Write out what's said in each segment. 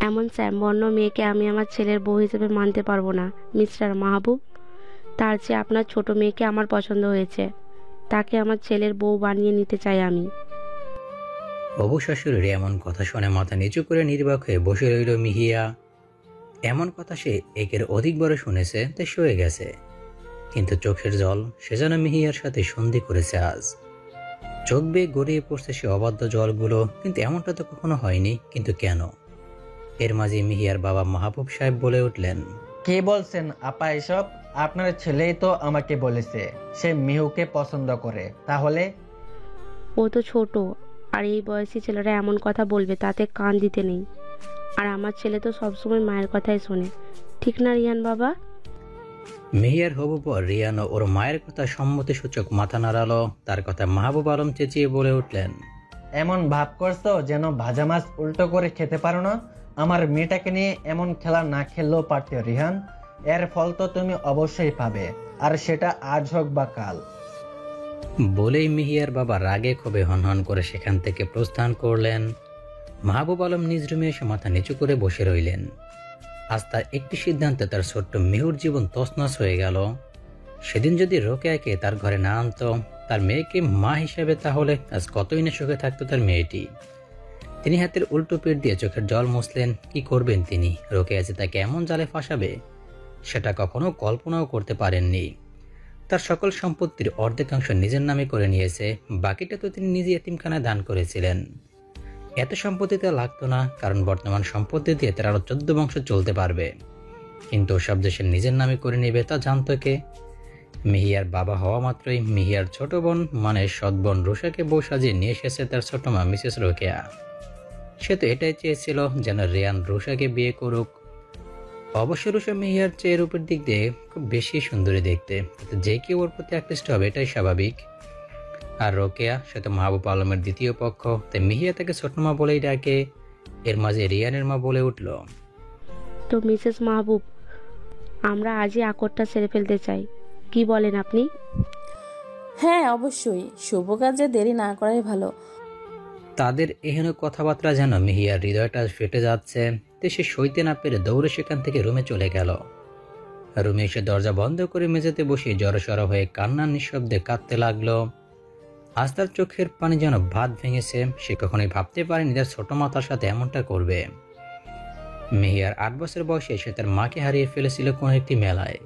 এমন শ্যামবর্ণ মেয়েকে আমি আমার ছেলের বউ হিসেবে মানতে পারবো না মিস্টার মাহবুব। তার চেয়ে আপনার ছোট মেয়েকে আমার পছন্দ হয়েছে, তাকে আমার ছেলের বউ বানিয়ে নিতে চাই আমি। হবু শাশুড়ির এমন কথা শুনে মাথা নিচু করে নির্বাক হয়ে বসে রইল মিহিয়া। এমন কথা সে একের অধিকবার শুনেছে, তাই সয়ে গেছে। কিন্তু চোখের জল সে যেন মিহিয়ার সাথে সন্ধি করেছে আজ। চোখ বেয়ে গড়িয়ে পড়ছে সে অবাধ্য জলগুলো, কিন্তু এমনটা তো কখনো হয়নি। কিন্তু কেন? এর মাঝে মিহিয়ার বাবা মাহবুব সাহেব বলে উঠলেন, কে বলছেন আপা এসব? আপনার ছেলেই তো আমাকে বলেছে সে মিহুকে পছন্দ করে। তাহলে ও তো ছোট, আর এই বয়সী ছেলেরা এমন কথা বলবে তাতে কান দিতে নেই। আর আমার ছেলে তো সবসময় মায়ের কথাই শোনে, ঠিক না রিয়ান বাবা? মিহিয়ার হবু পর রিয়ানো ওর মায়ের কথা সম্মতিসূচক মাথা নাড়ালো। তার কথা মাহবুব আলম চেঁচিয়ে বলে উঠলেন, এমন ভাব করছো যেন ভাজা মাছ উল্টো করে খেতে পারো না। আমার মেয়েটাকে নিয়ে এমন খেলা না খেললেও পারতে রিহান। এর ফল তো তুমি অবশ্যই পাবে, আর সেটা আজ হোক বা কাল। বলেই মিহিয়ার বাবা রাগে ক্ষোভে হনহন করে সেখান থেকে প্রস্থান করলেন। মাহবুব আলম নিজ রুমে এসে মাথা নিচু করে বসে রইলেন। আজ তার একটি সিদ্ধান্তে তার ছোট্ট মিহুর জীবন তছনছ হয়ে গেল। সেদিন যদি রোকেয়াকে তার ঘরে না আনতো, তার মেয়েকে মা হিসেবে, তাহলে আজ কতই না সুখে থাকতো তার মেয়েটি। তিনি হাতের উল্টো পিঠ দিয়ে চোখের জল মুছলেন। কি করবেন তিনি? রোকেয়া যে তাকে এমন জালে ফাঁসাবে, সেটা কখনো কল্পনাও করতে পারেননি। তার সকল সম্পত্তির অর্ধেকাংশ নিজের নামে করে নিয়েছে, বাকিটা তো তিনি নিজে এতিমখানায় দান করেছিলেন। এত সম্পত্তি তার লাগতো না, কারণ বর্তমান সম্পত্তি দিয়ে তার আরো 14 বংশ চলতে পারবে। কিন্তু সব দেশের নিজের নামে করে নেবে তা জানতো কে? মিহিয়ার বাবা হওয়া মাত্রই মিহিয়ার ছোট বোন মানে সৎ বোন রুষাকে বউ সাজিয়ে নিয়ে এসেছে তার ছোট মা মিসেস রোকেয়া। সে তো এটাই চেয়েছিল যেন রিয়ান রুষাকে বিয়ে করুক। অবশ্য রুষা মিহিয়ার চেয়ে রূপের দিক দিয়ে খুব বেশি সুন্দরী দেখতে, যে কেউ ওর প্রতি আকৃষ্ট হবে এটাই স্বাভাবিক। আর রোকেয়া সে তো মাহবুব আলমের দ্বিতীয় পক্ষ, তাই মিহিয়া তাকে ছোট মা বলেই ডাকে। এর মাঝে রিয়ানের মা বলে উঠল, তো মিসেস মাহবুব, আমরা আজই আকরটা সেরে ফেলতে চাই, কি বলেন আপনি? হ্যাঁ, অবশ্যই, শুভ কাজে দেরি না করাই ভালো। তাদের এহেন কথাবার্তা যেন মিহিয়ার হৃদয়টা ফেটে যাচ্ছে। তে সে সইতে না পেরে দৌড়ে সেখান থেকে রুমে চলে গেল। রুমে এসে দরজা বন্ধ করে মেঝেতে বসে জড়সড় হয়ে কান্নার নিঃশব্দে কাঁদতে লাগলো। আজ তার চোখের পানি যেন ভাত ভেঙেছে। সে কখনোই ভাবতে পারেনি তার ছোট মাতার সাথে এমনটা করবে। মেহিয়ার 8 বছর বয়সে সে তার মাকে হারিয়ে ফেলেছিল কোনো একটি মেলায়।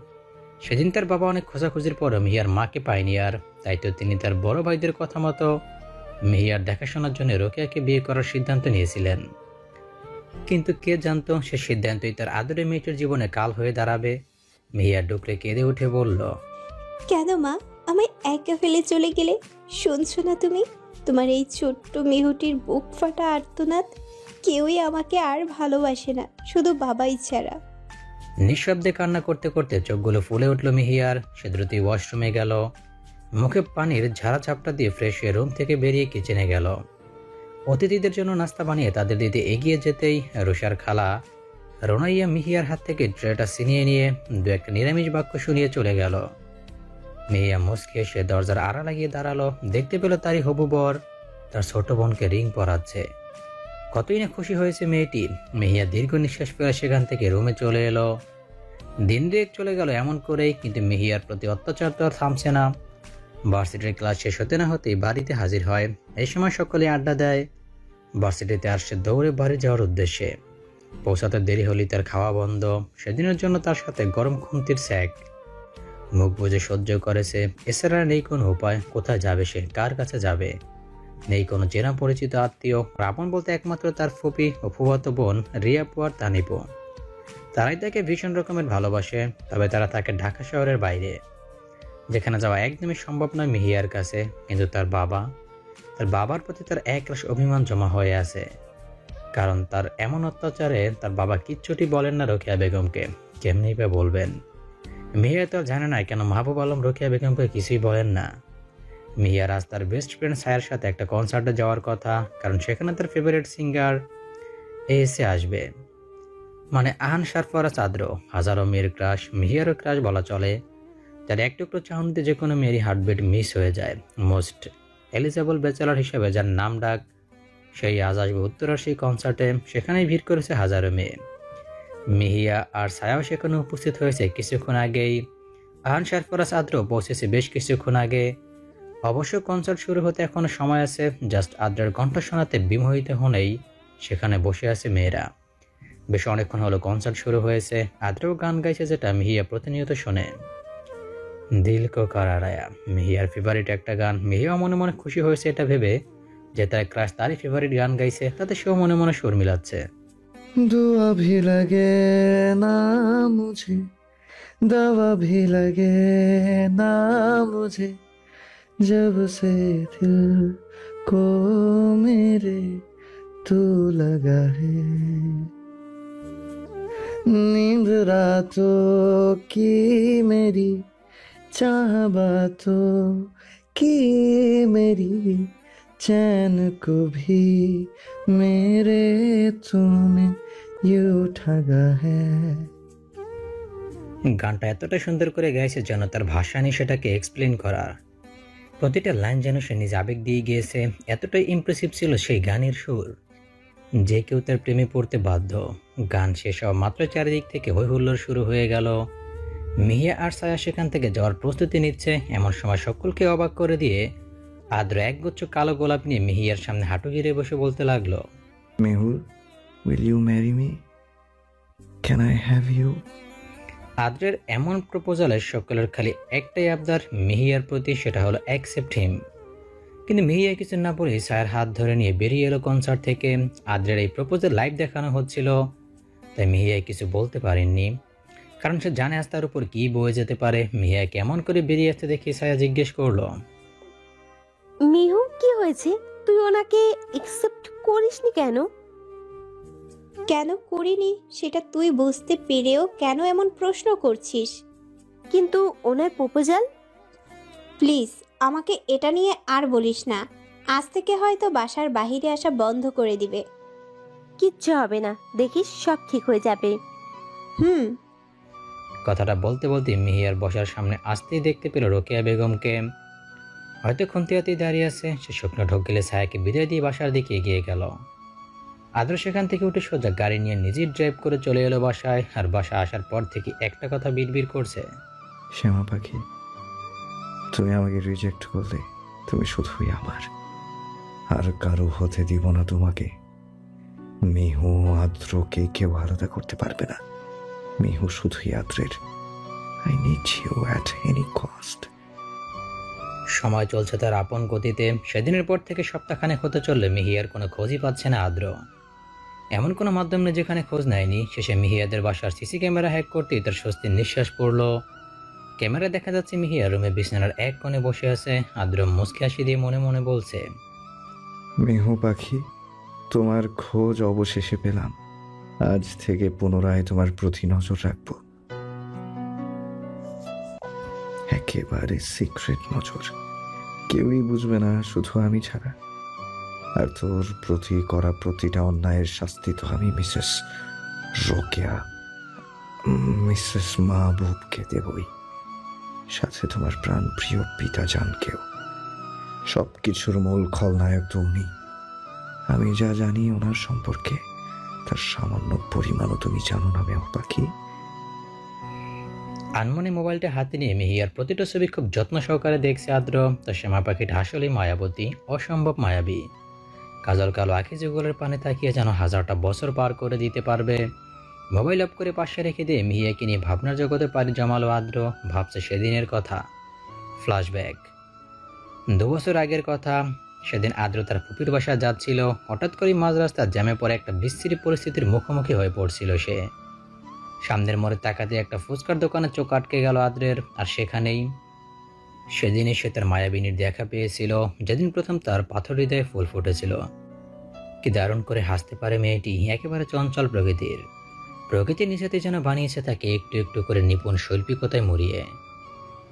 সেদিন তার বাবা অনেক খোঁজাখুঁজির পরও মেহিয়ার মাকে পায়নি আর, তাই তো তিনি তার বড় ভাইদের কথা মতো মেহিয়ার দেখাশোনার জন্য রোকেয়াকে বিয়ে করার সিদ্ধান্ত নিয়েছিলেন। কিন্তু কে জানতো সে সিদ্ধান্তই তার আদরের মেয়েটির জীবনে কাল হয়ে দাঁড়াবে। মেহিয়া ডুকরে কেঁদে উঠে বলল, কেন মা, আমায় একা ফেলে চলে গেলে? শুনছো না তুমি? তোমার এই ছোট্ট মেহুটির বুক ফাটা আর্তনাদ। কেউই আমাকে আর ভালোবাসে না, শুধু বাবাই ছাড়া। নিঃশব্দে কান্না করতে করতে চোখগুলো ফুলে উঠল মিহিয়ার। সে দ্রুতই ওয়াশরুমে গেল। মুখে পানির ঝাড়া ঝাপটা দিয়ে ফ্রেশ হয়ে রুম থেকে বেরিয়ে কিচেনে গেল। অতিথিদের জন্য নাস্তা বানিয়ে তাদের দিতে এগিয়ে যেতেই রুষার খালা রোনাইয়া মিহিয়ার হাত থেকে ট্রেটা ছিনিয়ে নিয়ে দু একটা নিরামিষ বাক্য শুনিয়ে চলে গেল। মিহিয়া মুচকি এসে দরজার আড়া লাগিয়ে দাঁড়ালো। দেখতে পেল তারই হবু বর তার ছোট বোনকে রিং পরাচ্ছে। কতই না খুশি হয়েছে মেয়েটি। মেহিয়া দীর্ঘ নিঃশ্বাস ফেলে সেখান থেকে রুমে চলে এলো। দিন দুয়েক চলে গেল এমন করেই, কিন্তু মেহিয়ার প্রতি অত্যাচার তো আর থামছে না। ভার্সিটির ক্লাস শেষ হতে না হতেই বাড়িতে হাজির হয়। এই সময় সকলে আড্ডা দেয়। ভার্সিটিতে আসছে দৌড়ে বাড়ি যাওয়ার উদ্দেশ্যে। পৌঁছাতে দেরি হলেই তার খাওয়া বন্ধ। সেদিনের জন্য তার সাথে গরম খুন্তির স্যাক। মুখ বুজে সহ্য করেছে, এছাড়া নেই কোনো উপায়। কোথায় যাবে সে? কার কাছে যাবে? নেই কোনো চেনা পরিচিত আত্মীয়। আপন বলতে একমাত্র তার ফুপি ও ফুফাতো বোন রিয়াপু আর তানিপু। তারাই তাকে ভীষণ রকমের ভালোবাসে, তবে তারা তাকে ঢাকা শহরের বাইরে, যেখানে যাওয়া একদমই সম্ভব নয় মিহিয়ার কাছে। কিন্তু তার বাবার প্রতি তার একরাশ অভিমান জমা হয়ে আছে। কারণ তার এমন অত্যাচারে তার বাবা কিচ্ছুটি বলেন না রোকেয়া বেগমকে। কেমনি বা বলবেন? মিহিয়া তো জানে না কেন মাহবুব আলম রোকেয়া বেগমকে কিছুই বলেন না। মিহিয়া আজ তার বেস্ট ফ্রেন্ড সায়ের সাথে একটা কনসার্টে যাওয়ার কথা, কারণ সেখানে তার ফেভারিট সিঙ্গার এসে আসবে। মানে আহান সারফারা চাঁদ্র, হাজারো মেয়ের ক্রাশ, মিহিয়ারও ক্রাশ বলা চলে। তার এক টুকরো চাহনিতে যে কোনো মেয়েরই হার্টবিট মিস হয়ে যায়। মোস্ট এলিজেবল ব্যাচেলার হিসেবে যার নাম ডাক সেই আজ আসবে উত্তরার সেই কনসার্টে, সেখানেই ভিড় করেছে হাজারো মেয়ে। মিহিয়া আর সায়াও সেখানে উপস্থিত হয়েছে কিছুক্ষণ আগেই। আহান, সারফরাজ, আদ্র পৌঁছেছে বেশ কিছুক্ষণ আগে। অবশ্য কনসার্ট শুরু হতে এখনো সময় আছে। জাস্ট আদ্রের কণ্ঠ শোনাতে বিমোহিত হলেই সেখানে বসে আছে মেয়েরা। বেশ অনেকক্ষণ হলো কনসার্ট শুরু হয়েছে। আদ্রও গান গাইছে, যেটা মিহিয়া প্রতিনিয়ত শোনে। দিল কো কারারায়া, মিহিয়ার ফেভারিট একটা গান। মিহিয়া মনে মনে খুশি হয়েছে এটা ভেবে যে তার ক্রাশ তারই ফেভারিট গান গাইছে, তাতে সেও মনে মনে সুর মিলাচ্ছে। दुआ भी लगे ना मुझे, दवा भी लगे ना मुझे, जब से दिल को मेरे तू लगा है। नींद रातों की मेरी, चाह बातों की मेरी, चैन को भी मेरे तूने यूं ठगा है। গানটা এতটা সুন্দর করে গাইছে যেন তার ভাষা নেই সেটাকে এক্সপ্লেন করার। প্রতিটা লাইন যেন সে নিজ আবেগ দিয়ে গিয়েছে। এতটাই ইমপ্রেসিভ ছিল সেই গানের সুর যে কেউ তার প্রেমে পড়তে বাধ্য। গান শেষ হওয়া মাত্র চারিদিক থেকে হই হুল্লোড় শুরু হয়ে গেল। মিহিয়া আর সায়া সেখান থেকে যাওয়ার প্রস্তুতি নিচ্ছে। এমন সময় সকলকে অবাক করে দিয়ে আদ্র একগুচ্ছ কালো গোলাপ নিয়ে মিহিয়ার সামনে হাঁটু গিরে বসে বলতে লাগলো, Mehul, will you marry me? Can I have you? আদ্রের এমন প্রপোজালে সকলের খালি একটাই আবদার মিহিয়ার প্রতি, সেটা হলো অ্যাকসেপ্ট হিম। কিন্তু মিহিয়া কিছু না বলেই সায়ার হাত ধরে নিয়ে বেরিয়ে এলো কনসার্ট থেকে। আদ্রের এই প্রপোজাল লাইভ দেখানো হচ্ছিল, তাই মিহিয়া কিছু বলতে পারেননি, কারণ সে জানে আজ তার উপর কি বয়ে যেতে পারে। মিহিয়া কেমন করে বেরিয়ে আসতে দেখে সায়া জিজ্ঞেস করলো, মিহু, কি হয়েছে? তুই ওনাকে একসেপ্ট করিসনি কেন? কেন করিনি সেটা তুই বুঝতে পেরেও কেন এমন প্রশ্ন করছিস? কিন্তু ওনার প্রপোজাল। প্লিজ আমাকে এটা নিয়ে আর বলিস না। আজ থেকে হয়তো বাসার বাইরে আসা বন্ধ করে দিবে। কিচ্ছু হবে না, দেখিস সব ঠিক হয়ে যাবে। হুম। কথাটা বলতে বলতে মিহিয়ার বসার সামনে আসতেই দেখতে পেল রোকেয়া বেগমকে। হয়তো খুন্তিয়াতেই দাঁড়িয়ে আছে। সে শুকনো ঢোক গেলে ছায়াকে বিদায় দিয়ে বাসার দিকে এগিয়ে গেল। আদ্র সেখান থেকে উঠে সোজা গাড়ি নিয়ে নিজেই ড্রাইভ করে চলে এলো বাসায়। আর বাসা আসার পর থেকে একটা কথা বিড়বিড় করছে, শ্যামা পাখি, তুমি আমাকে রিজেক্ট করলে তুমি শুধুই আমার, আর কারো হতে দিব না তোমাকে। মিহু আদ্রকে কেউ আলাদা করতে পারবে না। মিহু শুধুই আদ্রের। I need you at any cost. সময় চলছে তার আপন গতিতে। সেদিনের পর থেকে সপ্তাহখানেক হতে চললে মিহিয়ার কোনো খোঁজই পাচ্ছে না আদ্র। এমন কোনো মাধ্যম নেই যেখানে খোঁজ নেয়নি। শেষে মিহিয়াদের বাসার সিসি ক্যামেরা হ্যাক করতেই তার স্বস্তির নিঃশ্বাস পড়ল। ক্যামেরা দেখা যাচ্ছে মিহিয়া রুমে বিছানার এক কোণে বসে আছে। আদ্র মুচকি হাসি দিয়ে মনে মনে বলছে, মিহু পাখি, তোমার খোঁজ অবশেষে পেলাম। আজ থেকে পুনরায় তোমার প্রতি নজর রাখবো, একেবারে সিক্রেট নজর। কেউই বুঝবে না, শুধু আমি ছাড়া। আর তোর প্রতি করা প্রতিটা অন্যায়ের শাস্তি তো আমি মিসেস রোকেয়া, মিসেস মাহবুবকে দেবই, সাথে তোমার প্রাণ প্রিয় পিতা জানকেও। সব কিছুর মূল খলনায়ক তুমি। আমি যা জানি ওনার সম্পর্কে তার সামান্য পরিমাণও তুমি জানো না মেহ পাখি। আনমনে মোবাইলটা হাতে নিয়ে মিহিয়ার প্রতিটা ছবি খুব যত্ন সহকারে দেখছে আদ্র। তার শ্যামা পাখিটা আসলেই মায়াবতী, অসম্ভব মায়াবী। কাজল কালো আঁখি যুগলের পানে তাকিয়ে যেন হাজারটা বছর পার করে দিতে পারবে। মোবাইল অফ করে পাশে রেখে দিয়ে মিহিয়াকে নিয়ে ভাবনার জগতে পাড়ি জমালো আদ্র। ভাবছে সেদিনের কথা, ফ্ল্যাশব্যাক। 2 বছর আগের কথা। সেদিন আদ্র তার ফুপির বাসায় যাচ্ছিল। হঠাৎ করে মাঝ রাস্তার জ্যামে পড়ে একটা বিশ্রী পরিস্থিতির মুখোমুখি হয়ে পড়ছিল সে। সামনের মোড়ে তাকাতে একটা ফুচকার দোকানে চোখ আটকে গেল আদ্রের। আর সেখানেই সেদিনই সে তার মায়াবিনীর দেখা পেয়েছিল, যেদিন প্রথম তার পাথর হৃদয়ে ফুল ফুটেছিল। কি দারুণ করে হাসতে পারে মেয়েটি, একেবারে চঞ্চল প্রকৃতির। প্রকৃতির নিচেতে যেন বানিয়েছে তাকে একটু একটু করে নিপুণ শৈল্পিকতায় মুড়িয়ে।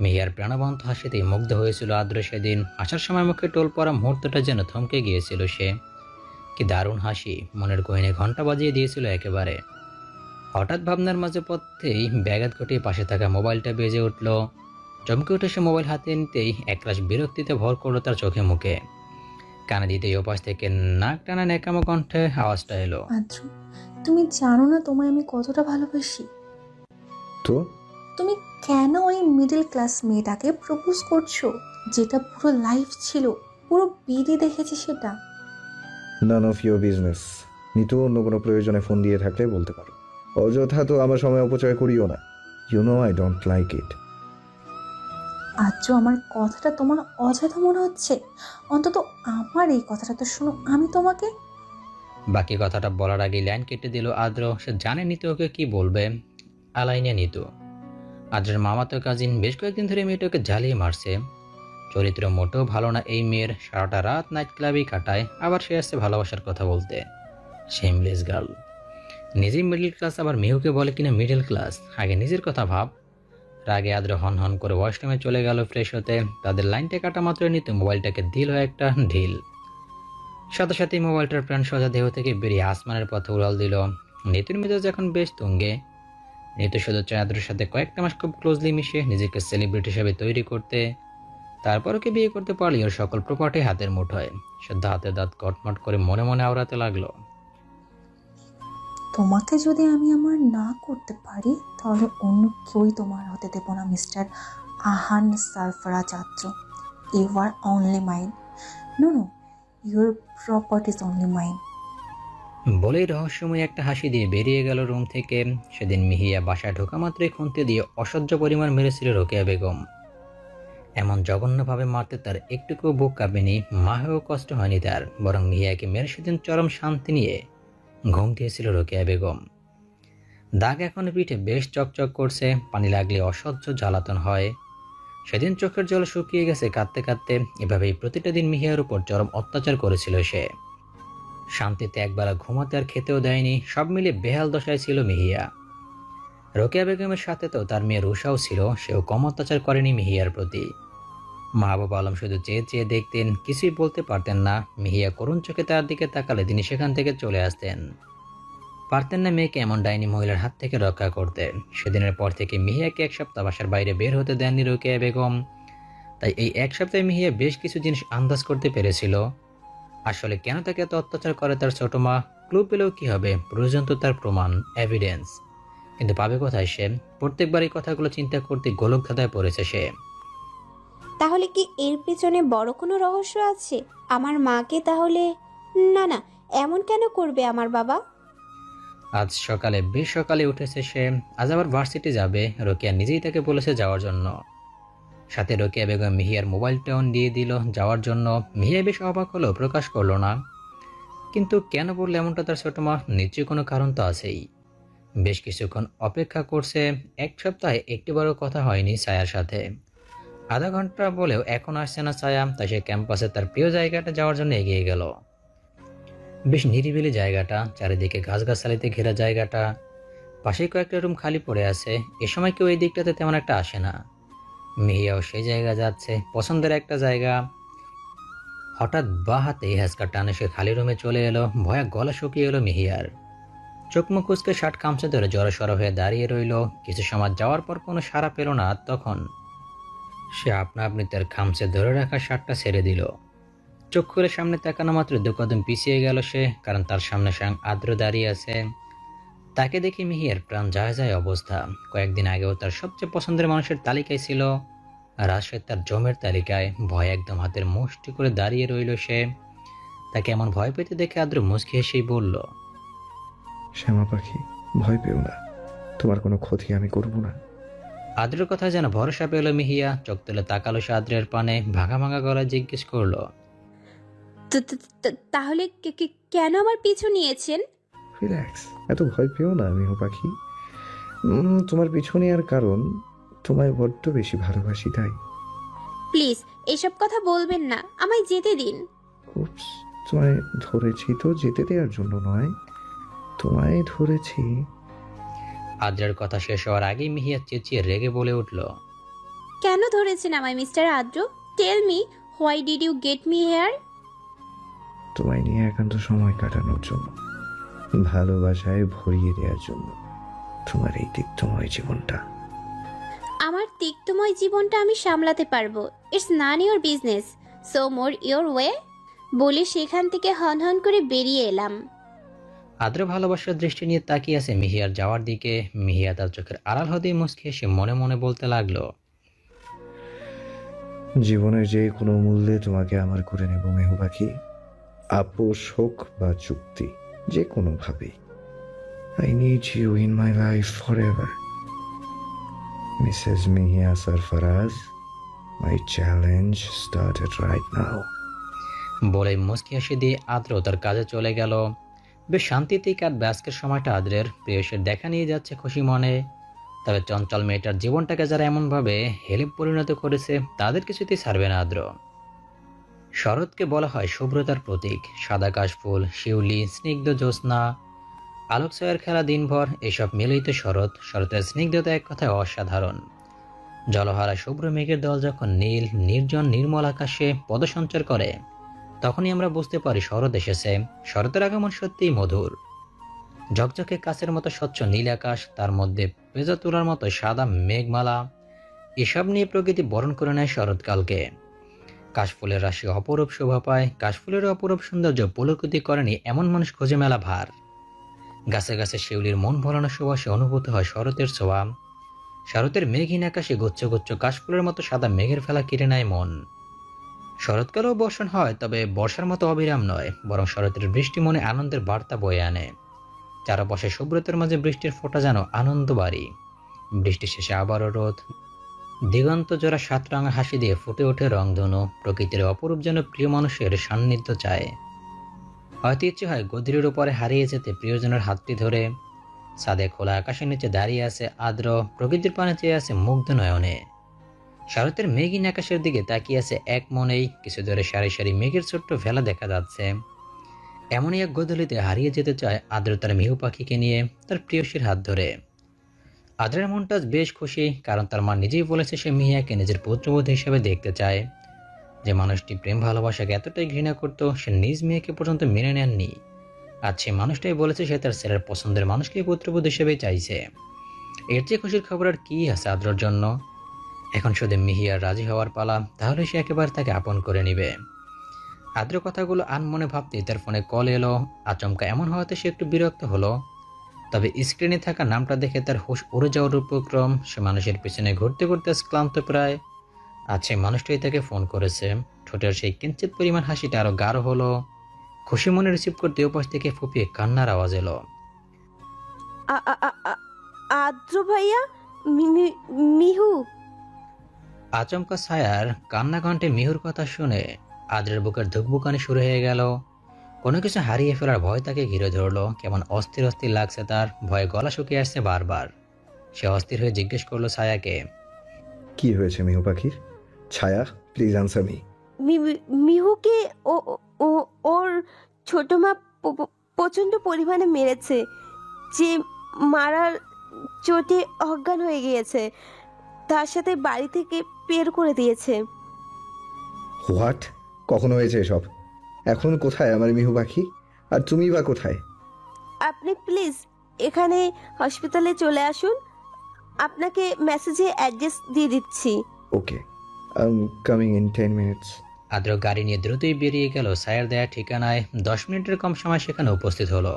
মেহিয়ার প্রাণবন্ত হাসিতেই মুগ্ধ হয়েছিল আদ্র সেদিন। আসার সময় মুখে টোল পড়া মুহূর্তটা যেন থমকে গিয়েছিল সে। কি দারুণ হাসি, মনের গহীনে ঘন্টা বাজিয়ে দিয়েছিল একেবারে। হঠাৎ ভাবনার মাঝে পথেই ব্যাঘাত ঘটিয়ে পাশে থাকা মোবাইলটা বেজে উঠল। চমকে উঠে সে মোবাইল হাতে নিতেই একরাশ বিরক্তিতে ভর করলো তার চোখে মুখে। কানে দিতেই ওপাশ থেকে নাক টানা নেকামো কণ্ঠে আওয়াজটা এলো। আদ্র, তুমি জানো না তোমায় আমি কতটা ভালোবাসি। তো তুমি কেন ওই মিডল ক্লাস মেয়েটাকে প্রপোজ করছো, যেটা পুরো লাইফ ছিল, পুরো বিধি দেখেছি সেটা। None of your business. Nitu অন্য কোনো প্রয়োজনে ফোন দিয়ে থাকলে বলতে পারো, অযথা তো আমার সময় অপচয় করিও না। You know I don't like it. আজ আমার কথাটা তোমার অযথা মনে হচ্ছে? অন্তত আমার এই কথাটা তো শোনো, আমি তোমাকে। বাকি কথাটা বলার আগে লাইন কেটে দিল আদ্র। সে জানে নিতু ওকে কি বলবে। আলাইনে নিতু আদ্রের মামাতো কাজিন, বেশ কয়েকদিন ধরে মেয়েটাকে জ্বালিয়ে মারছে। চরিত্র মোটেও ভালো না এই মেয়ের, সারাটা রাত নাইট ক্লাবেই কাটায়, আবার সে আসছে ভালোবাসার কথা বলতে। Shameless girl. নিজেই মিডল ক্লাস, আবার মেহুকে বলে কিনা মিডল ক্লাস। আগে নিজের কথা ভাব। রাগে আদ্র হন হন করে ওয়াশরুমে চলে গেল ফ্রেশ হতে। তাদের লাইনটা কাটা মাত্র নিতু মোবাইলটাকে দিল একটা ঢিল। সাথে সাথেই মোবাইলটার প্রাণ সোজা দেহ থেকে বেরিয়ে আসমানের পথে উড়াল দিল। নিতুর মেজাজ এখন বেশ তুঙ্গে। নিতু শুধু চায় আদ্রের সাথে কয়েকটা মাস খুব ক্লোজলি মিশে নিজেকে সেলিব্রিটি হিসেবে তৈরি করতে। তারপর ওকে বিয়ে করতে পারলে ওর সকল প্রপার্টি হাতের মুঠোয়। শুদ্ধ হাতে দাঁত কটমট করে মনে মনে আওড়াতে লাগলো। তোমাকে যদি আমি আমার না করতে পারি, তাহলে অন্য কেউই তোমার হতে দেব না mister Ahan Sarfaraz Adra. You are only mine. No no, your property is only mine. বলেই রহস্যময় একটা হাসি দিয়ে বেরিয়ে গেল রুম থেকে। সেদিন মিহিয়া বাসায় ঢোকা মাত্রই খুন্তি দিয়ে অসহ্য পরিমাণ মেরেছিল রোকেয়া বেগম। এমন জঘন্যভাবে মারতে তার একটুকুও বুক কাঁপেনি, মা হয়েও কষ্ট হয়নি তার। বরং মিহিয়াকে মেরে সেদিন চরম শান্তি নিয়ে ঘুম দিয়েছিল রোকেয়া বেগম। দাগ এখন পিঠে বেশ চকচক করছে, পানি লাগলে অসহ্য জ্বালাতন হয়। সেদিন চোখের জল শুকিয়ে গেছে কাঁদতে কাঁদতে। এভাবেই প্রতিটা দিন মিহিয়ার উপর চরম অত্যাচার করেছিল সে। শান্তিতে একবেলা ঘুমাতে আর খেতেও দেয়নি। সব মিলে বেহাল দশায় ছিল মিহিয়া। রোকেয়া বেগমের সাথে তো তার মেয়ে রুষাও ছিল, সেও কম অত্যাচার করেনি মিহিয়ার প্রতি। মাহবুব আলম শুধু চেয়ে চেয়ে দেখতেন, কিছুই বলতে পারতেন না। মিহিয়া করুণ চোখে তার দিকে তাকালে তিনি সেখান থেকে চলে আসতেন। পারতেন না মেয়েকে এমন ডাইনি মহিলার হাত থেকে রক্ষা করতে। সেদিনের পর থেকে মিহিয়াকে এক সপ্তাহ বাসার বাইরে বের হতে দেননি রোকেয়া বেগম। তাই এই এক সপ্তাহে মিহিয়া বেশ কিছু জিনিস আন্দাজ করতে পেরেছিল। আসলে কেন তাকে এত অত্যাচার করে তার ছোট মা। ক্লু পেলেও কি হবে, প্রয়োজন তো তার প্রমাণ, এভিডেন্স। কিন্তু পাবে কোথায় সে? প্রত্যেকবার এই কথাগুলো চিন্তা করতে গোলক ধাঁধায় পড়েছে সে। তাহলে কি এর পেছনে বড় কোনো রহস্য আছে? আমার মাকে তাহলে না না, এমন কেন করবে আমার বাবা? আজ সকালে বেশ সকালে উঠেছে সে। আজ আবার ভার্সিটি যাবে। রোকেয়া নিজেই তাকে বলেছে যাওয়ার জন্য। সাথে রোকেয়া বেগম মিহিয়ার মোবাইলটা অন দিয়ে দিল যাওয়ার জন্য। মিহিয়া বেশ অবাক হলো, প্রকাশ করলো না। কিন্তু কেন বললে এমনটা তার ছোট মা? নিশ্চয়ই কোনো কারণ তো আছেই। বেশ কিছুক্ষণ অপেক্ষা করছে। এক সপ্তাহে একটিবারও কথা হয়নি ছায়ার সাথে। আধা ঘন্টা বলেও এখন আসছে না ছায়া। তাই সে ক্যাম্পাসে তার প্রিয় জায়গাটা যাওয়ার জন্য এগিয়ে গেল। বেশ নিরিবিলি জায়গাটা, চারিদিকে গাছগাছালিতে ঘেরা জায়গাটা। পাশেই কয়েকটা রুম খালি পড়ে আছে। এ সময় কেউ এই দিকটাতে তেমন একটা আসে না। মিহিয়াও সেই জায়গা যাচ্ছে, পছন্দের একটা জায়গা। হঠাৎ বা হাতে হ্যাঁচকা টানে সে খালি রুমে চলে এলো। ভয়া গলা শুকিয়ে এলো মিহিয়ার। চোখ মুখ কুচকে শার্ট খামচে ধরে জড়সড় হয়ে দাঁড়িয়ে রইল। কিছু সময় যাওয়ার পর কোনো সাড়া পেল না। তখন সে আপনা আপনি তার খামচে ধরে রাখা শার্টটা ছেড়ে দিল। চোখ খুলে সামনে তাকানো মাত্র দু কদম পিছিয়ে গেল সে, কারণ তার সামনে স্বয়ং আদ্র দাঁড়িয়ে আছে। তাকে দেখে মিহিয়ার প্রাণ যায় যায় অবস্থা। কয়েকদিন আগেও তার সবচেয়ে পছন্দের মানুষের তালিকায় ছিল, আর আজ সে তার জমের তালিকায়। ভয় একদম হাতের মুষ্টি করে দাঁড়িয়ে রইল সে। তাকে এমন ভয় পেতে দেখে আদ্র মুচকি হেসেই বলল, শ্যামা পাখি, ভয় পেও না, তোমার কোনো ক্ষতি আমি করব না। আদ্রের কথা যেন ভরসা পেল মিহিয়া। চোখ তুলে তাকালো সে আদ্রের পানে। ভাঙা ভাঙা গলায় জিজ্ঞেস করলো, তাহলে কেন আমার পিছু নিয়েছেন? রিল্যাক্স, এত ভয় পেও না মিহু পাখি। তোমার পিছনে আর কারণ, তোমায় বড্ড বেশি ভালোবাসি তাই। প্লিজ এসব কথা বলবেন না, আমায় যেতে দিন। উপস, তোমায় ধরেছি তো যেতে দেওয়ার জন্য নয়, তোমায় ধরেছি। আদ্রের কথা শেষ হওয়ার আগেই মিহিয়া চেঁচিয়ে রেগে বলে উঠল, কেন ধরেছেন আমায় mister Adra? Tell me, why did you get me here? তোমায় নিয়ে একান্ত সময় কাটানোর জন্য, ভালোবাসায় ভরিয়ে দেওয়ার জন্য। তোমার এই তিক্তময় জীবনটা। আমার তিক্তময় জীবনটা আমি সামলাতে পারবো। It's none your business, so more your way. বলে সেখান থেকে হনহন করে বেরিয়ে এলাম। আদ্র ভালোবাসার দৃষ্টি নিয়ে তাকিয়ে আছে মিহিয়ার যাওয়ার দিকে। মিহিয়া তার চোখের আড়াল হতেই মুচকি এসে মনে মনে বলতে লাগলো, জীবনের যে কোনো মূল্যে তোমাকে আমার করে নেব মেহু পাখি, আপোষ হোক বা চুক্তি, যে কোনোভাবেই। I need you in my life forever. Mrs Mihiya Sarfaraz, my challenge started right now. বলে মুচকি হাসি দিয়ে আদ্র তার কাজে চলে গেল। বেশ শান্তিতেই কাটবে আজকের সময়টা আদ্রের। প্রেয়সের দেখা নিয়ে যাচ্ছে খুশি মনে। তবে চঞ্চল মেয়েটার জীবনটাকে যারা এমনভাবে হেলে পরিণত করেছে তাদের কিছুতেই ছাড়বে না আদ্র। শরৎকে বলা হয় শুভ্রতার প্রতীক। সাদা কাশফুল, শিউলি, স্নিগ্ধ জ্যোৎস্না, আলোক ছয়ের খেলা দিনভর, এসব মিলেই তো শরৎ। শরতের স্নিগ্ধতা এক কথায় অসাধারণ। জলহারা শুভ্র মেঘের দল যখন নীল নির্জন নির্মল আকাশে পদসঞ্চার করে, তখনই আমরা বুঝতে পারি শরৎ এসেছে। শরতের আগমন সত্যিই মধুর। ঝকঝকে কাচের মতো স্বচ্ছ নীল আকাশ, তার মধ্যে পেঁজা তুলার মতো সাদা মেঘমালা, এসব নিয়ে প্রকৃতি বরণ করে নেয় শরৎকালকে। কাশফুলের রাশি অপরূপ শোভা পায়। কাশফুলের অপরূপ সৌন্দর্য পুলকিত করেনি এমন মানুষ খুঁজে মেলা ভার। গাছে গাছে শিউলির মন ভরানো সুবাসে অনুভূত হয় শরতের ছোঁয়া। শরতের মেঘহীন আকাশে গুচ্ছ গুচ্ছ কাশফুলের মতো সাদা মেঘের ফেলা কেড়ে নেয় মন। শরৎকালেও বর্ষণ হয়, তবে বর্ষার মতো অবিরাম নয়, বরং শরতের বৃষ্টি মনে আনন্দের বার্তা বয়ে আনে। চারপাশে শুভ্রতার মাঝে বৃষ্টির ফোঁটা যেন আনন্দ বাড়ি। বৃষ্টি শেষে আবারও রোদ। দিগন্ত জোড়া সাতরঙা হাসি দিয়ে ফুটে ওঠে রংধনু। প্রকৃতির অপরূপ যেন প্রিয় মানুষের সান্নিধ্য চায়। হয়তো ইচ্ছে হয় গদিরের উপরে হারিয়ে যেতে প্রিয়জনের হাতটি ধরে। ছাদে খোলা আকাশের নিচে দাঁড়িয়ে আছে আদ্র, প্রকৃতির পানে চেয়ে আছে মুগ্ধ নয়নে। শরতের মেঘহীন আকাশের দিকে তাকিয়ে আছে এক মনেই। কিছু দূরে সারি সারি মেঘের ছোট্ট ভেলা দেখা যাচ্ছে। এমনই এক গোধূলিতে হারিয়ে যেতে চায় আদ্র তার মিহু পাখিকে নিয়ে, তার প্রিয়সীর হাত ধরে। আদ্রের মনটা বেশ খুশি, কারণ তার মা নিজেই বলেছে সে মিহিয়াকে নিজের পুত্রবধূ হিসেবে দেখতে চায়। যে মানুষটি প্রেম ভালোবাসাকে এতটাই ঘৃণা করত, সে নিজ মেয়েকে পর্যন্ত মেনে নেননি। আজ সে মানুষটাই বলেছে সে তার ছেলের পছন্দের মানুষকে পুত্রবধূ হিসেবে চাইছে। এর চেয়ে খুশির খবর আর কি আছে আদ্রর জন্য? এখন শুধু মিহিয়ার রাজি হওয়ার পালা, তাহলে সে একেবারে তাকে আপন করে নিবে। আদ্র কথাগুলো আনমনে ভাবতেই তার ফোনে কল এলো। আচমকা এমন হওয়াতে সে একটু বিরক্ত হলো। তবে স্ক্রিনে থাকা নামটা দেখে তার হুঁশ উড়ে যাওয়ার উপক্রম। সে মানুষের পিছনে ঘুরতে ঘুরতে ক্লান্ত প্রায়। আজ সেই মানুষটাই তাকে ফোন করেছে। ঠোঁটের সেই কিঞ্চিত পরিমাণ হাসিটা আরো গাঢ় হলো। খুশি মনে রিসিভ করতে উপাস থেকে ফুপিয়ে কান্নার আওয়াজ এলো। আদ্র ভাইয়া, মিহু। আচমকা ছায়ার কান্না কণ্ঠে মিহুর কথা শুনে আদ্রের বুকের ধুকবুকানি শুরু হয়ে গেল। কোনো কিছু হারিয়ে ফেলার ভয় তাকে ঘিরে ধরলো। কেমন অস্থির অস্থির লাগছে তার। ভয়ে গলা শুকিয়ে আসছে বারবার। সে অস্থির হয়ে জিজ্ঞেস করলো ছায়াকে, কি হয়েছে মিহু পাখির? ছায়া, প্লিজ আনসার মি। মিহুকে ওর ছোট মা প্রচন্ড পরিমাণে মেরেছে, যে মারার চোটে অজ্ঞান হয়ে গিয়েছে। তার সাথে বাড়ি থেকে বের করে দিয়েছে। হোয়াট? কখন হয়েছে এসব? এখন কোথায় আমার মিহু পাখি? আর তুমি বা কোথায়? আপনি প্লিজ এখানে হসপিটালে চলে আসুন, আপনাকে মেসেজে অ্যাড্রেস দিয়ে দিচ্ছি। Okay, I am coming in 10 minutes. Adro গাড়ি নিয়ে দ্রুতই বেরিয়ে গেল ছায়ার দেয়া ঠিকানায়। 10 মিনিটের কম সময় সেখানে উপস্থিত হলো।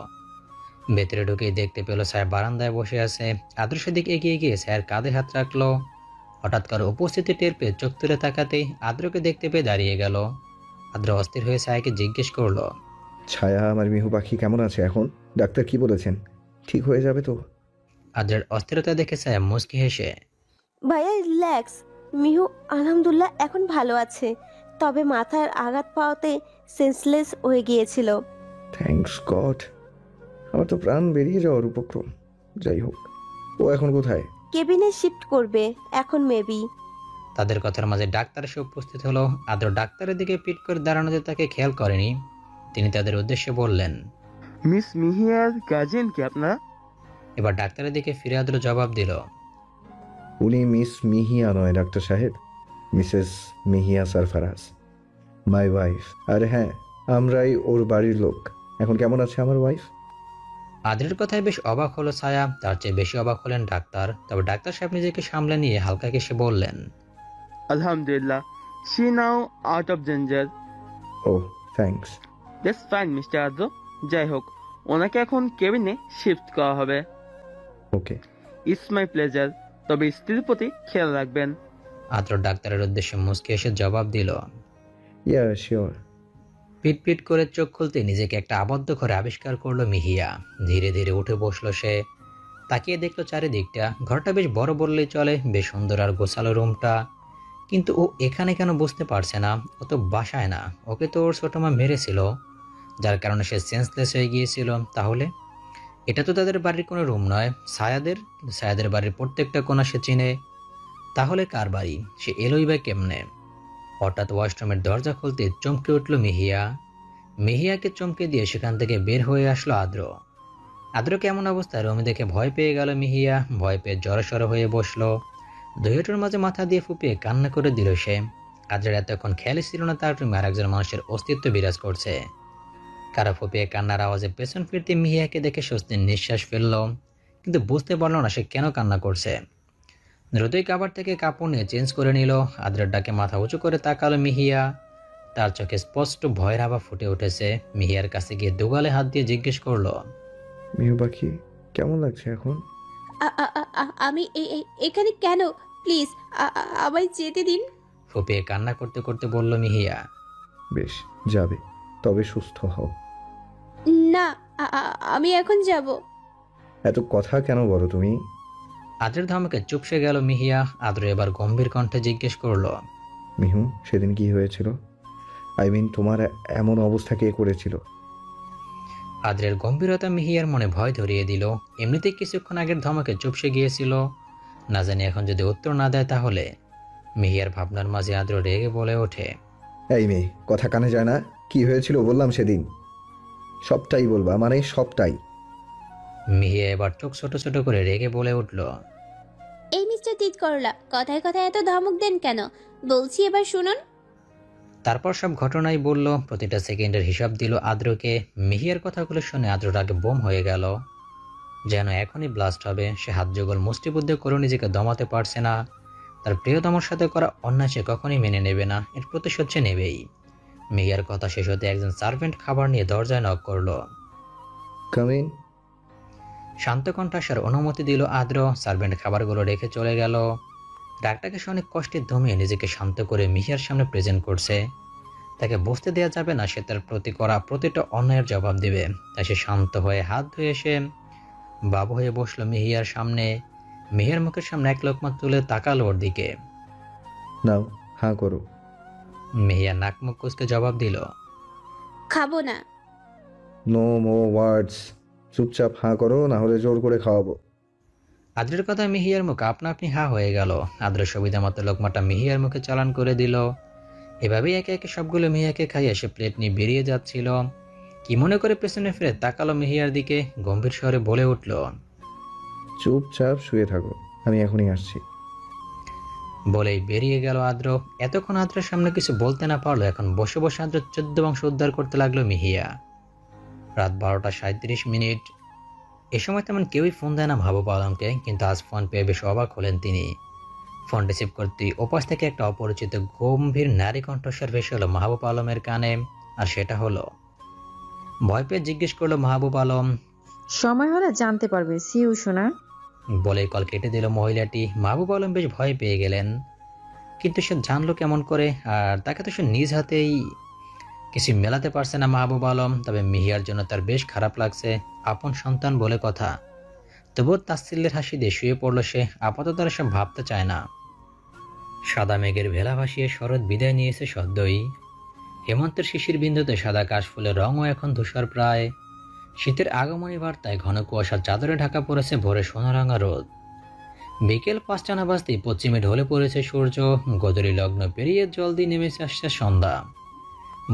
ভেতরে ঢুকেই দেখতে পেল ছায়া বারান্দায় বসে আছে। আদ্র সেদিকে এগিয়ে গিয়ে ছায়ার কাঁধে হাত রাখলো। হঠাৎ কারো উপস্থিতি টের পেয়ে চোখ তুলে তাকাতেই আদ্রকে দেখতে পেয়ে দাঁড়িয়ে গেল। আদ্র অস্থির হয়ে ছায়াকে জিজ্ঞেস করলো, ছায়া, আমার মিহু পাখি কেমন আছে এখন? ডাক্তার কি বলেছেন? ঠিক হয়ে যাবে তো? আদ্রের অস্থিরতা দেখে ছায়া মুচকি হেসে, ভাইয়া রিল্যাক্স, মিহু আলহামদুলিল্লাহ এখন ভালো আছে, তবে মাথার আঘাত পাওয়াতে সেন্সলেস হয়ে গিয়েছিল। থ্যাঙ্কস গড, আমার তো প্রাণ বেরিয়ে যাওয়ার উপক্রম। যাই হোক, ও এখন কোথায়? কেবিনে শিফট করবে এখন মেবি। তাদের কথার মাঝে ডাক্তার এসে উপস্থিত হলো। আদ্র ডাক্তারের দিকে পিট করে দাঁড়ানোতে তাকে খেয়াল করেনি। তিনি তাদের উদ্দেশ্যে বললেন, মিস মিহিয়ার গার্জিয়ান কি আপনারা? এবার ডাক্তারের দিকে ফিরে আদ্র জবাব দিল, উনি মিস মিহিয়া নয় ডাক্তার সাহেব, Mrs Mihiya Sarfaraz, my wife. আর হ্যাঁ, আমরাই ওর বাড়ির লোক। এখন কেমন আছে আমার ওয়াইফ? আদ্রের কথায় বেশ অবাক হলো ছায়া। তার চেয়ে বেশি অবাক হলেন ডাক্তার। তবে ডাক্তার সাহেব নিজেকে সামলে নিয়ে হালকা কেসে বললেন, আলহামদুলিল্লাহ, she now out of danger. Oh thanks. That's fine mister Adro. যাই হোক, ওনাকে এখন কেবিনে শিফট করা হবে। ওকে। It's my pleasure. তবে স্ত্রীর প্রতি খেয়াল রাখবেন। আদ্র ডাক্তারের উদ্দেশ্যে মুচকে এসে জবাব দিল। Yeah sure. পিট পিট করে চোখ খুলতে নিজেকে একটা আবদ্ধ ঘরে আবিষ্কার করলো মিহিয়া। ধীরে ধীরে উঠে বসলো সে। তাকিয়ে দেখলো চারিদিকটা। ঘরটা বেশ বড় বললেই চলে, বেশ সুন্দর আর গোছালো রুমটা। কিন্তু ও এখানে কেন বুঝতে পারছে না। ও তো বাসায় না, ওকে তো ওর ছোট মা মেরেছিল, যার কারণে সে সেন্সলেস হয়ে গিয়েছিল। তাহলে এটা তো তাদের বাড়ির কোনো রুম নয়, ছায়াদের। কিন্তু ছায়াদের বাড়ির প্রত্যেকটা কোণা সে চিনে। তাহলে কার বাড়ি? সে এলোই বা কেমনে? হঠাৎ ওয়াশরুমের দরজা খুলতে চমকে উঠল মিহিয়া। মিহিয়াকে চমকে দিয়ে সেখান থেকে বের হয়ে আসলো আদ্র। আদ্র কেমন অবস্থায় রুমে দেখে ভয় পেয়ে গেল মিহিয়া। ভয় পেয়ে জড়সড় হয়ে বসলো। দুইটার মাঝে মাথা দিয়ে ফুপিয়ে কান্না করে দিল সে। আদ্রের এতক্ষণ খেয়ালই ছিল না তার রুমে আরেকজন মানুষের অস্তিত্ব বিরাজ করছে। কারা ফুপিয়ে কান্নার আওয়াজে পেছন ফিরতে মিহিয়াকে দেখে স্বস্তির নিঃশ্বাস ফেলল, কিন্তু বুঝতে পারল না সে কেন কান্না করছে। দ্রুতই কাবার থেকে কাপড় নিয়ে চেঞ্জ করে নিল। আদ্রের ডাকে মাথা উঁচু করে তাকালো মিহিয়া। তার চোখে স্পষ্ট ভয়ের আভা ফুটে উঠেছে। মিহিয়ার কাছে গিয়ে দুগালে হাত দিয়ে জিজ্ঞেস করলো, মিহু পাখি কেমন লাগছে এখন? আমি এখানে কেন? প্লিজ আমায় যেতে দিন। ফুপিয়ে কান্না করতে করতে বলল মিহিয়া। বেশ, যাবে, তবে সুস্থ হও। না, আমি এখন যাব। এত কথা কেন বলো তুমি? আদ্রের ধমকে চুপসে গেল মিহিয়া। আদ্র এবার গম্ভীর কণ্ঠে জিজ্ঞেস করলো, মিহু, সেদিন কি হয়েছিল? আই মিন, তোমার এমন অবস্থা কে করেছিল? আদ্রের গম্ভীরতা মিহিয়ার মনে ভয় ধরিয়ে দিল। এমনিতেই কিছুক্ষণ আগের ধমকে চুপসে গিয়েছিল, না জানি এখন যদি উত্তর না দেয় তাহলে। মিহিয়ার ভাবনার মাঝে আদ্র রেগে বলে ওঠে, এই মেয়ে, কথা কানে যায় না? কি হয়েছিল বললাম সেদিন? সবটাই বলবা, মানে সবটাই। মিহিয়া এবার চোখ ছোট ছোট করে রেগে বলে উঠল, এই মিস্টার তিত করলা, কথায় কথায় এত ধমক দেন কেন? বলছি এবার শুনুন। তারপর সব ঘটনাই বলল, প্রতিটা সেকেন্ডের হিসাব দিল আদ্রকে। মিহিয়ার কথাগুলো শুনে আদ্রর আগে বোম হয়ে গেল, যেন এখনই ব্লাস্ট হবে। সে হাত যুগল মুষ্টিবদ্ধ করে নিজেকে দমাতে পারছে না। তার প্রিয়তমার সাথে করা অন্যায় সে কখনই মেনে নেবে না, এর প্রতিশোধ সে নেবেই। মিহিয়ার কথা শেষ হতে একজন সার্ভেন্ট খাবার নিয়ে দরজায় নক করলো। Come in. শান্ত কণ্ঠাসার অনুমতি দিল আদ্র। সার্ভেন্ট খাবারগুলো রেখে চলে গেল। ডাকটাকে সে অনেক কষ্টে দমিয়ে নিজেকে শান্ত করে মিহিয়ার সামনে প্রেজেন্ট করছে। তাকে বুঝতে দেওয়া যাবে না সে তার প্রতি করা প্রতিটা অন্যায়ের জবাব দেবে। তাই সে শান্ত হয়ে হাত ধুয়ে এসে বাবু হয়ে বসলো মিহিয়ার সামনে। মিহিয়ার মুখের সামনে এক লোকমা তুলে তাকালো ওর দিকে। নাও, হাঁ করো। মিহিয়া নাক মুখ কুচকে জবাব দিল, খাবো না। নো মো ওয়ার্ডস। চুপচাপ হাঁ করো, না হলে জোর করে খাওয়াবো। আদ্রের কথা মিহিয়ার মুখ আপনা আপনি হা হয়ে গেল। আদ্রের সুবিধা মতো লোকমাটা মিহিয়ার মুখে চালান করে দিল। এভাবেই একে একে সবগুলো মিহিয়াকে খাইয়ে সে প্লেট নিয়ে বেরিয়ে যাচ্ছিল। কি মনে করে পেছনে ফিরে তাকালো মিহিয়ার দিকে, গম্ভীর স্বরে বলে উঠল, চুপচাপ শুয়ে থাকো, আমি এখনই আসছি। বলেই বেরিয়ে গেল আদ্র। এতক্ষণ আদ্রের সামনে কিছু বলতে না পারলো, এখন বসে বসে আদ্র 14 বংশ উদ্ধার করতে লাগলো মিহিয়া। রাত 12:37। এ সময় তেমন কেউই ফোন দেয় না মাহবুব আলমকে, কিন্তু আজ ফোন পেয়ে বেশ অবাক হলেন তিনি। ফোন রিসিভ করতেই ওপাশ থেকে একটা অপরিচিত গম্ভীর নারী কণ্ঠস্বর ভেসে হলো মাহবুব আলমের কানে। আর সেটা হলো, ভয় পেয়ে জিজ্ঞেস করলো মাহবুব আলম, সময় হলে জানতে পারবে। সিউ সোনা। বলেই কল কেটে দিল মহিলাটি। মাহবুব আলম বেশ ভয় পেয়ে গেলেন, কিন্তু সে জানলো কেমন করে? আর তাকে তো সে নিজ হাতেই কিছু মেলাতে পারছে না মাহবুব আলম। তবে মিহিয়ার জন্য তার বেশ খারাপ লাগছে, আপন সন্তান বলে কথা। তবুও তাচ্ছিল্যের হাসি দিয়ে শুয়ে পড়ল সে। আপাতত আর সব ভাবতে চায় না। সাদা মেঘের ভেলা ভাসিয়ে শরৎ বিদায় নিয়েছে সদ্যই। হেমন্তের শিশির বিন্দুতে সাদা কাশফুলের রঙও এখন ধূসর প্রায়। শীতের আগমনী বার্তায় ঘন কুয়াশার চাদরে ঢাকা পড়েছে ভোরে সোনারাঙা রোদ। বিকেল 5টা না বাজতেই পশ্চিমে ঢলে পড়েছে সূর্য। গদরি লগ্ন পেরিয়ে জলদি নেমেছে আসছে সন্ধ্যা।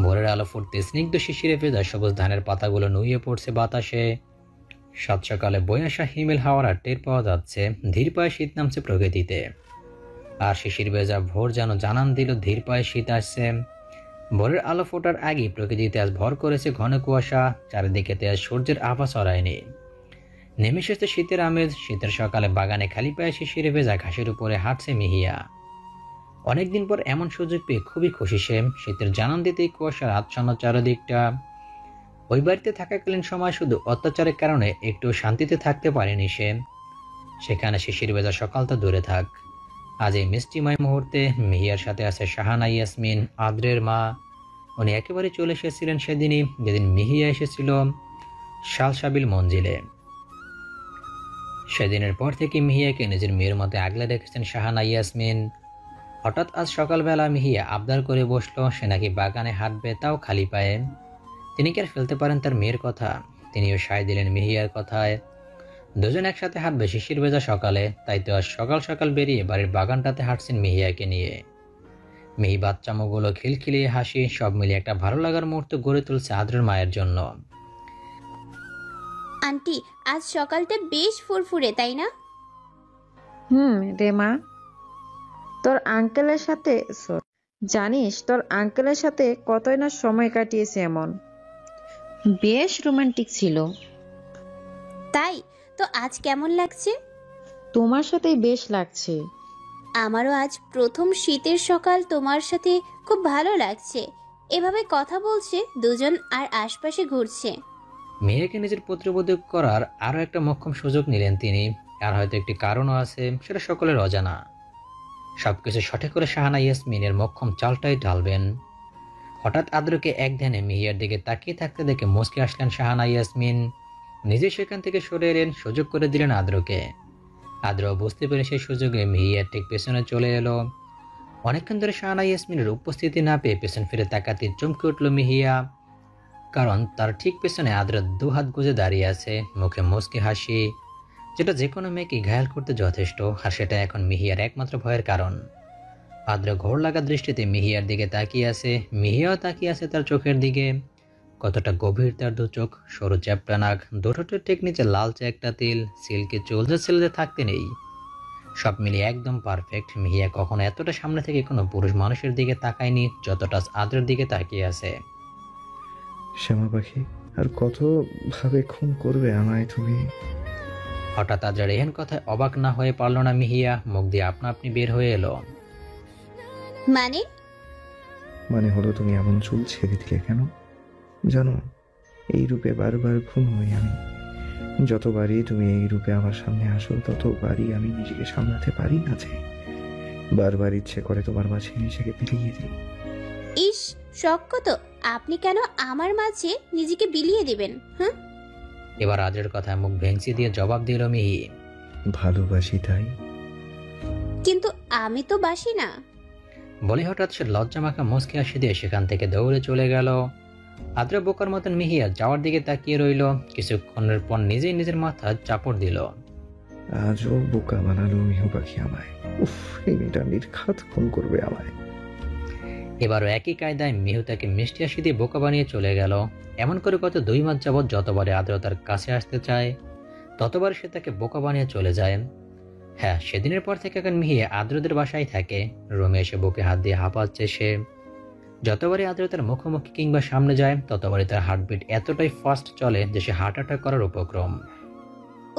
ভোরের আলো ফুটতে স্নিগ্ধ শিশিরে ভেজা সবুজ ধানের পাতাগুলো নুইয়ে পড়ছে বাতাসে। সাত সকালে বয়ে আসা হিমেল হাওয়ার আর টের পাওয়া যাচ্ছে। ধীর পায়ে শীত নামছে প্রকৃতিতে। আর শিশির ভেজা ভোর যেন জানান দিল ধীর পায়ে শীত আসছে। ভোরের আলো ফোটার আগেই প্রকৃতিতে আজ ভর করেছে ঘন কুয়াশা। চারিদিকেতে আজ সূর্যের আভা ছড়ায়নি। নেমে এসেছে শীতের আমেজ। শীতের সকালে বাগানে খালি পায়ে শিশিরে ভেজা ঘাসের উপরে হাঁটছে মিহিয়া। অনেকদিন পর এমন সুযোগ পেয়ে খুবই খুশি সে। শীতের জানান দিতেই কুয়াশার আচ্ছন্ন চারদিকটা। ওই বাড়িতে থাকাকালীন সময় শুধু অত্যাচারের কারণে একটু শান্তিতে থাকতে পারেনি সে। সেখানে শিশির ভেজা সকালটা দূরে থাক, আজ এই মিষ্টিময় মুহূর্তে মিহিয়ার সাথে আছে শাহানা ইয়াসমিন, আদ্রের মা। উনি একেবারে চলে এসেছিলেন সেদিনই, যেদিন মিহিয়া এসেছিল শালসাবিল মঞ্জিলে। সেদিনের পর থেকে মিহিয়াকে নিজের মেয়ের মতো আগলে রেখেছেন শাহানা ইয়াসমিন। হঠাৎ আজ সকালবেলা মিহিয়া আবদার করে বসলো সে নাকি বাগানে হাঁটবে, তাও খালি পায়ে। তিনি কি আর ফেলতে পারেন তার মেয়ের কথা? তিনিও সায় দিলেন মিহিয়ার কথায়। দুজন একসাথে হাঁটবে শিশির ভেজা সকালে, তাই তো আজ সকাল সকাল বেরিয়ে বাড়ির বাগানটাতে হাঁটছেন মিহিয়াকে নিয়ে। মিহি বাচ্চামোগুলো খিলখিলিয়ে হাসি, সব মিলিয়ে একটা ভালো লাগার মুহূর্ত গড়ে তুলছে আদ্রের মায়ের জন্য। আন্টি, আজ সকালটা বেশ ফুরফুরে, তাই না? রে মা, তোর আঙ্কেলের সাথে জানিস তোর আঙ্কেলের সাথে কতই না সময় কাটিয়েছে, এমন বেশ রোমান্টিক ছিল। তাই তো আজ কেমন লাগছে? তোমার সাথেই বেশ লাগছে। আমারও আজ প্রথম শীতের সকাল তোমার সাথে খুব ভালো লাগছে। এভাবে কথা বলছে দুজন আর আশপাশে ঘুরছে। মেয়েকে নিজের পুত্রবধূ করার আরো একটা মোক্ষম সুযোগ নিলেন তিনি। আর হয়তো একটি কারণও আছে, সেটা সকলের অজানা। সবকিছু সঠিক করে শাহানা ইয়াসমিনের মোক্ষম চালটাই ঢালবেন। হঠাৎ আদ্রকে এক ধ্যানে মিহিয়ার দিকে তাকিয়ে থাকতে দেখে মুচকে আসলেন শাহানা ইয়াসমিন। নিজে সেখান থেকে সরে এলেন, সুযোগ করে দিলেন আদ্রকে। আদ্র বুঝতে পেরে সেই সুযোগে মিহিয়ার ঠিক পেছনে চলে এলো। অনেকক্ষণ ধরে শাহানা ইয়াসমিনের উপস্থিতি না পেয়ে পেছন ফিরে তাকাতে চমকে উঠল মিহিয়া, কারণ তার ঠিক পেছনে আদ্র দুহাত গুজে দাঁড়িয়ে আছে, মুখে মুচকি হাসি, যেটা যে কোনো মেয়েকে ঘায়াল করতে যথেষ্ট। আর সেটা এখন মিহিয়ার একমাত্র ভয়ের কারণ। আদ্র ঘোর লাগা দৃষ্টিতে মিহিয়ার দিকে তাকিয়ে আছে, মিহিয়াও তাকিয়ে আছে তার চোখের দিকে। কতটা গভীর তার দু চোখ, সরু চ্যাপটা নাক, দুটোটের ঠিক নিচে লালচে একটা তিল, সিল্কে চুল যে ছেলেদের থাকতে নেই। সব মিলিয়ে একদম পারফেক্ট। মিহিয়া কখনো এতটা সামনে থেকে কোনো পুরুষ মানুষের দিকে তাকায়নি যতটা আদ্রের দিকে তাকিয়ে আছে। শ্যামা পাখি, আর কত ভাবে খুন করবে আমায় তুমি? হঠাৎ আদ্রের এহেন কথায় অবাক না হয়ে পারল না মিহিয়া, মুখ দিয়ে আপনা আপনি বের হয়ে এলো। মানে হলো তুমি এমন চুল ছেড়ে দিলে কেন? জানো, এই রূপে বারবার খুন হই আমি। যতবারই তুমি এই রূপে আমার সামনে আসো ততবারই আমি নিজেকে সামলাতে পারি না, যে বারবার ইচ্ছে করে তোমার মাঝে নিজেকে বিলিয়ে দিই। ইস, শখ কত! আপনি কেন আমার মাঝে নিজেকে বিলিয়ে দিবেন? এবার আদ্রের কথায় মুখ ভেঙচি দিয়ে জবাব দিল মিহি, ভালোবাসি তাই। কিন্তু আমি তো বাসি না। বলে হঠাৎ সে লজ্জা মাখা মুচকি হাসি দিয়ে সেখান থেকে দৌড়ে চলে গেল। আদ্র বোকার মতন মিহিয়া যাওয়ার দিকে তাকিয়ে রইল। কিছুক্ষণের পর নিজেই নিজের মাথা চাপড় দিল। আজও বোকা বানালো মিহু পাখি আমায়। উফ, এই মেয়েটা নির্ঘাত খুন করবে আমায়। এবারও একই কায়দায় মিহু তাকে মিষ্টি হাসি দিয়ে বোকা বানিয়ে চলে গেল। এমন করে গত 2 মাস যাবৎ যতবারে আদ্র তার কাছে আসতে চায় ততবার সে তাকে বোকা বানিয়ে চলে যায়। হ্যাঁ, সেদিনের পর থেকে এখন মিহিয়া আদ্রদের বাসায় থাকে। রুমে এসে বুকে হাত দিয়ে হাঁপাচ্ছে সে। যতবারই আদ্র তার মুখোমুখি কিংবা সামনে যায় ততবারই তার হার্টবিট এতটাই ফাস্ট চলে যে সে হার্ট অ্যাটাক করার উপক্রম।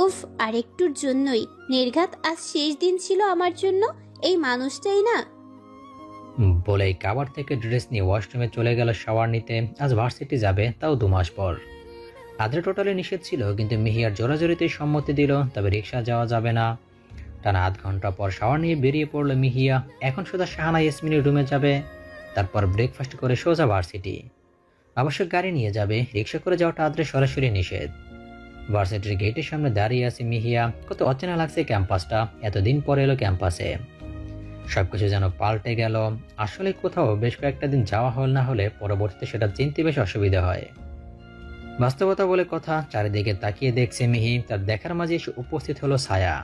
উফ, আরেকটুর জন্যই নির্ঘাত আজ শেষ দিন ছিল আমার জন্য। এই মানুষটাই না। বলেই কাবার থেকে ড্রেস নিয়ে ওয়াশরুমে চলে গেল শাওয়ার নিতে। আজ ভার্সিটি যাবে, তাও 2 মাস পর। আদ্র টোটালি নিষেধ ছিল, কিন্তু মিহিয়ার জোরাজোরিতেই সম্মতি দিল। তবে রিক্সা যাওয়া যাবে না। টানা 8 ঘন্টা পর শাওয়ার নিয়ে বেরিয়ে পড়লো মিহিয়া। এখন সোজা শাহানা ইয়াসমিনের রুমে যাবে, তারপর ব্রেকফাস্ট করে সোজা ভার্সিটি। অবশ্য গাড়ি নিয়ে যাবে, রিক্সা করে যাওয়াটা আদ্রে সরাসরি নিষেধ। ভার্সিটির গেটের সামনে দাঁড়িয়ে আছে মিহিয়া। কত অচেনা লাগছে ক্যাম্পাসটা, এতদিন পরে এলো ক্যাম্পাসে। সবকিছু যেন পাল্টে গেল। আসলে কোথাও বেশ কয়েকটা দিন যাওয়া হল না হলে পরবর্তীতে সেটা চিনতে বেশ অসুবিধা হয়। বাস্তবতা বলে কথা, চারিদিকে তাকিয়ে দেখছে মিহি। তার দেখার মাঝে এসে উপস্থিত হলো ছায়া।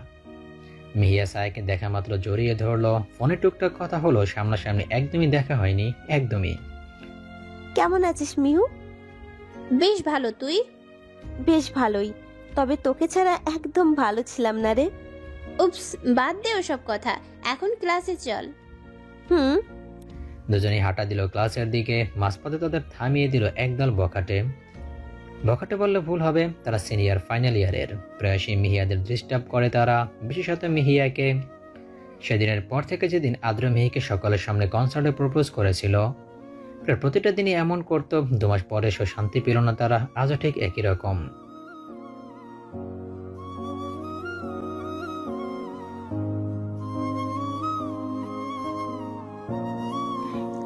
মিহিয়া ছায়াকে দেখা মাত্র জড়িয়ে ধরলো। ফোনে টুকটাক কথা হলো, সামনাসামনি একদমই দেখা হয়নি। একদমই। কেমন আছিস মিহু? বেশ ভালো, তুই? বেশ ভালোই, তবে তোকে ছাড়া একদম ভালো ছিলাম না রে। উপস, বাদ দে ওসব কথা, এখন ক্লাসে চল। দুজনেই হাঁটা দিল ক্লাসের দিকে। মাঝপথে তাদের থামিয়ে দিল একদল বখাটে। বখাটে বললে ভুল হবে, তারা সিনিয়র ফাইনাল ইয়ারের। প্রায়শই মিহিয়াদের ডিস্টার্ব করে তারা, বিশেষত মিহিয়াকে। সেদিনের পর থেকে যেদিন আদ্র মিহিকে সকলের সামনে কনসার্টে প্রপোজ করেছিল, প্রায় প্রতিটা দিনই এমন করত। 2 মাস পরে এসে শান্তি পেল না তারা, আজও ঠিক একই রকম।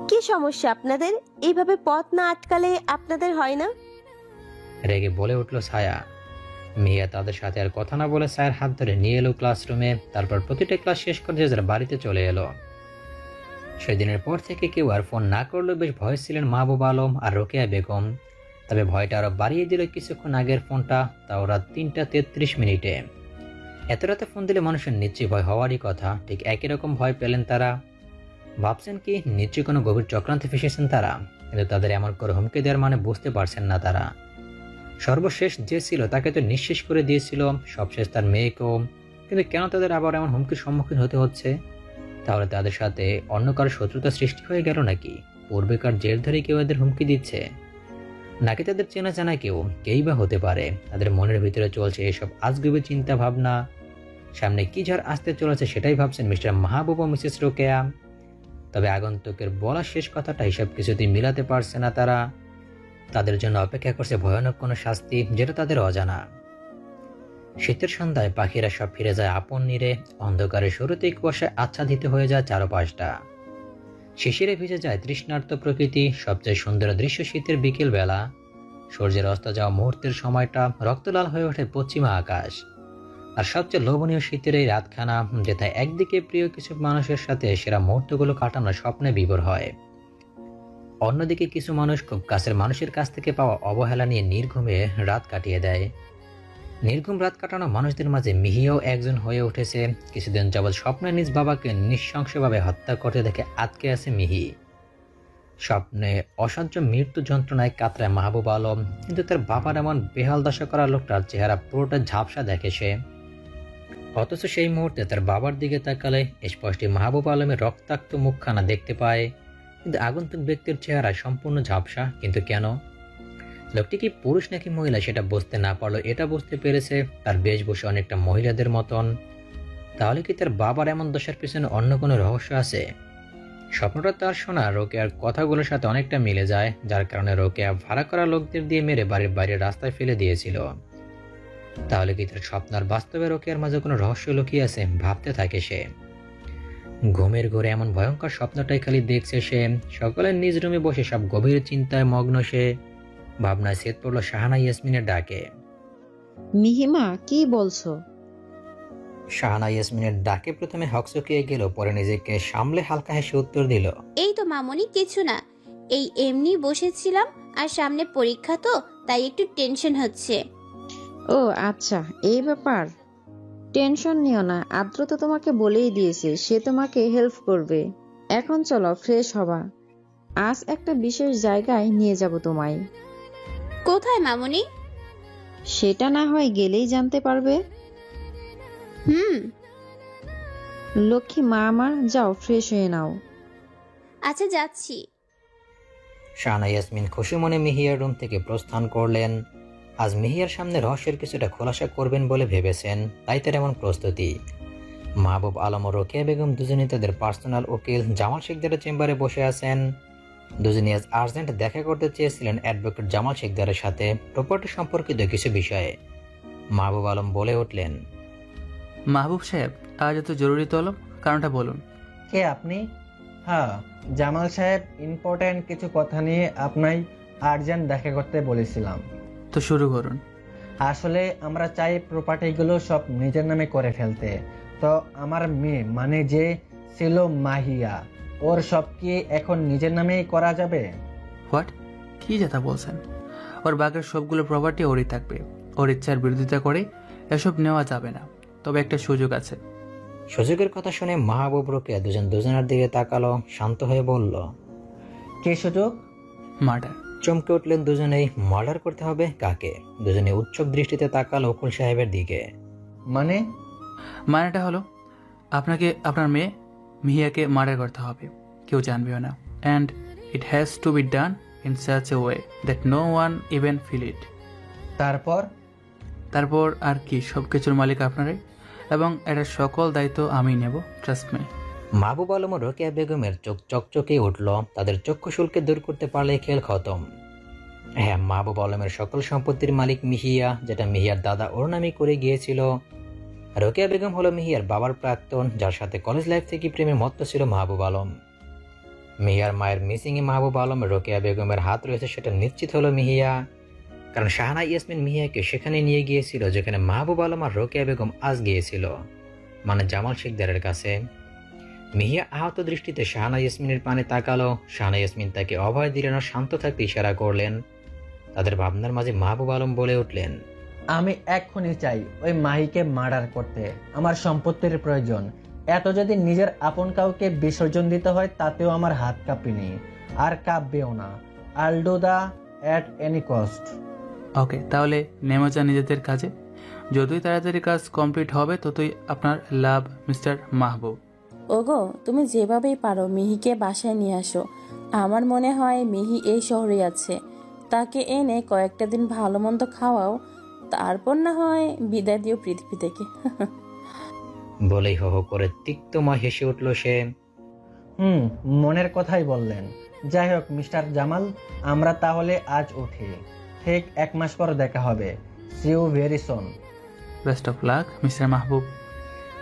কি সমস্যা আপনাদের? এইভাবে পথ না আটকালে আপনাদের হয় না? রেগে বলে উঠল ছায়া। মিয়া তাদের সাথে আর কথা না বলে ছায়ার হাত ধরে নিয়ে এলো ক্লাসরুমে। তারপর প্রতিটা ক্লাস শেষ করে যে যার বাড়িতে চলে এলো। সেদিনের পর থেকে কেউ আর ফোন না করলেও বেশ ভয় ছিলেন মাহবুব আলম আর রোকেয়া বেগম। তবে ভয়টা আরো বাড়িয়ে দিল কিছুক্ষণ আগের ফোনটা, তাও রাত 3:33। এত রাতে ফোন দিলে মানুষের নিশ্চয়ই ভয় হওয়ারই কথা। ঠিক একই রকম ভয় পেলেন তারা। ভাবছেন কি নিশ্চয়ই কোনো গভীর চক্রান্তে ফেসেছেন তারা, কিন্তু তাদের এমন করে হুমকি দেওয়ার মানে বুঝতে পারছেন না তারা। সর্বশেষ যে ছিল তাকে তো নিঃশেষ করে দিয়েছিল, সবশেষ তার মেয়েকেও। কিন্তু কেন তাদের আবার এমন হুমকির সম্মুখীন হতে হচ্ছে? তাহলে তাদের সাথে অন্য কারো শত্রুতা সৃষ্টি হয়ে গেল নাকি? পূর্বেকার জেল ধরে কেউ এদের হুমকি দিচ্ছে, নাকি তাদের চেনা জানা কেউই বা হতে পারে? তাদের মনের ভিতরে চলছে এসব আজগুবি চিন্তা ভাবনা। সামনে কি ঝড় আসতে চলেছে সেটাই ভাবছেন মিস্টার মাহবুব ও মিসেস রোকেয়া। তবে আগন্তুকের বলা শেষ কথাটা হিসাব কিছুতেই মিলাতে পারছে না তারা। তাদের জন্য অপেক্ষা করছে ভয়ানক কোনো শাস্তি, যেটা তাদের অজানা। শীতের সন্ধ্যায় পাখিরা সব ফিরে যায় আপন নীরে। অন্ধকারে শুরুতেই কুয়াশায় আচ্ছাদিত হয়ে যায় চারপাশটা। শিশিরে ভিজে যায় তৃষ্ণার্ত প্রকৃতি। সবচেয়ে সুন্দর দৃশ্য শীতের বিকেল বেলা। সূর্যের অস্ত যাওয়া মুহূর্তের সময়টা রক্তলাল হয়ে ওঠে পশ্চিমা আকাশ। আর সবচেয়ে লোভনীয় শীতের এই রাতখানা, যেথায় একদিকে প্রিয় কিছু মানুষের সাথে সেরা মুহূর্তগুলো কাটানোর স্বপ্নে বিভোর হয়, অন্যদিকে কিছু মানুষ খুব কাছের মানুষের কাছ থেকে পাওয়া অবহেলা নিয়ে নির্ঘুমে রাত কাটিয়ে দেয়। নির্ঘুম রাত কাটানো মানুষদের মাঝে মিহিও একজন হয়ে উঠেছে। কিছুদিন যাবৎ স্বপ্নে নিজ বাবাকে নৃশংসভাবে হত্যা করতে দেখে আটকে আছে মিহি। স্বপ্নে অসহ্য মৃত্যু যন্ত্রণায় কাতরায় মাহবুব আলম, কিন্তু তার বাবার এমন বেহাল দশা করা লোকটার চেহারা পুরোটা ঝাপসা দেখে সে। অথচ সেই মুহূর্তে তার বাবার দিকে তাকালে স্পষ্ট মাহবুব আলমের রক্তাক্ত মুখখানা দেখতে পায়, কিন্তু আগন্তুক ব্যক্তির চেহারা সম্পূর্ণ ঝাপসা। কিন্তু কেন? লোকটি কি পুরুষ নাকি মহিলা সেটা বুঝতে না পারলেও এটা বুঝতে পেরেছে তার বেশভূষা অনেকটা মহিলাদের মতন। তাহলে কি তার বাবার এমন দশার পিছনে অন্য কোনো রহস্য আছে? স্বপ্নটা তার শোনা রোকেয়ার কথাগুলোর সাথে অনেকটা মিলে যায়, যার কারণে রোকেয়া ভাড়া করা লোকদের দিয়ে মেরে বাড়ির বাইরে রাস্তায় ফেলে দিয়েছিল। তাহলে কি তার স্বপ্নার বাস্তবে রোকেয়ার মাঝে কোনো রহস্য লুকিয়ে আছে? ভাবতে থাকে সে। ঘুমের ঘরে এমন ভয়ঙ্কর স্বপ্নটাই খালি দেখছে সে। সকলের নিজ রুমে বসে সব গভীর চিন্তায় মগ্ন সে। ভাবনায় ছেদ পড়ল শাহানা ইয়াসমিনের ডাকে। মিহিমা, কি বলছো? শাহানা ইয়াসমিনের ডাকে প্রথমে হকচকিয়ে গেল, পরে নিজেকে সামলে হালকা হেসে উত্তর দিল, এই তো মামনি, কিছু না, এই এমনি বসেছিলাম, আর সামনে পরীক্ষা তো তাই একটু টেনশন হচ্ছে। ও আচ্ছা, এই ব্যাপার। টেনশন নিও না, আদ্র তো তোমাকে বলেই দিয়েছে সে তোমাকে হেল্প করবে। এখন চলো ফ্রেশ হবা, আজ একটা বিশেষ জায়গায় নিয়ে যাব তোমায়। কোথায় মামনি? সেটা না হয় গেলেই জানতে পারবে। লক্ষ্মী মা আমার, যাও ফ্রেশ হয়ে নাও। আচ্ছা যাচ্ছি। শাহানা ইয়াসমিন খুশি মনে মিহিয়ার রুম থেকে প্রস্থান করলেন। আজ মিহিয়ার সামনে রহস্যের কিছুটা খোলাসা করবেন বলে ভেবেছেন, তাই তার এমন প্রস্তুতি। মাহবুব আলম ও রোকেয়া বেগম দুজনেই তাদের পার্সোনাল উকিল জামাল শিকদারের চেম্বারে বসে আছেন। দুজনে আজ আর্জেন্ট দেখা করতে চেয়েছিলেন অ্যাডভোকেট জামাল শিকদারের সাথে প্রপার্টি সম্পর্কিত কিছু বিষয়ে। মাহবুব আলম বলে উঠলেন, মাহবুব সাহেব, আজ এত জরুরি তলব, কারণটা বলুন। কে আপনি? হ্যাঁ, জামাল সাহেব, ইম্পর্টেন্ট কিছু কথা নিয়ে আপনাই আর্জেন্ট দেখা করতে বলেছিলাম। তো শুরু করুন। আসলে আমরা চাই প্রপার্টিগুলো সব নিজের নামে করে ফেলতে। তো আমার মেয়ে, মানে যে ছিল মাহিয়া, ওর সব কি এখন নিজের নামেই করা যাবে? হোয়াট? কি যেটা বলছেন? ওর বাগের সবগুলো প্রপার্টি ওরই থাকবে। ওর ইচ্ছার বিরোধিতা করে এসব নেওয়া যাবে না। তবে একটা সুযোগ আছে। সুযোগের কথা শুনে মাহবুব রোকেয়া দুজনের দিকে তাকালো, শান্ত হয়ে বলল, কি সুযোগ? মার্ডার। চমকে উঠলেন দুজনেই। মার্ডার করতে হবে কাকে? দুজনে উৎসুক দৃষ্টিতে তাকালো উকিল সাহেবের দিকে। মানেটা হলো আপনাকে আপনার মেয়ে মিহিয়াকে মার্ডার করতে হবে, কেউ জানবেও না। And it has to be done in such a way that no one even feel it. তারপর আর কি, সব কিছুর মালিক আপনারাই। এবং এটার সকল দায়িত্ব আমি নেব, ট্রাস্ট মি। মাহবুব আলম ও রোকেয়া বেগমের চোখ চকচকে উঠল। তাদের চক্ষুশুল্কে দূর করতে পারলে খেল খতম। হ্যাঁ, মাহবুব আলমের সকল সম্পত্তির মালিক মিহিয়া, যেটা মিহিয়ার দাদা ওর নামে করে গিয়েছিল। রোকেয়া বেগম হলো মিহিয়ার বাবার প্রাক্তন, যার সাথে কলেজ লাইফ থেকে প্রেমে মত্ত ছিল মাহবুব আলম। মিহিয়ার মায়ের মিসিং এ মাহবুব আলম রোকেয়া বেগমের হাত রয়েছে সেটা নিশ্চিত হলো মিহিয়া, কারণ শাহানা ইয়াসমিন মিহিয়াকে সেখানে নিয়ে গিয়েছিল যেখানে মাহবুব আলম আর রোকেয়া বেগম আজ গিয়েছিল, মানে জামাল শিকদারের কাছে। মিহিয়া আহত দৃষ্টিতে শাহানা ইয়াসমিনের পানে তাকালো। শাহানা ইয়াসমিন তাকে অভয় দিলেন আর শান্ত থাকতে ইশারা করলেন। তাদের ভাবনার মাঝে মাহবুব আলম বলে উঠলেন, আমি এক্ষুনি চাই ওই মাহিকে মার্ডার করতে। আমার সম্পত্তির প্রয়োজন। এত যদি নিজের আপন কাউকে বিসর্জন দিতে হয় তাতেও আমার হাত কাঁপেনি, আর কাঁপবেও না। I'll do the at any cost. Okay, তাহলে নেমে যান নিজেদের কাজে। যতই তাড়াতাড়ি কাজ কমপ্লিট হবে ততই আপনার লাভ, মিস্টার মাহবুব। ওগো, তুমি যেভাবেই পারো মিহিকে বাসায় নিয়ে আসো। আমার মনে হয় মিহি এই শহরে আছে। তাকে এনে কয়েকটা দিন ভালো মন্দ খাওয়াও, তারপর না হয় বিদায় দিও পৃথিবী থেকে। বলেই হো হো করে তিক্তময় হেসে উঠল সে। মনের কথাই বললেন। যাই হোক মিস্টার জামাল, আমরা তাহলে আজ উঠি। ঠিক 1 মাস পর দেখা হবে। See you very soon. Best of luck, mister Mahbub.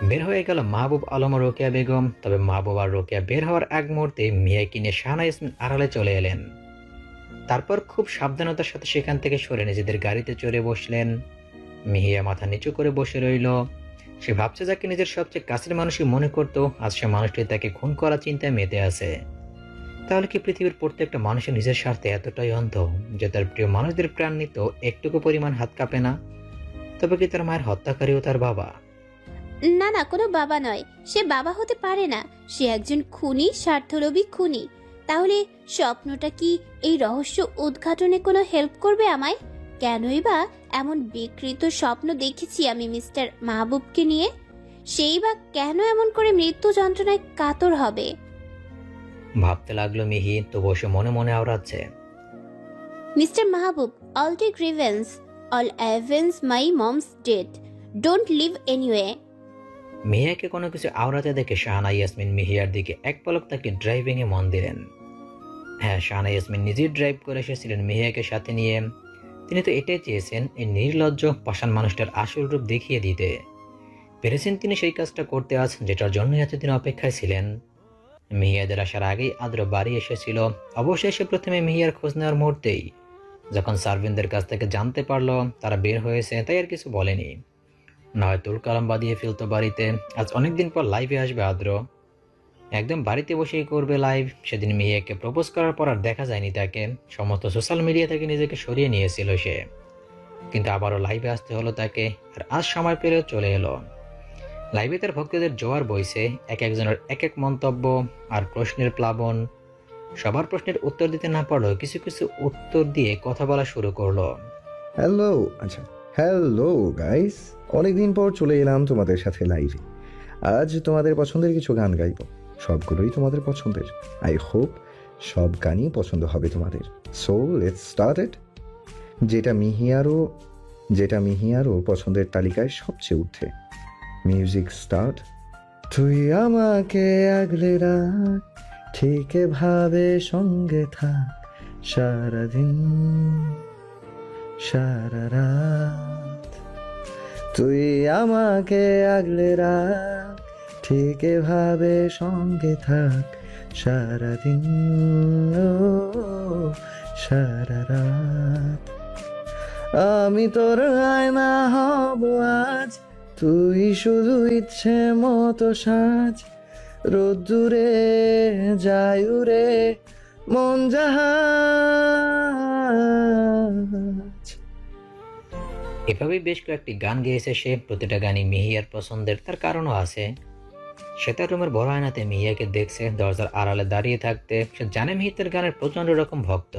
বের হয়ে গেল মাহবুব আলম ও রোকেয়া বেগম। তবে মাহবুব আর রোকেয়া বের হওয়ার এক মুহূর্তে মিয়া কিনে শাহানা ইয়াসমিন আড়ালে চলে এলেন। তারপর খুব সাবধানতার সাথে সেখান থেকে সরে নিজেদের গাড়িতে চড়ে বসলেন। মিহিয়া মাথা নিচু করে বসে রইল। সে ভাবছে যাকে নিজের সবচেয়ে কাছের মানুষই মনে করত, আজ সে মানুষটি তাকে খুন করার চিন্তায় মেতে আছে। তাহলে কি পৃথিবীর প্রত্যেকটা মানুষের নিজের স্বার্থে এতটাই অন্ধ যে তার প্রিয় মানুষদের প্রাণ নিত একটুকু পরিমাণ হাত কাঁপে না? তবে কি তার মায়ের হত্যাকারীও তার বাবা? না না, কোনো বাবা নয়। সে বাবা হতে পারে না। সে একজন খুনি, স্বার্থলোভী খুনি। তাহলে স্বপ্নটা কি এই রহস্য উদ্ঘাটনে কোনো হেল্প করবে আমায়? কেনই বা এমন বিকৃত স্বপ্ন দেখেছি আমি মিস্টার মাহবুবকে নিয়ে? সেই বা কেন এমন করে মৃত্যু যন্ত্রণায় কাতর হবে? ভাবতে লাগলো মিহি, তো বসে মনে মনে আওড়াচ্ছে, mister Mahbub, I'll take revenge, I'll avenge my mom's death, don't leave anyway. মিহিয়াকে কোনো কিছু আওড়াতে দেখে শাহানা ইয়াসমিন মিহিয়ার দিকে এক পলক তাকে ড্রাইভিং এ মন দিলেন। হ্যাঁ, শাহানা ইয়াসমিন নিজেই ড্রাইভ করে এসেছিলেন মিহিয়াকে সাথে নিয়ে। তিনি তো এটাই চেয়েছেন, এই নির্লজ্জ পাষাণ মানুষটার আসল রূপ দেখিয়ে দিতে। পেরেছেন তিনি সেই কাজটা করতে আজ, যেটার জন্য এতদিন অপেক্ষায় ছিলেন। মিহিয়াদের আসার আগেই আদ্র বাড়ি এসেছিল। অবশ্যই সে প্রথমে মিহিয়ার খোঁজ নেওয়ার মুহূর্তেই যখন সার্ভেন্টদের কাছ থেকে জানতে পারলো তারা বের হয়েছে, তাই আর কিছু বলেনি। না হয় তুল কালাম বাঁধিয়ে ফেলতো বাড়িতে। আজ অনেকদিন পর লাইভে আসবে আদ্র, একদম বাড়িতে বসেই করবে লাইভ। সেদিন মিহিয়াকে প্রপোজ করার পর আর দেখা যায়নি তাকে। সমস্ত সোশ্যাল মিডিয়া থেকে নিজেকে সরিয়ে নিয়েছিল সে, কিন্তু আবারও লাইভে আসতে হলো তাকে। আর আজ সময় পেলেও চলে এলো। লাইভে তার ভক্তদের জোয়ার বইছে, এক একজনের এক এক মন্তব্য আর প্রশ্নের প্লাবন। সবার প্রশ্নের উত্তর দিতে না পারলেও কিছু কিছু উত্তর দিয়ে কথা বলা শুরু করলো। হ্যালো গাইস, অনেকদিন পর চলে এলাম তোমাদের সাথে লাইভে। আজ তোমাদের পছন্দের কিছু গান গাইব। সবগুলোই তোমাদের পছন্দের। আই হোপ সব গানই পছন্দ হবে তোমাদের। So let's start it. যেটা মিহিয়ারও পছন্দের তালিকায় সবচেয়ে উঠে। Music start. তুই আমাকে আগলে রাখ, ঠিক ভাবে সঙ্গে থাক, সারাদিন সারা রাত। তুই আমাকে আগলে রাখ, ঠিক ভাবে সঙ্গে থাক, সারাদিন সারা রাত। আমি তোর আয়না হব আজ, তুই শুধু ইচ্ছে মতো সাজ। রোদ্দুরে যায় উড়ে মন জাহাজ। এভাবেই বেশ কয়েকটি গান গেয়েছে সে। প্রতিটা গানই মিহিয়ার পছন্দের, তার কারণও আছে। সে তার রুমের বড় আয়নাতে মিহিয়াকে দেখছে দরজার আড়ালে দাঁড়িয়ে থাকতে। সে জানে মিহি তার গানের প্রচন্ড রকম ভক্ত,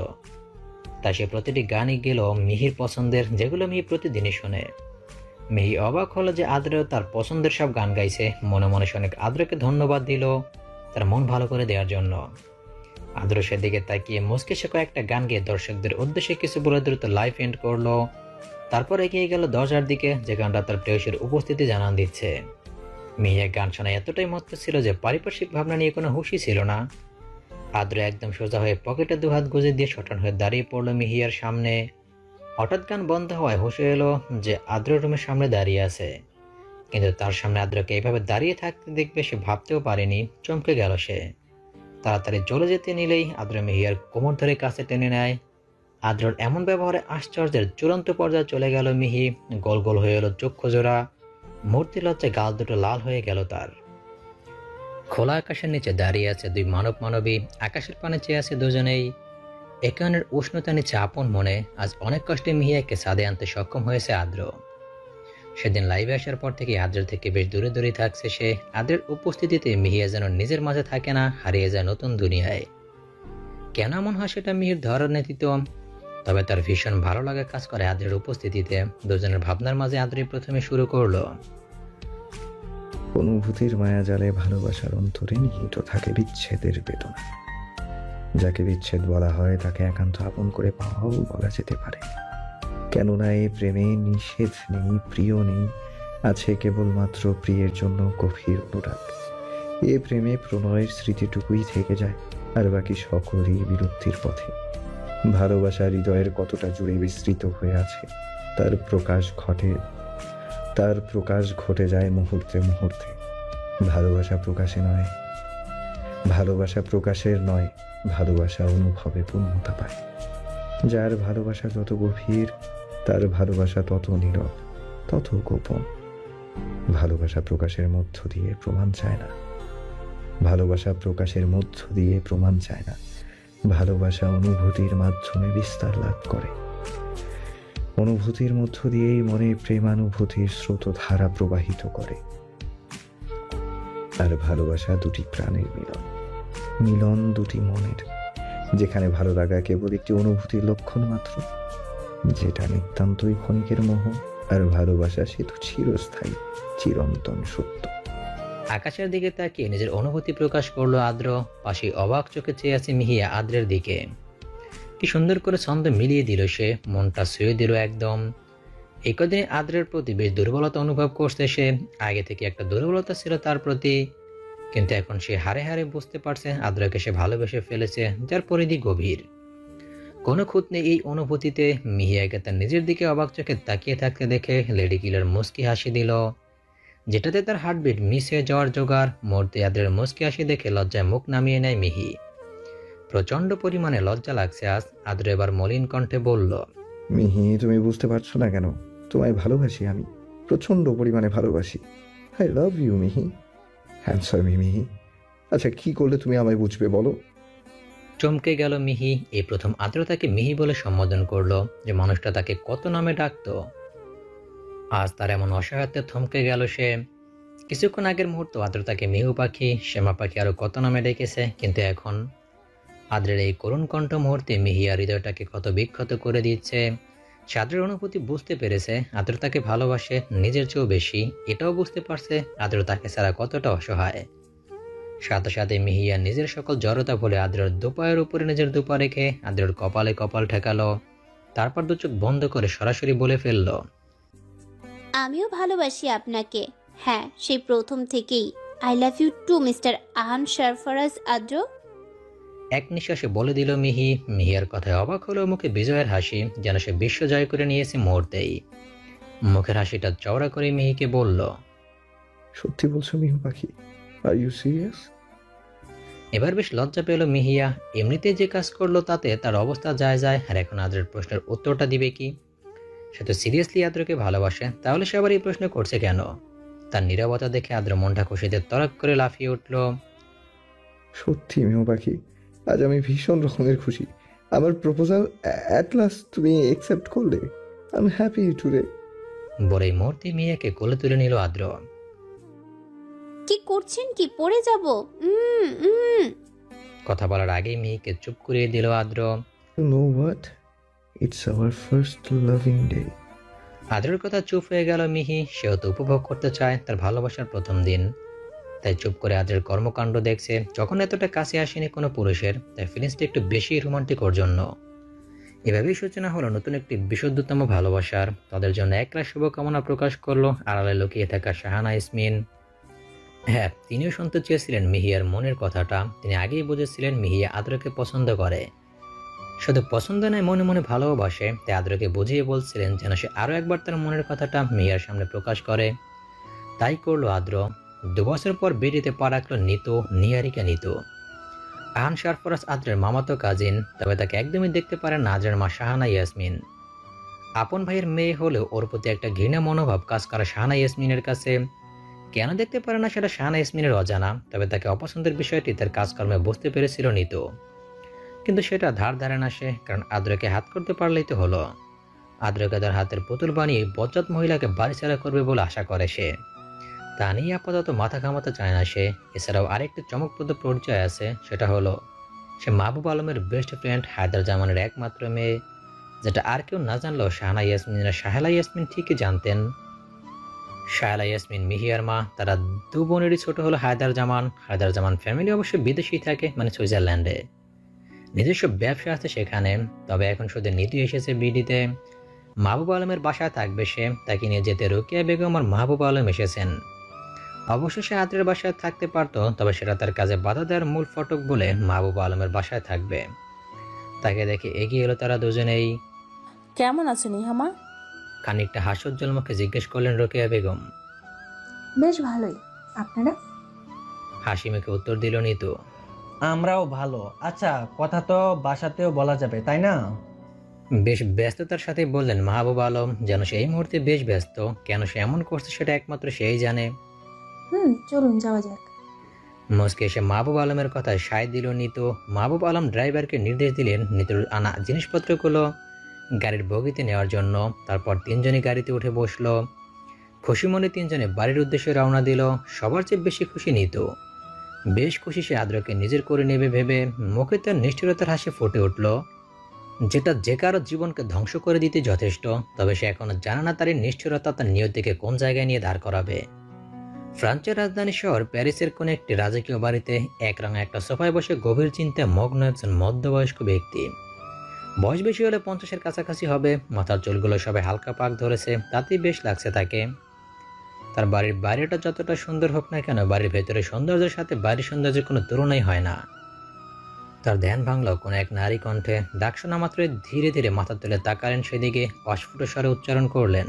তাই সে প্রতিটি গানই গেল মিহির পছন্দের, যেগুলো মিহি প্রতিদিনই শোনে। মিহি অবাক হলো যে আদ্রেও তার পছন্দের সব গান গাইছে। মনে মনে অনেক আদ্রকে ধন্যবাদ দিল তার মন ভালো করে দেওয়ার জন্য। আদ্র সেদিকে তাকিয়ে মুচকে সে কয়েকটা গান গিয়ে দর্শকদের উদ্দেশ্যে কিছু বলে দ্রুত লাইভ এন্ড করলো। তারপর এগিয়ে গেল দরজার দিকে, যে গানটা তার প্রেয়সীর উপস্থিতি জানান দিচ্ছে। মিহিয়া গান শোনায় এতটাই মত্ত ছিল যে পারিপার্শ্বিক ভাবনা নিয়ে কোনো হুঁশই ছিল না। আদ্র একদম সোজা হয়ে পকেটে দুহাত গুজে দিয়ে শটান হয়ে দাঁড়িয়ে পড়লো মিহিয়ার সামনে। হঠাৎ গান বন্ধ হওয়ায় হুঁশে এলো যে আদ্র রুমের সামনে দাঁড়িয়ে আছে, কিন্তু তার সামনে আদ্রকে এইভাবে দাঁড়িয়ে থাকতে দেখবে সে ভাবতেও পারেনি। চমকে গেল সে। তাড়াতাড়ি চলে যেতে নিলেই আদ্র মিহিয়ার কোমর ধরে কাছে টেনে নেয়। আদ্রর এমন ব্যবহারে আশ্চর্যের চূড়ান্ত পর্যায়ে চলে গেল মিহি। গোল গোল হয়ে এলো চক্ষু জোড়া, মূর্তি লজ্জায় গাল দুটো লাল হয়ে গেল তার। খোলা আকাশের নিচে দাঁড়িয়ে আছে দুই মানব মানবী, আকাশের পানে চেয়ে আছে দুজনেই। একানের উষ্ণতা নিচে আপন মনে আজ অনেক কষ্টে মিহিয়াকে ছাদে আনতে সক্ষম হয়েছে আদ্র। সেদিন লাইভে আসার পর থেকে আদ্রের থেকে বেশ দূরে দূরে থাকছে সে। আদ্রের উপস্থিতিতে মিহিয়া যেন নিজের মাঝে থাকে না, হারিয়ে যায় নতুন দুনিয়ায়। কেন এমন হয় সেটা মিহির ধরার নেতৃত্ব, তবে তার ভীষণ ভালো লাগা কাজ করে আদ্রের উপস্থিতিতে। দুজনের ভাবনার মাঝে আদ্রই প্রথমে শুরু করলো। অনুভূতির মায়াজালে ভালোবাসার অন্তরে নিহিত থাকে বিচ্ছেদের বেদনা। যাকে বিচ্ছেদ বলা হয় তাকে একান্ত আপন করে পাওয়াও বলা যেতে পারে। কেননা এই প্রেমে নিষেধ নেই, প্রিয় নেই, আছে কেবলমাত্র প্রিয়ের জন্য গভীর অনুরাগ। এ প্রেমে প্রণয়ের স্মৃতিটুকুই থেকে যায়, আর বাকি সকলই বিলুপ্তির পথে। ভালোবাসা হৃদয়ের কতটা জুড়ে বিস্তৃত হয়ে আছে তার প্রকাশ ঘটে যায় মুহূর্তে মুহূর্তে। ভালোবাসা প্রকাশের নয়, ভালোবাসা অনুভবে পূর্ণতা পায়। যার ভালোবাসা যত গভীর, তার ভালোবাসা তত নীরব, তত গোপন। ভালোবাসা প্রকাশের মধ্য দিয়ে প্রমাণ চায় না। ভালোবাসা অনুভূতির মাধ্যমে বিস্তার লাভ করে। অনুভূতির মধ্য দিয়েই মনে প্রেমানুভূতির স্রোতধারা প্রবাহিত করে। আর ভালোবাসা দুটি প্রাণের মিলন দুটি মনের, যেখানে ভালো লাগা কেবল একটি অনুভূতির লক্ষণ মাত্র, যেটা নিতান্তই ক্ষণিকের মোহ। আর ভালোবাসা সে তো চিরস্থায়ী, চিরন্তন সত্য। আকাশের দিকে তাকিয়ে নিজের অনুভূতি প্রকাশ করলো আদ্র। পাশে অবাক চোখে চেয়ে আছে মিহিয়া আদ্রের দিকে। কি সুন্দর করে ছন্দ মিলিয়ে দিল সে, মনটা ছুঁয়ে দিল একদম। এই কদিনে আদ্রের প্রতি বেশ দুর্বলতা অনুভব করছে সে। আগে থেকে একটা দুর্বলতা ছিল তার প্রতি, কিন্তু এখন সে হারে হারে বুঝতে পারছে আদ্রকে সে ভালোবেসে ফেলেছে, যার পরিধি গভীর। কোনো খুঁত নেই এই অনুভূতিতে। মিহিয়াকে তার নিজের দিকে অবাক চোখে তাকিয়ে থাকতে দেখে লেডি কিলার মুচকি হাসি দিল, যেটাতে তার হার্টবিট মিস হয়ে যাওয়ার জোগাড়। মুহূর্তে আদ্রের মুচকি হাসি দেখে লজ্জায় মুখ নামিয়ে নেয় মিহি। প্রচন্ড পরিমাণে লজ্জা লাগছে আজ। আদ্র এবার মলিন কণ্ঠে বলল, মিহি, তুমি বুঝতে পারছো না কেন? তোমায় ভালোবাসি আমি, প্রচন্ড পরিমাণে ভালোবাসি। আই লাভ ইউ মিহি। হ্যান্ডসার মিহি। আচ্ছা, কি করলে তুমি আমায় বুঝবে বলো? চমকে গেল মিহি। এই প্রথম আদ্র তাকে মিহি বলে সম্বোধন করলো, যে মানুষটা তাকে কত নামে ডাকতো। আজ তার এমন অসহায়ত্বে থমকে গেল সে। কিছুক্ষণ আগের মুহূর্ত আদ্র তাকে মিহু পাখি, শ্যামা পাখি আরো কত নামে ডেকেছে, কিন্তু এখন আদ্রের এই করুণ কণ্ঠ মুহূর্তে মিহিয়া হৃদয়টাকে কত বিক্ষত করে দিচ্ছে। সে আদ্রের অনুভূতি বুঝতে পেরেছে, আদ্র তাকে ভালোবাসে নিজের চেয়েও বেশি। এটাও বুঝতে পারছে আদ্র তাকে ছাড়া কতটা অসহায়। সাথে সাথে মিহিয়া নিজের সকল জড়তা ভুলে আদ্রের দুপায়ের উপরে নিজের দুপা রেখে আদ্রের কপালে কপাল ঠেকালো। তারপর দু চোখ বন্ধ করে সরাসরি বলে ফেলল, আমিও ভালোবাসি আপনাকে। হ্যাঁ, সেই প্রথম থেকেই। I love you too mister Ahan Sarfaraz Adra. এক নিঃশ্বাসে বলে দিল মিহি। মিহিয়ার কথায় অবাক হলো মুখে বিজয়ের হাসি, যেন সে বিশ্ব জয় করে নিয়েছে মুহূর্তেই। মুখের হাসিটা চওড়া করে মিহিকে বলল, সত্যি বলছো মিহু পাখি? Are you serious? এবার বেশ লজ্জা পেল মিহিয়া। এমনিতে যে কাজ করলো তাতে তার অবস্থা যায়। আর এখন আদ্রের প্রশ্নের উত্তরটা দিবে কি? সে তো সিরিয়াসলি আদ্রকে ভালোবাসে, তাহলে সে আবার এই প্রশ্ন করছে কেন? তার নীরবতা দেখে আদ্র মনটা খুশিতে তরক করে লাফিয়ে উঠল। সত্যি মিহু পাখি, আজ আমি ভীষণ রকমের খুশি। আমার প্রপোজাল অ্যাট লাস্ট তুমি অ্যাকসেপ্ট করলে। I am happy today. বলেই মুহূর্তে মিয়াকে কোলে তুলে নিল আদ্র। কি করছেন কি? পড়ে যাব। কথা বলার আগেই মিহিকে চুপ করিয়ে দিল আদ্র। You know what? It's our first loving day. আদ্রের কথা চুপ হয়ে গেল মিহি। সেও তো উপভোগ করতে চায় তার ভালোবাসার প্রথম দিন, তাই চুপ করে আদ্রের কর্মকাণ্ড দেখছে। যখন এতটা কাছে আসেনি কোনো পুরুষের, তাই ফিলিংসটা একটু বেশি রোমান্টিক ওর জন্য। এভাবেই সূচনা হলো নতুন একটি বিশুদ্ধতম ভালোবাসার। তাদের জন্য একলা শুভকামনা প্রকাশ করলো আড়ালে লুকিয়ে থাকা শাহানা ইয়াসমিন। হ্যাঁ, তিনিও শুনতে চেয়েছিলেন মিহিয়ার মনের কথাটা। তিনি আগেই বুঝেছিলেন মিহিয়া আদ্রকে পছন্দ করে, শুধু পছন্দ নয় মনে মনে ভালোবাসে। তাই আদ্রকে বুঝিয়ে বলছিলেন যেন সে আরও একবার তার মনের কথাটা মিহিয়ার সামনে প্রকাশ করে। তাই করলো আদ্র। 2 বছর পর বিয়েতে পা রাখলো নিতু, নিহারিকা নিতু। আহান সারফরাজ আদ্রের মামাতো কাজিন, তবে তাকে একদমই দেখতে পারে না আদ্রের মা শাহানা ইয়াসমিন। আপন ভাইয়ের মেয়ে হলেও ওর প্রতি একটা ঘৃণা মনোভাব কাজ করে শাহানা ইয়াসমিনের কাছে। কেন দেখতে পারে না সেটা শাহানা ইয়াসমিনের অজানা, তবে তাকে অপছন্দের বিষয়টি তার কাজকর্মে বুঝতে পেরেছিল নিতু। কিন্তু সেটা ধারে না সে, কারণ আদ্রকে হাত করতে পারলেই তো হলো। আদ্রকে তার হাতের পুতুল বানিয়ে বজ্জাত মহিলাকে বাড়ি ছাড়া করবে বলে আশা করে সে। তা নিয়ে আপাতত মাথা ঘামাতে চায় না সে। এছাড়াও আরেকটি চমকপ্রদ পরিচয় আছে, সেটা হলো সে মাহবুব আলমের বেস্ট ফ্রেন্ড হায়দার জামানের একমাত্র মেয়ে, যেটা আর কেউ না জানলেও শাহানা ইয়াসমিনের শাহেলা ইয়াসমিন ঠিকই জানতেন। শাহেলা ইয়াসমিন মিহিয়ার মা। তারা 2 বোনেরই ছোট হলো হায়দার জামান। হায়দার জামান ফ্যামিলি অবশ্য বিদেশেই থাকে, মানে সুইজারল্যান্ডে। নিজস্ব ব্যবসা আছে সেখানে। তবে এখন শুধু নিতু এসেছে বিডিতে। মাহবুব আলমের বাসায় থাকবে সে। তাকে নিয়ে যেতে রোকেয়া বেগম আর মাহবুব আলম এসেছেন। অবশ্য সে আদ্রের বাসায় থাকতে পারত, তবে সেটা তার কাজে বাধা দেওয়ার মূল ফটক বলে মাহবুব আলমের বাসায় থাকবে। তাকে দেখে এগিয়ে এলো তারা দুজনেই। কেমন আছো নিহামা? খানিকটা হাস্যোজ্জ্বল মুখে জিজ্ঞেস করলেন রোকেয়া বেগম। বেশ ভালোই, আপনারা? হাসি মুখে উত্তর দিল নিতু। আমরাও ভালো। আচ্ছা, কথা তো বাসাতেও বলা যাবে, তাই না? বেশ ব্যস্ততার সাথে বললেন মাহবুব আলম, যেন সে এই মুহূর্তে বেশ ব্যস্ত। কেন সে এমন করছে সেটা একমাত্র সেই জানে। চলুন যাওয়া যাক। মুচকে এসে মাহবুব আলমের কথায় সায় দিল নিতু। মাহবুব আলম ড্রাইভারকে নির্দেশ দিলেন নিতুর আনা জিনিসপত্রগুলো গাড়ির বগিতে নেওয়ার জন্য। তারপর 3 জনই গাড়িতে উঠে বসলো। খুশি মনে 3 জনে বাড়ির উদ্দেশ্যে রওনা দিল। সবার চেয়ে বেশি খুশি নিতু। বেশ খুশি সে আদ্রকে নিজের করে নেবে ভেবে। মুখে তার নিষ্ঠুরতার হাসি ফুটে উঠল, যেটা যে কারো জীবনকে ধ্বংস করে দিতে যথেষ্ট। তবে সে এখনো জানে না তার এই নিষ্ঠুরতা তার নিয়তিকে কোন জায়গায় নিয়ে দাঁড় করাবে। ফ্রান্সের রাজধানী শহর প্যারিসের কোন একটি রাজকীয় বাড়িতে একরঙা একটা সোফায় বসে গভীর চিন্তায় মগ্ন একজন মধ্যবয়স্ক ব্যক্তি। বয়স বেশি হলে 50-এর কাছাকাছি হবে। মাথার চুলগুলো সবে হালকা পাক ধরেছে, তাতেই বেশ লাগছে তাকে। তার বাড়ির বাইরেটা যতটা সুন্দর হোক না কেন, বাড়ির ভেতরে সৌন্দর্যের সাথে বাড়ির সৌন্দর্যের কোনো তুলনাই হয় না। তার ধ্যান ভাঙল কোনো এক নারী কণ্ঠে। ডাক শোনা মাত্রই ধীরে ধীরে মাথা তুলে তাকালেন সেদিকে। অস্ফুট স্বরে উচ্চারণ করলেন,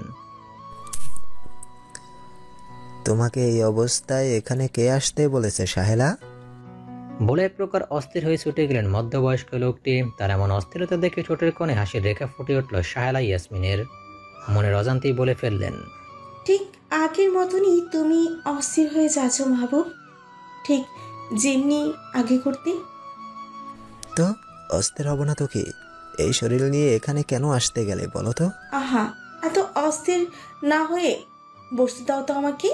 তোমাকে এই অবস্থায় এখানে কে আসতে বলেছে সাহেলা? বলে এক প্রকার অস্থির হয়ে ছুটে গেলেন মধ্যবয়স্ক লোকটি। তার এমন অস্থিরতা দেখে ঠোঁটের কোণে হাসির রেখা ফুটে উঠল শাহেলা ইয়াসমিনের। মনের অজান্তেই বলে ফেললেন, ঠিক আগের মতনই তুমি অস্থির হয়ে যাচ্ছ মাহবুব, ঠিক যেমনি আগে করতে। তো অস্থির হব না তো কি? এই শরীর নিয়ে এখানে কেন আসতে গেলে বলো তো? আহা, এত অস্থির না হয়ে বসতে দাও তো আমাকে।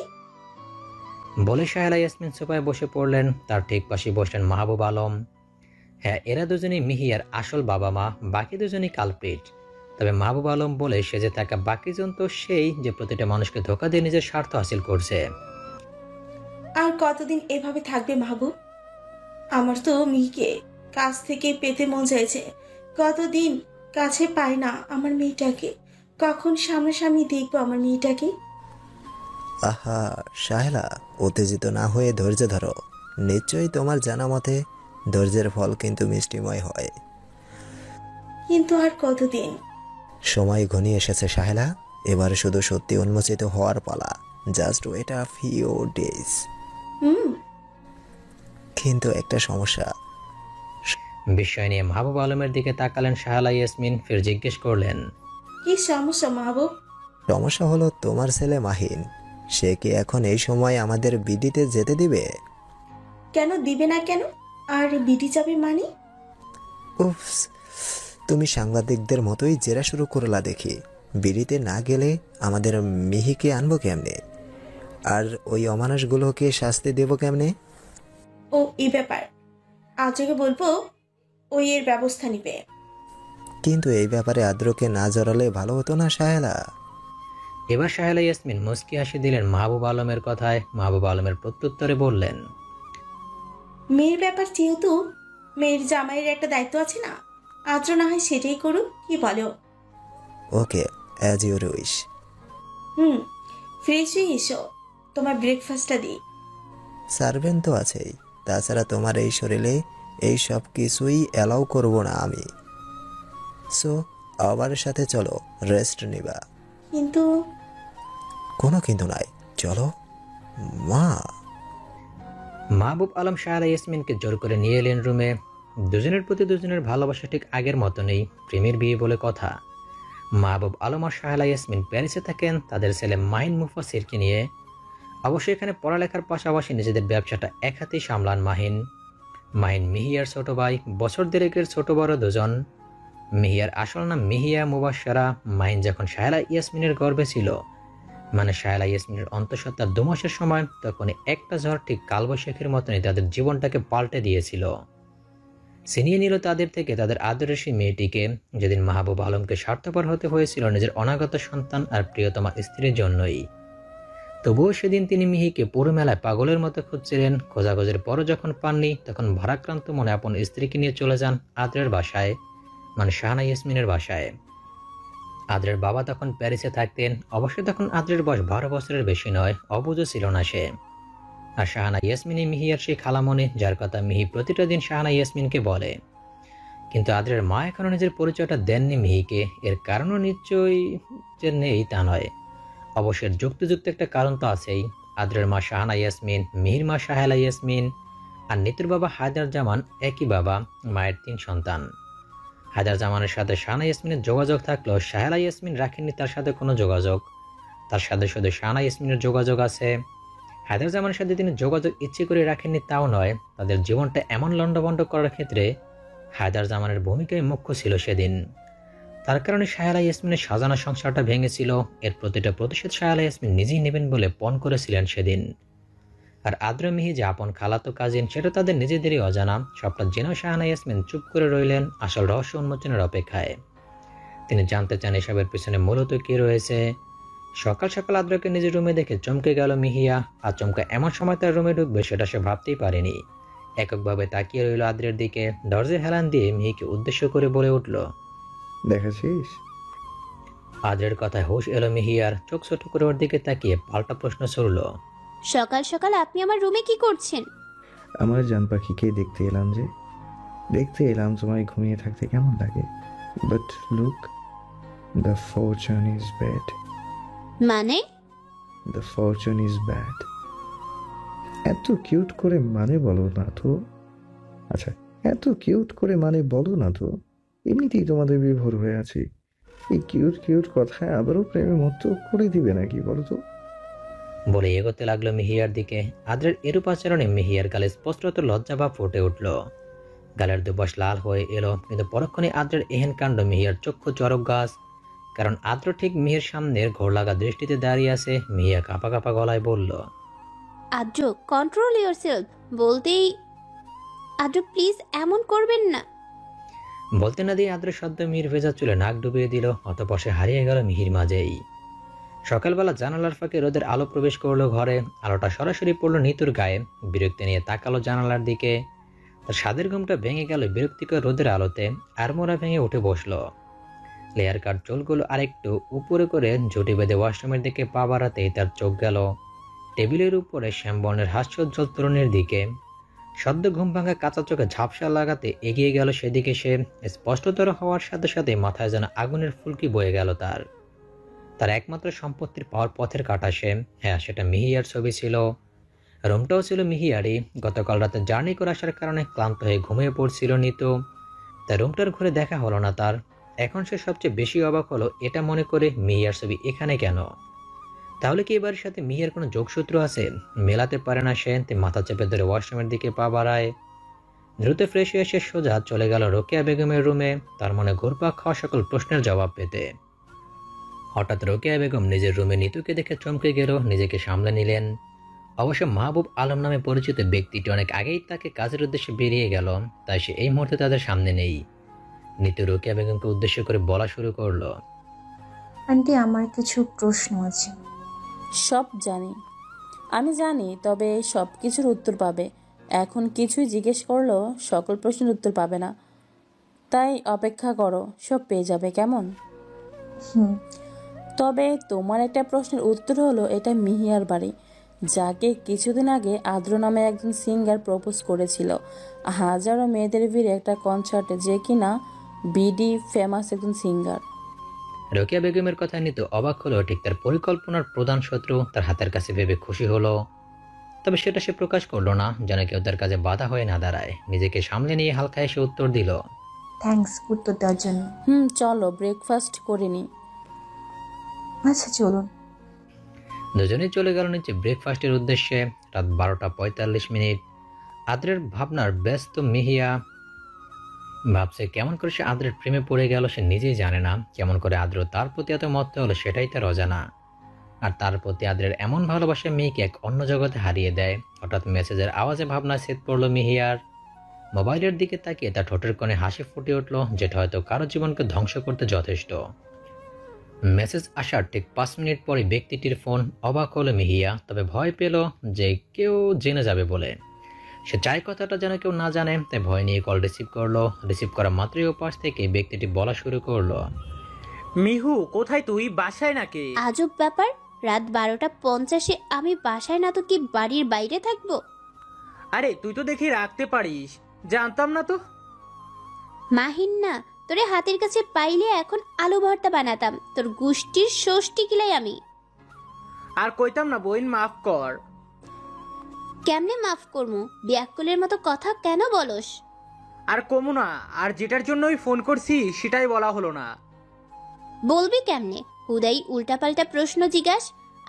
বলে শাহেলা ইয়াসমিন সোফায় বসে পড়লেন। তার ঠিক পাশে বসলেন মাহবুব আলম। হ্যাঁ, এরা দুজনেই মিহিয়ার আসল বাবা মা। বাকি দুজনেই কালপ্রিট। তবে মাহবুব আলম বলে সেজে থাকা বাকি জন তো সেই যে প্রতিটা মানুষকে ধোঁকা দিয়ে নিজের স্বার্থ হাসিল করছে। আর কতদিন এভাবে থাকবে মাহবুব? আমার তো মিহিকে কাছ থেকে পেতে মন চাইছে। কতদিন কাছে পাই না আমার মেয়েটাকে। কখন সামনাসামনি দেখবো আমার মেয়েটাকে? আহা সাহেলা, উত্তেজিত না হয়ে ধৈর্য ধরো। নিশ্চয়ই তোমার জানা মতে ধৈর্যের ফল কিন্তু মিষ্টিময় হয়। কিন্তু আর কতদিন? সময় ঘনিয়ে এসেছে সাহেলা। এবার শুধু সত্যি উন্মোচিত হওয়ার পালা। Just wait a few days. কিন্তু একটা সমস্যা। বিস্ময় নিয়ে মাহবুব আলমের দিকে তাকালেন শাহেলা ইয়াসমিন। ফের জিজ্ঞেস করলেন, কি সমস্যা মাহবুব? সমস্যা হলো তোমার ছেলে মাহিন। সে কি এখন এই সময় আমাদের বিডিতে যেতে দিবে? কেন দিবে না কেন? আর বিডি যাবে মানে? উফস, তুমি সাংবাদিকদের মতোই জেরা শুরু করলা দেখি। বিডিতে না গেলে আমাদের মিহিকে আনবো কেমনে? আর ওই অমানুষগুলোকে শাস্তি দেব কেমনে? ও এই ব্যাপার আজকে বলবো, ওই এর ব্যবস্থা নিবে। কিন্তু এই ব্যাপারে আদ্রকে না জড়ালে ভালো হতো না সাহেলা? এবার শাহেলা ইয়াসমিন মুস্কি হাসি দিলেন মাহবুব আলমের কথায়। মাহবুব আলমের প্রত্যুত্তরে বললেন, মেয়ের ব্যাপার যেহেতু মেয়ের জামাইয়ের একটা দায়িত্ব আছে না, আদ্র না হয় সেটাই করুক, কি বলো? ওকে, অ্যাজ ইউর উইশ। ফ্রেশ হয়ে এসো, তোমার ব্রেকফাস্টটা দিই। সার্ভেন্ট তো আছেই। তাছাড়া তোমার এই শরীরে এই সব কিছুই অ্যালাউ করব না আমি। সো আমার সাথে চলো, রেস্ট নিবা। কিন্তু কোনো কিন্তু নাই, চলো। মা। মাহবুব আলম শায়লা ইয়াসমিনকে জোর করে নিয়ে এলেন রুমে। দুজনের প্রতি দুজনের ভালোবাসা ঠিক আগের মতো নেই, প্রেমের বিয়ে বলে কথা। মাহবুব আলম আর শায়লা ইয়াসমিন প্যারিসে থাকেন তাদের ছেলে মাহিন মুফাসিরকে নিয়ে। অবশ্যই এখানে পড়ালেখার পাশাপাশি নিজেদের ব্যবসাটা এক হাতেই সামলান মাহিন। মিহিয়ার ছোট ভাই, বছর দেড়েকের ছোট বড় দুজন। মিহিয়ার আসল নাম মিহিয়া মুবাশশারা। মাহিন যখন শায়লা ইয়াসমিনের গর্ভে ছিল, মানে শায়লা ইয়াসমিনের অন্তঃসত্ত্বার 2 মাসের সময়, তখন একটা ঝড় ঠিক কালবৈশাখীর মতনই তাদের জীবনটাকে পাল্টে দিয়েছিল। ছিনিয়ে নিল তাদের থেকে তাদের আদরের সেই মেয়েটিকে, যেদিন মাহবুব আলমকে স্বার্থপর হতে হয়েছিল নিজের অনাগত সন্তান আর প্রিয়তমা স্ত্রীর জন্যই। তবুও সেদিন তিনি মিহিকে পুরো মেলায় পাগলের মতো খুঁজছিলেন। খোঁজাখোঁজের পরও যখন পাননি, তখন ভারাক্রান্ত মনে আপন স্ত্রীকে নিয়ে চলে যান আদরের বাসায়, মানে শাহানা ইয়াসমিনের বাসায়। আদরের বাবা তখন প্যারিসে থাকতেন। অবশ্যই তখন আদরের বয়স 12 বছরের বেশি নয়, অবুঝও ছিল না সে। আর শাহানা ইয়াসমিনই মিহিয়ার সেই খালামণি, যার কথা মিহি প্রতিটা দিন শাহানা ইয়াসমিনকে বলে। কিন্তু আদরের মা এখনো নিজের পরিচয়টা দেননি মিহিকে। এর কারণও নিশ্চয়ই যে নেই তা নয়, অবশ্যই যুক্তিযুক্ত একটা কারণ তো আছেই। আদরের মা শাহানা ইয়াসমিন, মিহির মা শাহেলা ইয়াসমিন আর নিতুর বাবা হায়দার জামান একই বাবা মায়ের 3 সন্তান। হায়দার জামানের সাথে শাহানা ইয়াসমিনের যোগাযোগ থাকলেও শাহেলা ইয়াসমিন রাখেননি তার সাথে কোনো যোগাযোগ। তার সাথে শুধু শাহানা ইয়াসমিনের যোগাযোগ আছে। হায়দার জামানের সাথে তিনি যোগাযোগ ইচ্ছে করে রাখেননি তাও নয়, তাদের জীবনটা এমন লন্ডভন্ড করার ক্ষেত্রে হায়দার জামানের ভূমিকাই মুখ্য ছিল সেদিন। তার কারণে শাহেলা ইয়াসমিনের সাজানো সংসারটা ভেঙেছিল। এর প্রতিটা প্রতিশোধ শাহেলা ইয়াসমিন নিজেই নেবেন বলে পণ করেছিলেন সেদিন। আর আদ্র মিহি যে আপন খালাতো কাজিন, সেটা তাদের নিজেদেরই অজানা। সবটা জেনেও শাহানা ইয়াসমিন চুপ করে রইলেন আসল রহস্য উন্মোচনের অপেক্ষায়। তিনি জানতে চান এসবের পিছনে মূলত কি রয়েছে। সকাল সকাল আদ্রকে নিজের রুমে দেখে চমকে গেল মিহিয়া। আচমকা এমন সময় তার রুমে ঢুকবে সেটা সে ভাবতেই পারেনি। এককভাবে তাকিয়ে রইল আদ্রের দিকে। দরজায় হেলান দিয়ে মিহিকে উদ্দেশ্য করে বলে উঠল, দেখেছিস? আদ্রের কথায় হুঁশ এলো মিহিয়ার। চোখ ছোট করে ওর দিকে তাকিয়ে পাল্টা প্রশ্ন ছুড়ল, সকাল সকাল আপনি আমার রুমে কি করছেন? আমার জান পাখিকে দেখতে এলাম তোমায় ঘুমিয়ে থাকতে কেমন লাগে। But look, the fortune is bad. মানে? The fortune is bad. এত কিউট করে মানে বলো না তো। আচ্ছা, এত কিউট করে মানে বলো না তো। এমনিতেই তোমাদের বিভোর হয়ে আছি, এই কিউট কিউট কথায় আবারও প্রেমে মত্ত করে দিবে নাকি বলো তো। বলে এগোতে লাগলো মিহিয়ার দিকে। আদ্রের এরূপ আচরণে মিহিয়ার গালে স্পষ্টত লজ্জাভাব ফুটে উঠল। গালের দুপাশ লাল হয়ে এলো। কিন্তু পরক্ষণে আদ্রের এহেন কাণ্ড মিহিয়ার চক্ষু চরক গাছ। কারণ আদ্র ঠিক মিহির সামনের ঘোর লাগা দৃষ্টিতে দাঁড়িয়ে আছে। মিহিয়া কাঁপা কাঁপা গলায় বলল, আদ্র, কন্ট্রোল ইয়োরসেলফ। বলতেই আদ্র প্লিজ এমন করবেন না। বলতে না দিয়ে আদ্র সদ্য মিহির ভেজা চুলে নাক ডুবিয়ে দিল। অতঃপর সে হারিয়ে গেল মিহির মাঝেই। সকালবেলা জানালার ফাঁকে রোদের আলো প্রবেশ করলো ঘরে। আলোটা সরাসরি পড়লো নিতুর গায়ে। বিরক্তি নিয়ে তাকালো জানালার দিকে। তার স্বাদের ঘুমটা ভেঙে গেল বিরক্তিকর রোদের আলোতে। আড়মোড়া ভেঙে উঠে বসলো। লেয়ার কাট চুলগুলো আরেকটু উপরে করে ঝুঁটি বেঁধে ওয়াশরুমের দিকে পা বাড়াতেই তার চোখ গেল টেবিলের উপরে শ্যামবর্ণের হাস্যোজ্জ্বল তরুণীর দিকে। সদ্য ঘুম ভাঙা কাঁচা চোখে ঝাপসা লাগাতে এগিয়ে গেল সেদিকে সে। স্পষ্টতর হওয়ার সাথে সাথে মাথায় যেন আগুনের ফুলকি বয়ে গেল তার একমাত্র সম্পত্তির পাওয়ার পথের কাটা সে। হ্যাঁ, সেটা মিহিয়ার ছবি ছিল। রুমটাও ছিল মিহিয়ারই। গতকাল রাতে জার্নি করে আসার কারণে ক্লান্ত হয়ে ঘুমিয়ে পড়ছিল নিতু। তার রুমটার ঘুরে দেখা হলো না তার। এখন সে সবচেয়ে বেশি অবাক হলো এটা মনে করে, মিহিয়ার ছবি এখানে কেন? তাহলে কি এবারের সাথে মিহিয়ার কোনো যোগসূত্র আছে? মেলাতে পারে না সে। মাথা চেপে ধরে ওয়াশরুমের দিকে পা বাড়ায়। দ্রুত ফ্রেশ হয়ে সে সোজা চলে গেল রোকেয়া বেগমের রুমে, তার মনে ঘুরপাক খাওয়া সকল প্রশ্নের জবাব পেতে। হঠাৎ রোকেয়া বেগম নিজের রুমে নিতুকে দেখে চমকে গেল। নিজেকে সামলে নিলেন। অবশ্য মাহবুব আলম নামে পরিচিত ব্যক্তিটি অনেক আগেই তাকে কাজের উদ্দেশ্যে বেরিয়ে গেল, তাই সে এই মুহূর্তে তাদের সামনে নেই। নিতু রোকেয়া বেগমকে উদ্দেশ্য করে বলা শুরু করলো, আন্টি, আমার কিছু প্রশ্ন আছে। সব জানি, আমি জানি, তবে সব কিছুর উত্তর পাবে। এখন কিছুই জিজ্ঞেস করলেও সকল প্রশ্নের উত্তর পাবে না, তাই অপেক্ষা করো, সব পেয়ে যাবে, কেমন? হুম। তবে তোমার একটা প্রশ্নের উত্তর হলো এটা মিহিয়ার বাড়ি, যাকে কিছুদিন আগে আদ্র নামে একজন সিঙ্গার প্রপোজ করেছিল হাজারো মেয়েদের ভিড়ে একটা কনসার্টে, যে কিনা বিডি ফেমাস একজন সিঙ্গার। রোকেয়া বেগমের কথা নিতে অবাক হলো, ঠিক তার পরিকল্পনার প্রধান শত্রু তার হাতের কাছে ভেবে খুশি হলো। তবে সেটা সে প্রকাশ করলো না, যেন কেউ তার কাজে বাধা হয়ে না দাঁড়ায়। নিজেকে সামলে নিয়ে হালকা এসে উত্তর দিল, থ্যাঙ্কস উত্তর দেওয়ার জন্য। চলো ব্রেকফাস্ট করে নি। আচ্ছা চলুন। দুজনেই চলে গেল নিচে ব্রেকফাস্টের উদ্দেশ্যে। রাত 12:45। আদ্রের ভাবনার ব্যস্ত মিহিয়া ভাবছে কেমন করে সে আদ্রের প্রেমে পড়ে গেল সে নিজেই জানে না। কেমন করে আদ্র তার প্রতি এত মত্ত হলো সেটাই তার অজানা। আর তার প্রতি আদ্রের এমন ভালোবাসা মেয়েকে এক অন্য জগতে হারিয়ে দেয়। হঠাৎ মেসেজের আওয়াজে ভাবনা সেট পড়ল মিহিয়ার। মোবাইলের দিকে তাকিয়ে তার ঠোঁটের কোণে হাসি ফুটে উঠল, যেটা হয়তো কারো জীবনকে ধ্বংস করতে যথেষ্ট। মেসেজ আসার ঠিক 5 মিনিট পরে ব্যক্তিটির ফোন। অবাক হলো মিহিয়া, তবে ভয় পেল যে কেউ জেনে যাবে বলে। সে চায় কথাটা যেন কেউ না জানে, তাই ভয় নিয়ে কল রিসিভ করলো। রিসিভ করা মাত্রই ওপাশ থেকে ব্যক্তিটি বলা শুরু করলো, মিহু কোথায় তুই, বাসায় নাকি? আজব ব্যাপার, রাত 12:50 আমি বাসায় না তো কি বাড়ির বাইরে থাকবো? আরে তুই তো দেখি রাখতে পারিস, জানতাম না তো। মাহিন না, তোরে হাতের কাছে পাইলে এখন আলু ভর্তা বানাতাম, তোর গুষ্টির ষষ্ঠী কিলাই আমি। আর কইতাম না বোন, মাফ কর। কেমনে মাফ করমু? ব্যাকুলের মতো কথা কেন বলস? আর কমু না, আর যেটার জন্য ফোন করছি সেটাই বলা হলো না। বলবি কেমনে? হুদাই উল্টাপাল্টা প্রশ্ন জিজ্ঞাস।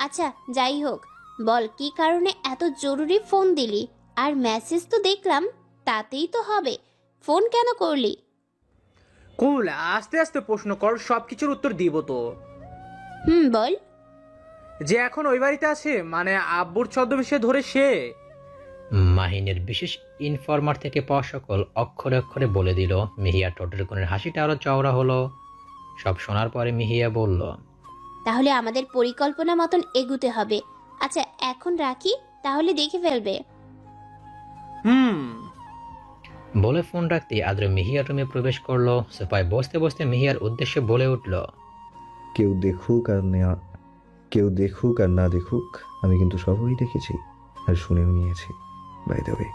আচ্ছা যাই হোক, বল কি কারণে এত জরুরি ফোন দিলি? আর মেসেজ তো দেখলাম, তাতেই তো হবে, ফোন কেন করলি? কুল, আস্তে আস্তে প্রশ্ন কর, সবকিছুর উত্তর দিব তো। বল। যে এখন ওই বাড়িতে আছে, মানে আব্বুর ছদ্মবেশে ধরে সে। মাহিনের বিশেষ ইনফরমার থেকে পাওয়া সকল অক্ষরে অক্ষরে বলে দিল। মিহিয়া ঠোঁটের কোণের হাসিটা আরো চওড়া হলো। সব শোনার পরে মিহিয়া বলল, তাহলে আমাদের পরিকল্পনা মতন এগুতে হবে। আচ্ছা এখন রাখি, তাহলে দেখে ফেলবে। বলে ফোন রাখতে আদ্র মিহিয়ার রুমে প্রবেশ করলো। সোফায় বসতে বসতে মিহিয়ার উদ্দেশ্যে বলে উঠল, কেউ দেখুক আর না দেখুক, আমি কিন্তু সবই দেখেছি আর শুনেও নিয়েছি। বাই দ্য ওয়ে,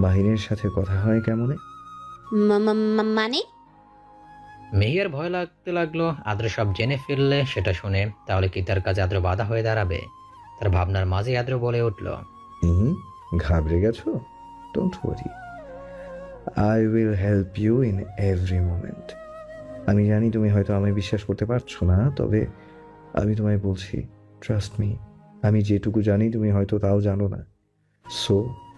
মাহিনের সাথে কথা হয় কেমনে? মানে? মিহিয়ার ভয় লাগতে লাগলো, আদ্র সব জেনে ফেললে সেটা শুনে তাহলে কি তার কাছে আদ্র বাধা হয়ে দাঁড়াবে। তার ভাবনার মাঝে আদ্র বলে উঠল, ঘাবড়ে গেছো? Don't worry, I will help you in every moment. আমি জানি তুমি হয়তো আমায় বিশ্বাস করতে পারছো না, তবে আমি তোমায় বলছি, ট্রাস্ট মি। আমি যেটুকু জানি তুমি হয়তো তাও জানো না। সো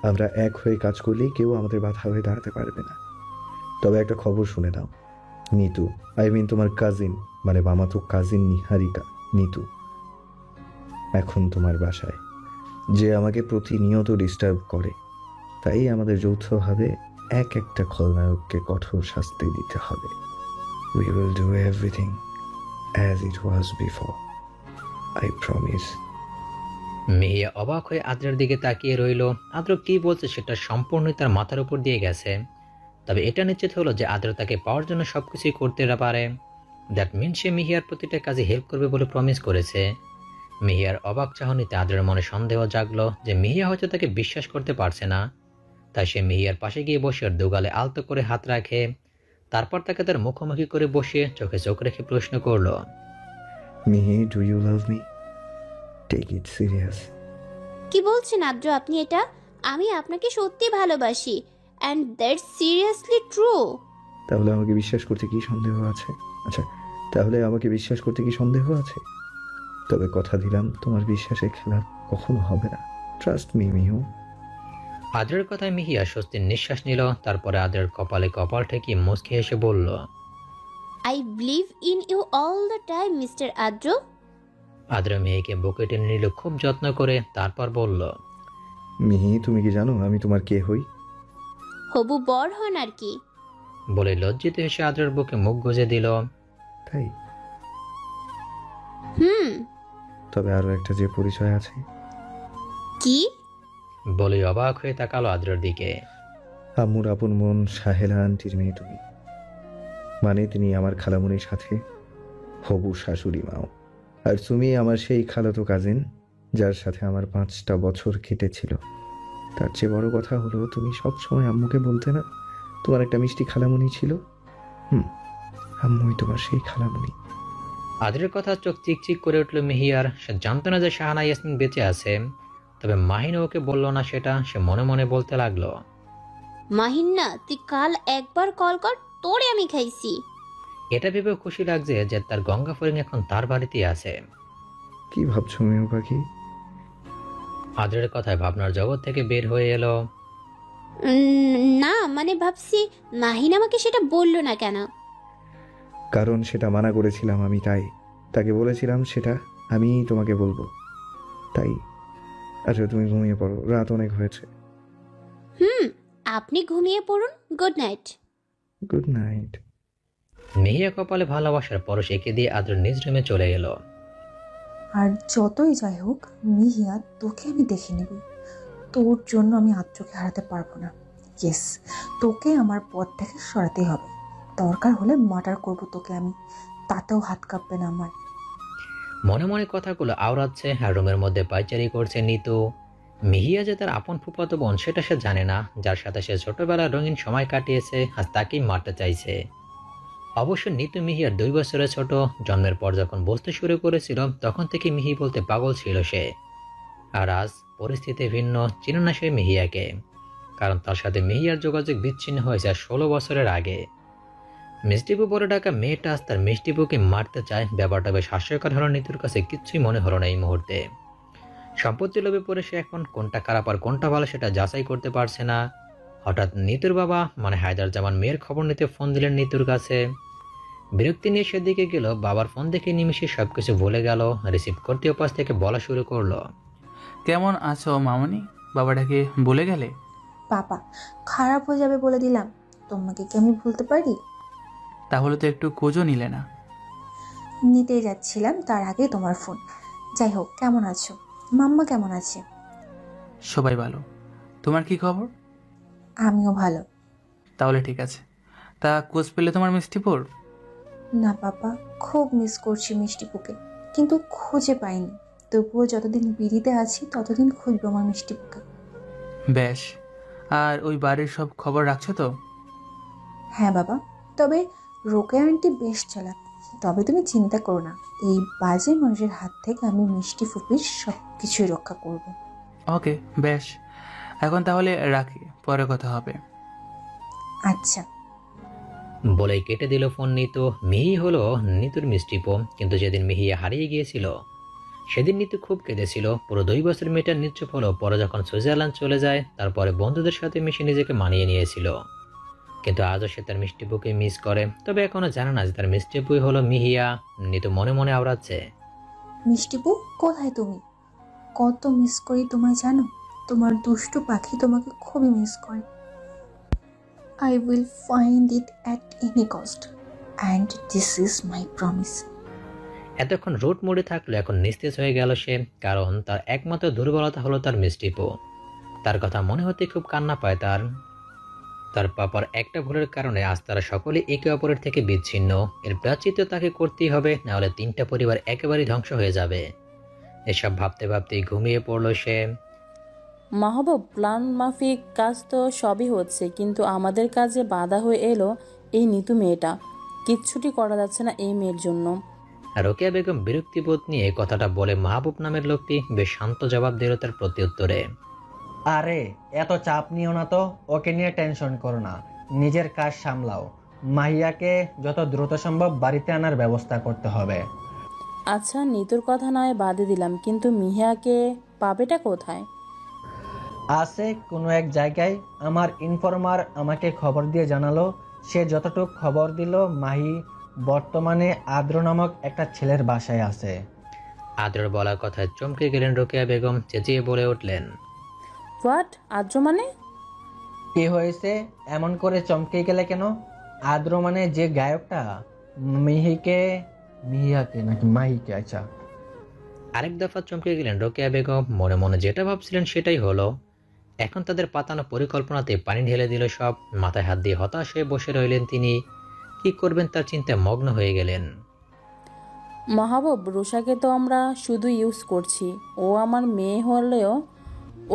আমরা এক হয়ে কাজ করলেই কেউ আমাদের বাধা হয়ে দাঁড়াতে পারবে না। তবে একটা খবর শুনে নাও, নিতু, আই মিন তোমার কাজিন, মানে মামাতো কাজিন নিহারিকা, নিতু এখন তোমার বাসায়, যে আমাকে প্রতিনিয়ত ডিস্টার্ব করে। তাই আমাদের যৌথভাবে এক একটা খলনায়ককে কঠোর শাস্তি দিতে হবে। We will do everything as it was before. I promise. মিহিয়া অবাক হয়ে আদ্রের দিকে তাকিয়ে রইল। আদ্র কি বলছে সেটা সম্পূর্ণই তার মাথার উপর দিয়ে গেছে। তবে এটা নিশ্চিত হলো যে আদ্র তাকে পাওয়ার জন্য সবকিছুই করতে পারে। দ্যাট মিন সে মিহিয়ার প্রতিটা কাজে হেল্প করবে বলে প্রমিস করেছে। মিহিয়ার অবাক চাহনিতে আদ্রের মনে সন্দেহ জাগলো যে মিহিয়া হয়তো তাকে বিশ্বাস করতে পারছে না। তাই সে মিহিয়ার পাশে গিয়ে বসে ওর দুগালে আলতো করে হাত রাখে। তারপর তাকে তার মুখোমুখি করে বসিয়ে চোখে চোখ রেখে প্রশ্ন করলো, Mihi, do you love me? Take it serious. কি বলছেন আদ্র আপনি এটা? আমি আপনাকে সত্যি ভালোবাসি, and that's seriously true. তাহলে আমাকে বিশ্বাস করতে কি সন্দেহ আছে? আচ্ছা, তাহলে আমাকে বিশ্বাস করতে কি সন্দেহ আছে? তবে কথা দিলাম তোমার বিশ্বাসের খেলাপ কখনো হবে না। Trust me Mihu. আদ্রের কথায় মিহিয়া স্বস্তির নিঃশ্বাস নিল। তারপরে আদ্রের কপালে কপাল ঠেকিয়ে মুচকি হেসে বলল, I believe in you all the time, Mr. আদ্র। আদ্র মেয়েকে বুকে টেনে নিল খুব যত্ন করে। তারপর বলল, মিহি, তুমি কি জানো আমি তোমার কে হই? হবু বর হন আর কি। বলে লজ্জিত হেসে আদ্রের বুকে মুখ গুজে দিল। তাই? তবে আরো একটা যে পরিচয় আছে। কি? বলে অবাক হয়ে তাকালো আদ্রের দিকে। আম্মুর আপন মন সাহেলা আন্টির মেয়ে তুমি। মানে তিনি আমার খালামুনির সাথে হবু শাশুড়ি মাও। আর তুমি আমার সেই খালাতো কাজিন যার সাথে আমার 5টা বছর কেটেছিল। তার চেয়ে বড় কথা হলো, তুমি সবসময় আম্মুকে বলতে না তোমার একটা মিষ্টি খালামণি ছিল। আম্মুই তোমার সেই খালামণি। আদরের কথা চোখ চিকচিক করে উঠল মিহিয়ার। সে জানতো না যে শাহানা ইয়াসমিন বেঁচে আছে, তবে মাহিন ওকে বলল না সেটা সে মনে মনে বলতে লাগলো। মাহিন্না, তুই কাল একবার কল কর, তোরে আমি খাইছি। এটা ভেবে খুশি লাগছে যে তার গঙ্গা ফরিং এখন তার বাড়িতেই আছে। কি ভাবছো মেয়ে পাখি? আদরের কথায় ভাবনার জগৎ থেকে বের হয়ে এলো। না মানে ভাবছি মাহিন আমাকে সেটা বললো না কেন। কারণ সেটা মানা করেছিলাম আমি, তাই তাকে বলেছিলাম সেটা আমি তোমাকে বলবো, তাই। আচ্ছা তুমি ঘুমিয়ে পড়ো, রাত অনেক হয়েছে। আপনি ঘুমিয়ে পড়ুন। Good night. Good night. Mehiya কপালে ভালোবাসার পরশ এঁকে দিয়ে আদর নিজ রুমে চলে এলো। আর যতই যাই হোক মিহিয়া, তোকে আমি দেখে নেব। তোর জন্য আমি আদ্রকে হারাতে পারবো না। ইয়েস, তোকে আমার পথ থেকে সরাতে হবে। দরকার হলে মার্ডার করবো তোকে আমি, তাতেও হাত কাঁপবে না আমার। মনে মনে কথাগুলো আওড়াচ্ছে আর রুমের মধ্যে পাইচারি করছে নিতু। মিহিয়া যে তার আপন ফুফাতো বোন সেটা সে জানে না, যার সাথে সে ছোটবেলায় রঙিন সময় কাটিয়েছে, আজ তাকেই মারতে চাইছে। অবশ্য নিতু মিহিয়ার 2 বছরের ছোট। জন্মের পর যখন বসতে শুরু করেছিল তখন থেকে মিহি বলতে পাগল ছিল সে। আর আজ পরিস্থিতি ভিন্ন, চিনে না সে মিহিয়াকে, কারণ তার সাথে মিহিয়ার যোগাযোগ বিচ্ছিন্ন হয়েছে 16 বছরের আগে। মিষ্টিপু বলে ডাকা মেয়েটা আজ তার মিষ্টিপুকে মারতে চায়। ব্যাপারটা বেশ হাস্যকর হলো নিতুর কাছে, কিচ্ছুই মনে হলো না এই মুহূর্তে। সম্পত্তি লোভে পড়ে সে এখন কোনটা খারাপ আর কোনটা ভালো সেটা যাচাই করতে পারছে না। হঠাৎ নিতুর বাবা মানে হায়দার জামান মেয়ের খবর নিতে ফোন দিলেন নিতুর কাছে। বিরক্তি নিয়ে সেদিকে গেল। বাবার ফোন দেখে নিমিশে সবকিছু ভুলে গেল। রিসিভ করতে ওপাশ থেকে বলা শুরু করলো। কেমন আছো মামনি? বাবাটাকে বলে গেলে? পাপা খারাপ হয়ে যাবে বলে দিলাম, তোমাকে কি আমি ভুলতে পারি? তাহলে তো একটু খোঁজও নিলে না। নিতেই যাচ্ছিলাম, তার আগে তোমার ফোন। যাই হোক, কেমন আছো? মাম্মা কেমন আছে? সবাই ভালো। তোমার কি খবর? আমিও ভালো। তাহলে ঠিক আছে। তা খোঁজ পেলে তোমার মিষ্টিপুর? না পাপা, খুব মিস করছি মিষ্টিপুকে, কিন্তু খুঁজে পাইনি। তবুও যতদিন বিড়িতে আছি ততদিন খুঁজবো আমার মিষ্টিপুকে। বেশ। আর ওই বাড়ির সব খবর রাখছো তো? হ্যাঁ বাবা, তবে রোকে আন্টি বেশ চালাক। তবে তুমি চিন্তা করো না, এই বাজে মানুষের হাত থেকে আমি মিষ্টি ফুপির সব কিছুই রক্ষা করব। ওকে বেশ, এখন তাহলে রাখি, পরে কথা হবে। আচ্ছা। বলেই কেটে দিল ফোন নিতু। মিহি হলো নিতুর মিষ্টিপো, কিন্তু যেদিন মিহিয়া হারিয়ে গিয়েছিল সেদিন নিতু খুব কেঁদেছিল। পুরো 2 বছর মেয়েটার নিশ্চুপ হলো। পরে যখন সুইজারল্যান্ড চলে যায় তারপরে বন্ধুদের সাথে মিশে নিজেকে মানিয়ে নিয়েছিল, কিন্তু আজও সে তার মিষ্টিপুকে মিস করে। তবে এখনো জানে না যে তার মিষ্টিপুই হলো মিহিয়া। নিতু মনে মনে আওড়াচ্ছে, মিষ্টিপু কোথায় তুমি? কত মিস করি তোমায় জানো? তোমার দুষ্টু পাখি তোমাকে খুবই মিস করে। I will find it at any cost, and this is my promise. এতক্ষণ রোড মোড়ে থাকলে এখন নিস্তেজ হয়ে গেল সে, কারণ তার একমাত্র দুর্বলতা হলো তার মিষ্টিপো। তার কথা মনে হতে খুব কান্না পায় তার পাপার একটা ভুলের কারণে আজ তারা সকলে একে অপরের থেকে বিচ্ছিন্ন। এর প্রায়শ্চিত্ত তাকে করতেই হবে, নাহলে 3টা পরিবার একেবারেই ধ্বংস হয়ে যাবে। এসব ভাবতে ভাবতেই ঘুমিয়ে পড়ল সে। মাহবুব, প্ল্যান মাফিক কাজ তো সবই হচ্ছে, কিন্তু আমাদের কাজে বাধা হয়ে এলো এই নিতু মেয়েটা। কিচ্ছুটি করা যাচ্ছে না এই মেয়ের জন্য। রোকেয়া বেগম বিরক্তিবোধ নিয়ে কথাটা বলে মাহবুব নামের লোকটি বেশ শান্ত জবাব দিল তার প্রত্যুত্তরে। আরে এত চাপ নিও না তো, ওকে নিয়ে টেনশন করো না, নিজের কাজ সামলাও। মাহিয়াকে যত দ্রুত সম্ভব বাড়িতে আনার ব্যবস্থা করতে হবে। আচ্ছা, নিতুর কথা নয় বাদে দিলাম, কিন্তু মিহিয়াকে পাবেটা কোথায়? আছে কোনো এক জায়গায়। আমার ইনফরমার আমাকে খবর দিয়ে জানালো, সে যতটুকু খবর দিল মাহি বর্তমানে আদ্র নামক একটা ছেলের বাসায় আছে। আদ্রর বলার কথায় চমকে গেলেন রোকেয়া বেগম, চেঁচিয়ে বলে উঠলেন, হোয়াট? আদ্র মানে? কি হয়েছে এমন করে চমকে গেলে কেন? আদ্র মানে যে গায়কটা, মিহিয়াকে নাকি মাহিকে? আচ্ছা। আরেক দফা চমকে গেলেন রোকেয়া বেগম। মনে মনে যেটা ভাবছিলেন সেটাই হলো। এখন তাদের পাতানো পরিকল্পনাতে পানি ঢেলে দিল সব। মাথায় হাত দিয়ে হতাশ হয়ে বসে রইলেন তিনি। কি করবেন তার চিন্তায় মগ্ন হয়ে গেলেন। মাহবুব, রুষাকে তো আমরা শুধু ইউজ করছি। ও আমার মেয়ে হলেও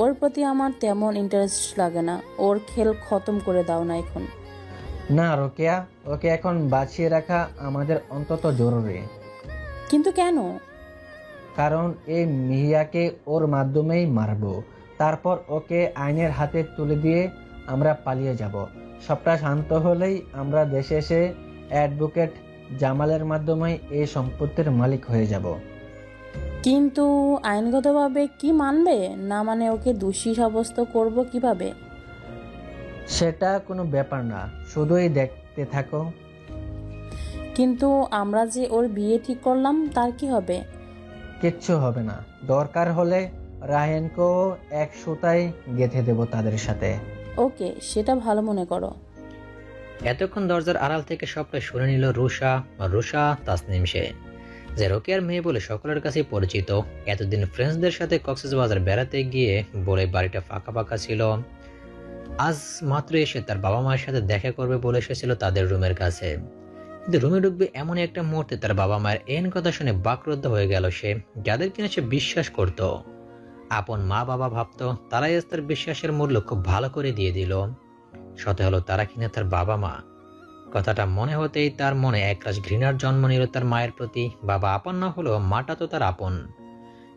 ওর প্রতি আমার তেমন ইন্টারেস্ট লাগে না। ওর খেল খতম করে দাও না এখন। না রোকেয়া, ওকে এখন বাঁচিয়ে রাখা আমাদের অন্তত জরুরি। কিন্তু কেন? কারণ এই মিহিয়াকে ওর মাধ্যমেই মারবো, তারপর ওকে আইনের হাতে তুলে দিয়ে আমরা পালিয়ে যাব। সবটা শান্ত হলেই আমরা দেশে এসে অ্যাডভোকেট জামালের মাধ্যমে এই সম্পত্তির মালিক হয়ে যাব। কিন্তু আইনগতভাবে কি মানবে? না মানে ওকে দোষী সাব্যস্ত করব কিভাবে? সেটা কোনো ব্যাপার না, শুধুই দেখতে থাকো। কিন্তু আমরা যে ওর বিয়ে ঠিক করলাম, তার কি হবে? কিচ্ছু হবে না, দরকার হলে রাহেনকেও এক সুতায় গেঁথে দেব তাদের সাথে। ওকে, সেটা ভালো মনে করো। এতক্ষণ দরজার আড়াল থেকে সবটা শুনে নিল রুষা তাসনিম, সে যে রোকেয়ার মেয়ে বলে সকলের কাছে পরিচিত। এতদিন ফ্রেন্ডসদের সাথে কক্সবাজার বেড়াতে গিয়ে বলে বাড়িটা ফাঁকা ফাঁকা ছিল। আজ মাত্র এসে তার বাবা মায়ের সাথে দেখা করবে বলে এসেছিল তাদের রুমের কাছে। কিন্তু রুমে ঢুকবে এমন একটা মুহূর্তে তার বাবা মায়ের এন কথা শুনে বাকরুদ্ধ হয়ে গেল সে, যাদের কিনা সে বিশ্বাস করত, আপন মা বাবা ভাবত, তারাই আজ তার বিশ্বাসের মূল্য খুব ভালো করে দিয়ে দিল। সতে হলো তারা কিনা তার বাবা মা। কথাটা মনে হতেই তার মনে একরাশ ঘৃণার জন্ম নিল তার মায়ের প্রতি। বাবা আপন না হলেও মাটা তো তার আপন।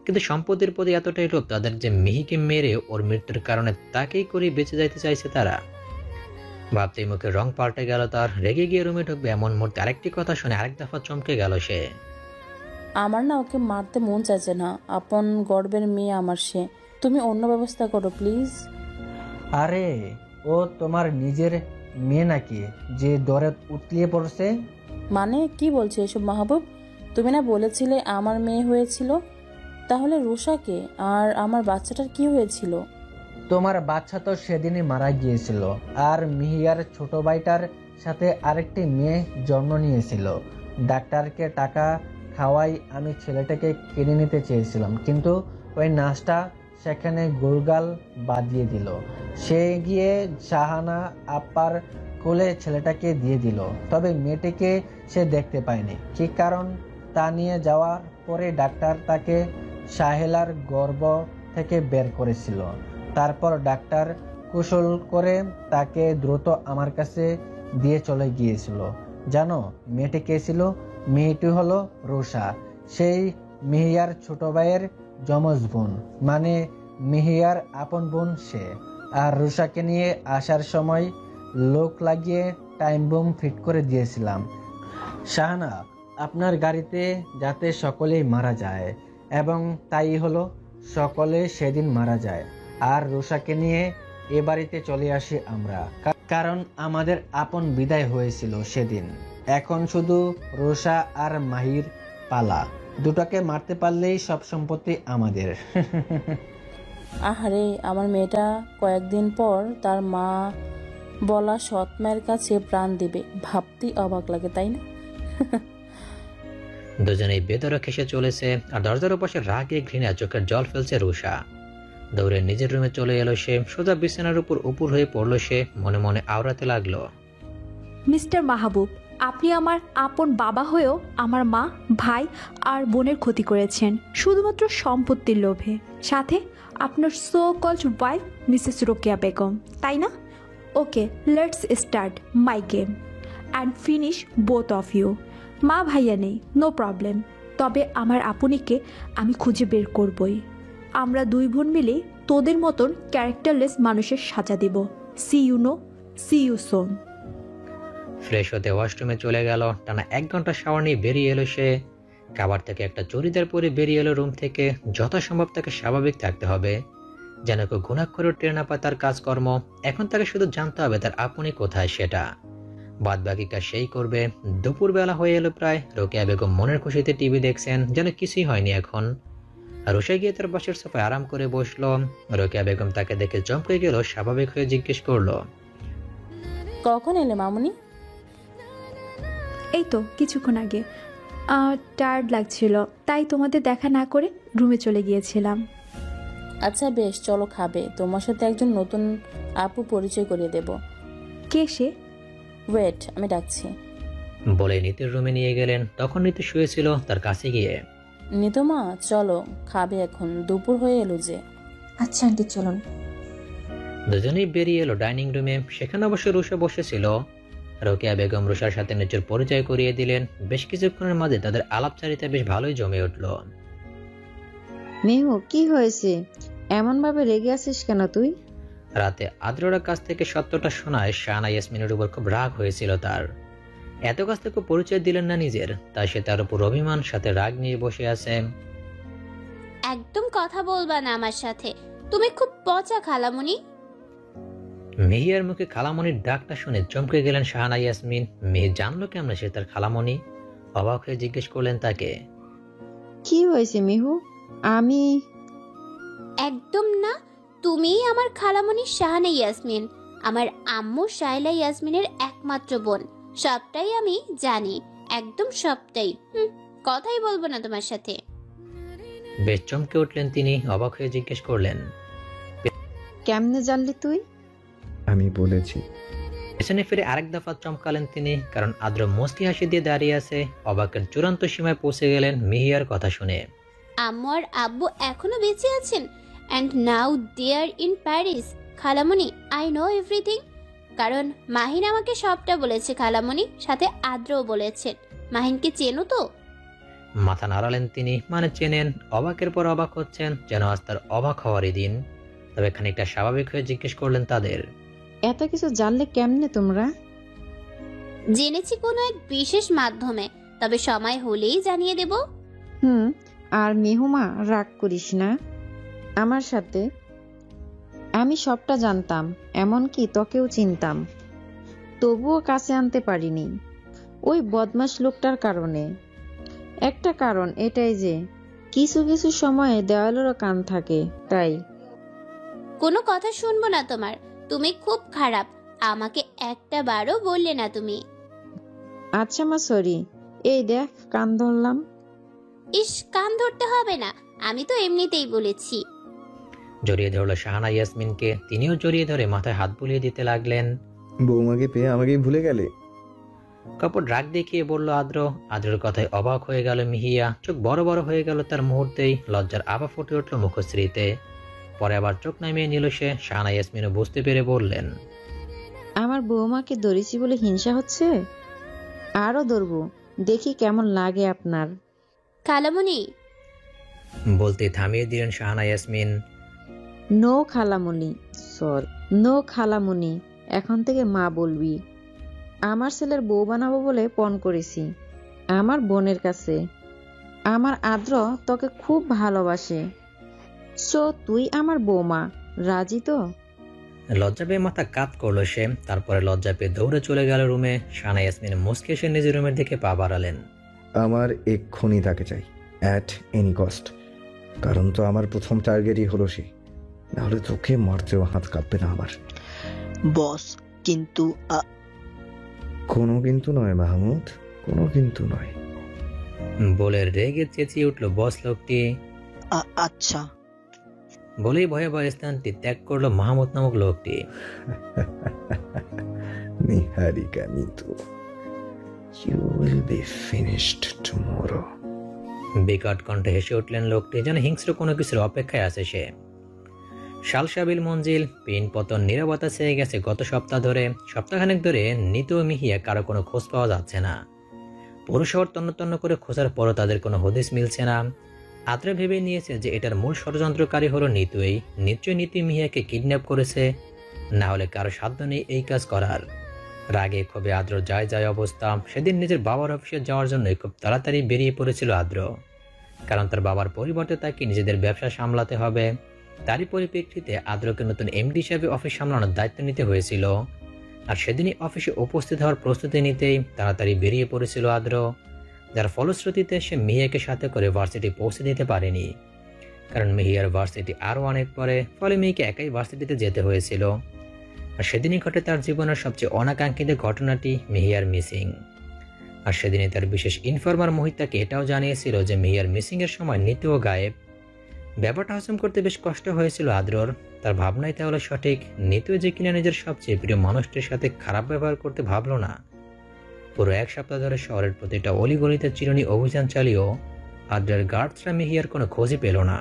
কিন্তু সম্পত্তির প্রতি এতটাই লোভ তাদের যে মিহিকে মেরে ওর মৃত্যুর কারণে তাকেই করে বেঁচে যাইতে চাইছে তারা। ভাবতেই মুখে রং পাল্টে গেল তার। রেগে গিয়ে রুমে ঢুকবে এমন মুহূর্তে আরেকটি কথা শুনে আরেক দফা চমকে গেল সে। আমার না ওকে মারতে মন চাইছে না, আপন গর্বের মেয়ে আমার সে। তুমি অন্য ব্যবস্থা করো প্লিজ। আরে ও তোমার নিজের মেয়ে নাকি যে দরে উতলিয়ে পড়ছে? মানে কি বলছো এসব মাহবুব? তুমি না বলেছিলে আমার মেয়ে হয়েছিল? তাহলে রুষাকে আর আমার বাচ্চাটার কি হয়েছিল? তোমার বাচ্চা তো সেদিনই মারা গিয়েছিল, আর মিহিয়ার ছোট ভাইটার সাথে আরেকটি মেয়ে জন্ম নিয়েছিল। ডাক্তারকে টাকা খাওয়াই আমি ছেলেটাকে কিনে নিতে চেয়েছিলাম, কিন্তু ওই নার্সটা সেখানে গোলগাল বাঁধিয়ে দিল। সে গিয়ে শাহানা আপ্পার কোলে ছেলেটাকে দিয়ে দিল, তবে মেয়েটিকে সে দেখতে পায়নি। কি কারণ তা নিয়ে যাওয়ার পরে ডাক্তার তাকে সাহেলার গর্ভ থেকে বের করেছিল। তারপর ডাক্তার কুশল করে তাকে দ্রুত আমার কাছে দিয়ে চলে গিয়েছিল। জানো মেয়েটি কে ছিল? মেয়েটি হলো রুষা, সেই মিহিয়ার ছোট ভাইয়ের যমজ বোন, মানে মিহিয়ার আপন বোন সে। আর রুষাকে নিয়ে আসার সময় লোক লাগিয়ে টাইম বোম ফিট করে দিয়েছিলাম শাহানা আপনার গাড়িতে, যাতে সকলেই মারা যায়। এবং তাই হলো, সকলে সেদিন মারা যায়। আর রুষাকে নিয়ে এ বাড়িতে চলে আসি আমরা, কারণ আমাদের আপন বিদায় হয়েছিল সেদিন। এখন শুধু রুষা আর মাহির পালা। দুটাকে মারতে পারলেই সব সম্পত্তি আমাদের। আহারে, আমার মেয়েটা কয়েকদিন পর তার মা বলা সৎ মায়ের কাছে প্রাণ দিবে, ভাবতেই অবাক লাগে, তাই না? দুজনেই বেদরক এসে চলেছে, আর দরজার পাশে রাগে ঘৃণা চোখের জল ফেলছে রুষা। দৌড়ে নিজের রুমে চলে এলো সে। সোজা বিছানার উপর হয়ে পড়লো সে, মনে মনে আওড়াতে লাগলো, মিস্টার মাহবুব, আপনি আমার আপন বাবা হয়েও আমার মা, ভাই আর বোনের ক্ষতি করেছেন শুধুমাত্র সম্পত্তির লোভে। সাথে আপনার so called wife Mrs Rokeya Begum, তাই না? Okay, let's start my game and finish both of you. মা ভাইয়া নেই, নো প্রবলেম, তবে আমার আপনিকে আমি খুঁজে বের করবই। আমরা দুই বোন মিলে তোদের মতন ক্যারেক্টারলেস মানুষের সাজা দেব। See you soon. ফ্রেশ হতে ওয়াশরুমে চলে গেল। টানা 1 ঘন্টা শাওয়ার নিয়ে বেরিয়ে এলো সে। খাবার থেকে একটা চুড়িদার পরে বেরিয়ে এলো রুম থেকে। যথাসম্ভব তাকে স্বাভাবিক থাকতে হবে, যেন কেউ ঘুণাক্ষরেও টের না পায় তার কাজকর্ম। এখন তাকে শুধু জানতে হবে তার আপনি কোথায়, সেটা বাদ বাকি কাজ সেই করবে। দুপুরবেলা হয়ে এলো প্রায়। রোকেয়া বেগম মনের খুশিতে টিভি দেখছেন, যেন কিছুই হয়নি এখন। রুষা গিয়ে তার পাশের সোফায় আরাম করে বসলো। রোকেয়া বেগম তাকে দেখে চমকে গেল, স্বাভাবিক হয়ে জিজ্ঞেস করলো, কখন এলে মামুনি? এই তো কিছুক্ষণ আগে। টায়ার্ড লাগছিল, তাই তোমাদের দেখা না করে রুমে চলে গিয়েছিলাম। আচ্ছা বেশ, চলো খাবে। তোমার সাথে একজন নতুন আপু পরিচয় করিয়ে দেব। কে সে? ওয়েট, আমি ডাকছি। বলে নিতুর রুমে নিয়ে গেলেন। তখন নিতু শুয়েছিল তার কাছে গিয়ে। নিতুমা চলো, খাবে এখন, দুপুর হয়ে এলো যে। আচ্ছা আন্টি চলুন। দুজনেই বেরিয়ে এলো ডাইনিং রুমে। সেখানে অবশ্য রুষা বসেছিল। রোকেয়া বেগম রুষার সাথে নিজের পরিচয় করিয়ে দিলেন। বেশ কিছুক্ষণের মাঝে তাদের আলাপচারিতা বেশ ভালোই জমে উঠল। মিহু কি হয়েছে, এমন ভাবে রেগে আছিস কেন তুই? রাতে আদ্রর কাছ থেকে সত্যটা শোনায় শাহানা ইয়াসমিনের উপর খুব রাগ হয়েছিল তার। এত কাছ থেকে পরিচয় দিলেন না নিজের, তাই সে তার উপর অভিমান সাথে রাগ নিয়ে বসে আছে। একদম কথা বলবা না আমার সাথে, তুমি খুব পচা খালামুনি। মিহিয়ার মুখে খালামণির ডাকটা শুনে চমকে গেলেন শাহানা ইয়াসমিন। মিহি জানলো কেমন সে তার খালামণি? অবাক হয়ে জিজ্ঞেস করলেন তাকে। কি হয়েছে মিহু? আমি একদম না, তুমিই আমার খালামণি শাহানা ইয়াসমিন, আমার আম্মু শাইলা ইয়াসমিনের একমাত্র বোন। সবটাই আমি জানি, একদম সবটাই। কথাই বলবো না তোমার সাথে। বেশ চমকে উঠলেন তিনি। অবাক হয়ে জিজ্ঞেস করলেন, কেমনে জানলি তুই? আমি বলেছি। পেছনে ফিরে আরেক দফা চমকালেন তিনি, কারণ আদ্র মুচকি হাসি দিয়ে দাঁড়িয়ে আছে। অবাকের চূড়ান্ত সীমায় পৌঁছে গেলেন মিহিয়ার কথা শুনে। আম্মু আর আব্বু এখনো বেঁচে আছেন, and now they are in Paris. খালামণি, আই নো এভরিথিং, কারণ মাহিন আমাকে সবটা বলেছে খালামণি, সাথে আদ্রও বলেছেন। মাহিনকে চেনো তো? মাথা নাড়ালেন তিনি, মানে চেনেন। অবাকের পর অবাক হচ্ছেন, যেন আজ তার অবাক হওয়ারই দিন। তবে খানিকটা স্বাভাবিক হয়ে জিজ্ঞেস করলেন তাদের, এত কিছু জানলে কেমনে তোমরা? জেনেছি কোনো এক বিশেষ মাধ্যমে, তবে সময় হলেই জানিয়ে দেব। আর মেহুমা রাগ করিস না আমার সাথে। আমি সবটা জানতাম, এমনকি তোকেও চিনতাম, তবুও কাছে আনতে পারিনি ওই বদমাশ লোকটার কারণে। একটা কারণ এটাই যে কিছু কিছু সময়ে দেওয়ালেরও কান থাকে, তাই। কোনো কথা শুনবো না তোমার, তুমি খুব খারাপ, আমাকে একটা বারও বললে না তুমি। আচ্ছা মা, সরি। এই দেখ কান ধরলাম। ইস, কান ধরতে হবে না, আমি তো এমনিতেই বলেছি। জড়িয়ে ধরল শাহানা ইয়াসমিনকে। তিনিও জড়িয়ে ধরে মাথায় হাত বুলিয়ে দিতে লাগলেন। বৌমাকে পেয়ে আমাকেই ভুলে গেলে? কাপড় রাগ দেখিয়ে বলল আদ্র। আদ্রের কথায় অবাক হয়ে গেল মিহিয়া। চোখ বড় বড় হয়ে গেল তার মুহূর্তেই। লজ্জার আভা ফুটে উঠল মুখশ্রীতে। পরে আবার চোখ নামিয়ে নিল সে। শাহানা ইয়াসমিনও বুঝতে পেরে বললেন, আমার বৌমাকে ধরেছি বলে হিংসা হচ্ছে? আরো ধরবো, দেখি কেমন লাগে আপনার। খালামণি বলতে থামিয়ে দিলেন শাহানা ইয়াসমিন। নো খালামণি, সরি, নো খালামণি, এখন থেকে মা বলবি। আমার ছেলের বউ বানাবো বলে পণ করেছি আমার বোনের কাছে। আমার আদ্র তোকে খুব ভালোবাসে, সো তুই আমার বৌমা, রাজি তো? লজ্জা পেয়ে মাথা কাত করলো সে। তারপরে লজ্জা পেয়ে দৌড়ে চলে গেল রুমে। শাহানা ইয়াসমিন মুচকে এসে নিজের রুমের দিকে পা বাড়ালেন। আমার এক্ষুনি তাকে চাই, অ্যাট এনি কস্ট। কারণ তো আমার প্রথম টার্গেটই হলো সে, নাহলে তোকে মারতেও হাত কাঁপবে না আমার। বস কিন্তু কোনো কিন্তু নয় মাহমুদ, কোনো কিন্তু নয় বলে রেগে চেঁচিয়ে উঠল বস লোকটি। আচ্ছা বলেই ভয়ে ভয়ে স্থানটি ত্যাগ করলো মাহমুদ নামক লোকটি। নিহারিকা Nitu, you will be finished tomorrow। বিকট কণ্ঠে হেসে উঠলেন লোকটি, যেন হিংস্র কোনো কিছুর অপেক্ষায় আছে সে। শালসাবিল মঞ্জিল, পিন পতন, নীরবতা ছেয়ে গেছে গত সপ্তাহ ধরে। সপ্তাহখানেক ধরে নিতু ও মিহিয়া কারো কোনো খোঁজ পাওয়া যাচ্ছে না। পুরো শহর তন্ন তন্ন করে খোঁজার পরও তাদের কোনো হদিস মিলছে না। আদ্রা ভেবে নিয়েছে যে এটার মূল ষড়যন্ত্রকারী হলো নিতুই। নিশ্চয়ই নিতু মিহিয়াকে কিডন্যাপ করেছে, না হলে কারো সাধ্য নেই এই কাজ করার। রাগে ক্ষোভে আদ্র যায় যায় অবস্থা। সেদিন নিজের বাবার অফিসে যাওয়ার জন্য খুব তাড়াতাড়ি বেরিয়ে পড়েছিল আদ্র, কারণ তার বাবার পরিবর্তে তাকে নিজেদের ব্যবসা সামলাতে হবে। তারই পরিপ্রেক্ষিতে আদ্রকে নতুন এমডি হিসেবে অফিস সামলানোর দায়িত্ব নিতে হয়েছিল। আর সেদিনই অফিসে উপস্থিত হওয়ার প্রস্তুতি নিতেই তাড়াতাড়ি বেরিয়ে পড়েছিল আদ্র, যার ফলশ্রুতিতে সে মিহিয়াকে সাথে করে ভার্সিটি পৌঁছে দিতে পারেনি। কারণ মিহিয়ার ভার্সিটি আরও অনেক পরে, ফলে মেয়েকে একাই ভার্সিটিতে যেতে হয়েছিল। আর সেদিনই ঘটে তার জীবনের সবচেয়ে অনাকাঙ্ক্ষিত ঘটনাটি, মিহিয়ার মিসিং। আর সেদিনই তার বিশেষ ইনফরমার মোহিত তাকে এটাও জানিয়েছিল যে মিহিয়ার মিসিংয়ের সময় নিতুও গায়েব। ব্যাপারটা হজম করতে বেশ কষ্ট হয়েছিল আদ্রর। তার ভাবনাই তাহলে সঠিক, নিতু যে কিনা নিজের সবচেয়ে প্রিয় মানুষটির সাথে খারাপ ব্যবহার করতে ভাবলো না। পুরো 1 সপ্তাহ ধরে শহরের প্রতিটা অলিগলিতে চিরুনি অভিযান চালিয়েও আদ্রের গার্ডসরা মিহিয়ার কোনো খোঁজই পেল না।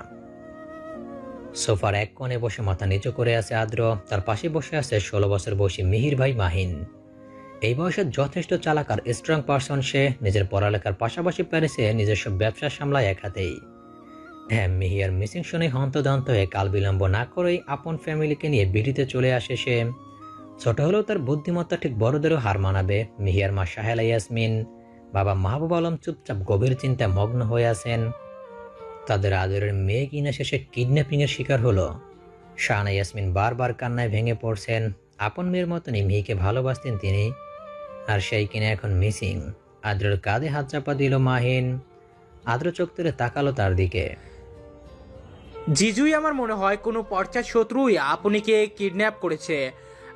সোফার এক কোণে বসে মাথা নিচু করে আছে আদ্র, তার পাশে বসে আছে 16 বছর বয়সী মিহির ভাই মাহিন। এই বয়সে যথেষ্ট চালাক আর স্ট্রং পারসন সে। নিজের পড়ালেখার পাশাপাশি প্যারিসে নিজস্ব ব্যবসা সামলায় এক হাতেই। হ্যাঁ, মিহিয়ার মিসিং শুনে হন্তদন্ত হয়ে কাল বিলম্ব না করেই আপন ফ্যামিলিকে নিয়ে বিড়িতে চলে আসে সে। ছোট হলেও তার বুদ্ধিমত্তা ঠিক বড়দেরও হার মানাবে। মিহিয়ার মা সাহেলা ইয়াসমিন, বাবা মাহবুব আলম চুপচাপ গভীর চিন্তায় মগ্ন হয়ে আছেন। তাদের আদরের মেয়ে কিনা শেষে কিডন্যাপিং এর শিকার হলো। শাহানা ইয়াসমিন বারবার কান্নায় ভেঙে পড়ছেন। আপন মেয়ের মতনই মিহিকে ভালোবাসতেন তিনি, আর সেই কিনা এখন মিসিং। আদ্রের কাঁধে হাত চাপা দিল মাহিন। আদ্র চোখ তুলে তাকালো তার দিকে। জিজুই আমার মনে হয় কোনো পর্চার শত্রুই আপনিকে কিডন্যাপ করেছে।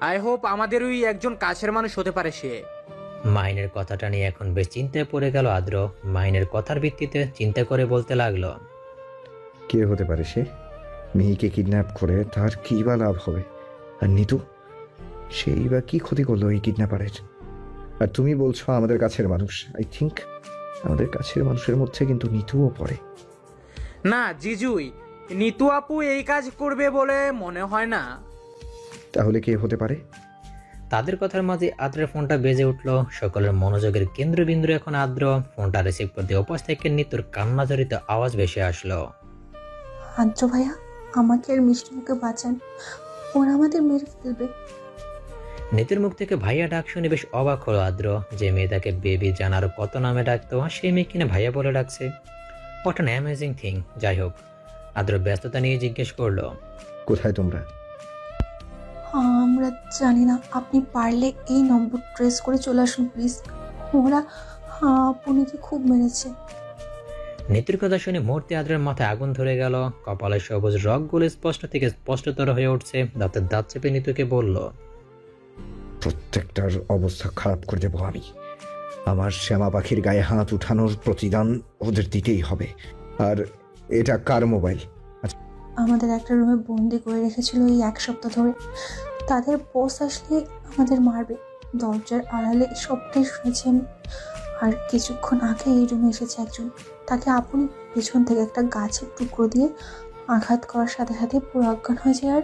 আই হোপ আমাদেরই একজন কাছের মানুষ হতে পারে সে। মাহিনের কথাটা নিয়ে এখন বেশ চিন্তায় পড়ে গেল আদ্র। মাহিনের কথার ভিত্তিতে চিন্তা করে বলতে লাগলো, কে হতে পারে সে? মিহিকে কিডন্যাপ করে তার কি বা লাভ হবে? আর নিতু, সেই বা কি ক্ষতি করলো এই কিডন্যাপারের? আর তুমি বলছো আমাদের কাছের মানুষ। আই থিঙ্ক আমাদের কাছের মানুষের মধ্যে কিন্তু নিতুও পড়ে। না জিজুই, নিতু আপু এই কাজ করবে বলে মনে হয় না। তাহলে কে হতে পারে? তাদের কথার মাঝে আদ্রের ফোনটা বেজে উঠল। সকলের মনোযোগের কেন্দ্রবিন্দু এখন আদ্র। ফোনটা রিসিভ করতে ওপাশ থেকে নিতুর কান্নাজড়িত আওয়াজ ভেসে আসলো। আদ্র ভাইয়া, আমাকে আর মিষ্টিকে বাঁচান, ওরা আমাদের মেরে ফেলবে। নিতুর মুখ থেকে ভাইয়া ডাক শুনে বেশ অবাক হলো আদ্র। যে মেয়ে তাকে বেবি জানার কত নামে ডাকতো, সেই মেয়ে কিনা ভাইয়া বলে ডাকছে। What an amazing thing. যাই হোক, আদ্র ব্যস্ততা নিয়ে জিজ্ঞেস করলো, কোথায় তোমরা? আমরা জানি না, আপনি পারলে এই নম্বর ট্রেস করে চলে আসুন প্লিজ। ওরা আপনিকে খুব মেরেছে। নিতুর কথা শুনে মুহূর্তে আদ্রের মাথায় আগুন ধরে গেল। কপালে সবুজ রগগুলো স্পষ্ট থেকে স্পষ্টতর হয়ে উঠছে। দাঁতের দাঁত চেপে নিতুকে বলল, প্রত্যেকটার অবস্থা খারাপ করে দেবো আমি। আমার শ্যামা পাখির গায়ে হাত উঠানোর প্রতিদান ওদের দিতেই হবে। আর এটা কার মোবাইল? আমাদের একটা রুমে বন্দি করে রেখেছিল এই 1 সপ্তাহ ধরে। তাদের বস আসলে আমাদের মারবে। দরজার আড়ালে সবটাই শুনেছি আমি। আর কিছুক্ষণ আগে এই রুমে এসেছে একজন। তাকে আপনি পেছন থেকে একটা গাছের টুকরো দিয়ে আঘাত করার সাথে সাথে পুরো অজ্ঞান হয়ে যায়। আর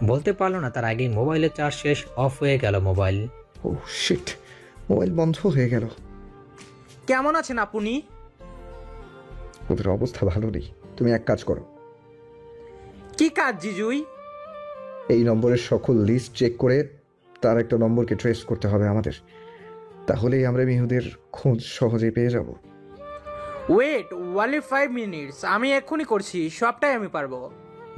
বলতে পারলো না তার আগেই মোবাইলের চার্জ শেষ, অফ হয়ে গেল মোবাইল। ও শিট, মোবাইল বন্ধ হয়ে গেল। কেমন আছেন আপনি? ওদের অবস্থা ভালো নেই। তুমি এক কাজ করো। কি কাজ জিজুই? এই নম্বরের সকল লিস্ট চেক করে তার একটা নম্বরকে ট্রেস করতে হবে আমাদের। তাহলেই আমরা মিহুদের খোঁজ সহজে পেয়ে যাব। ওয়েট ওয়ালি 5 মিনিটস, আমি এক্ষুনি করছি, সবটাই আমি পারবো।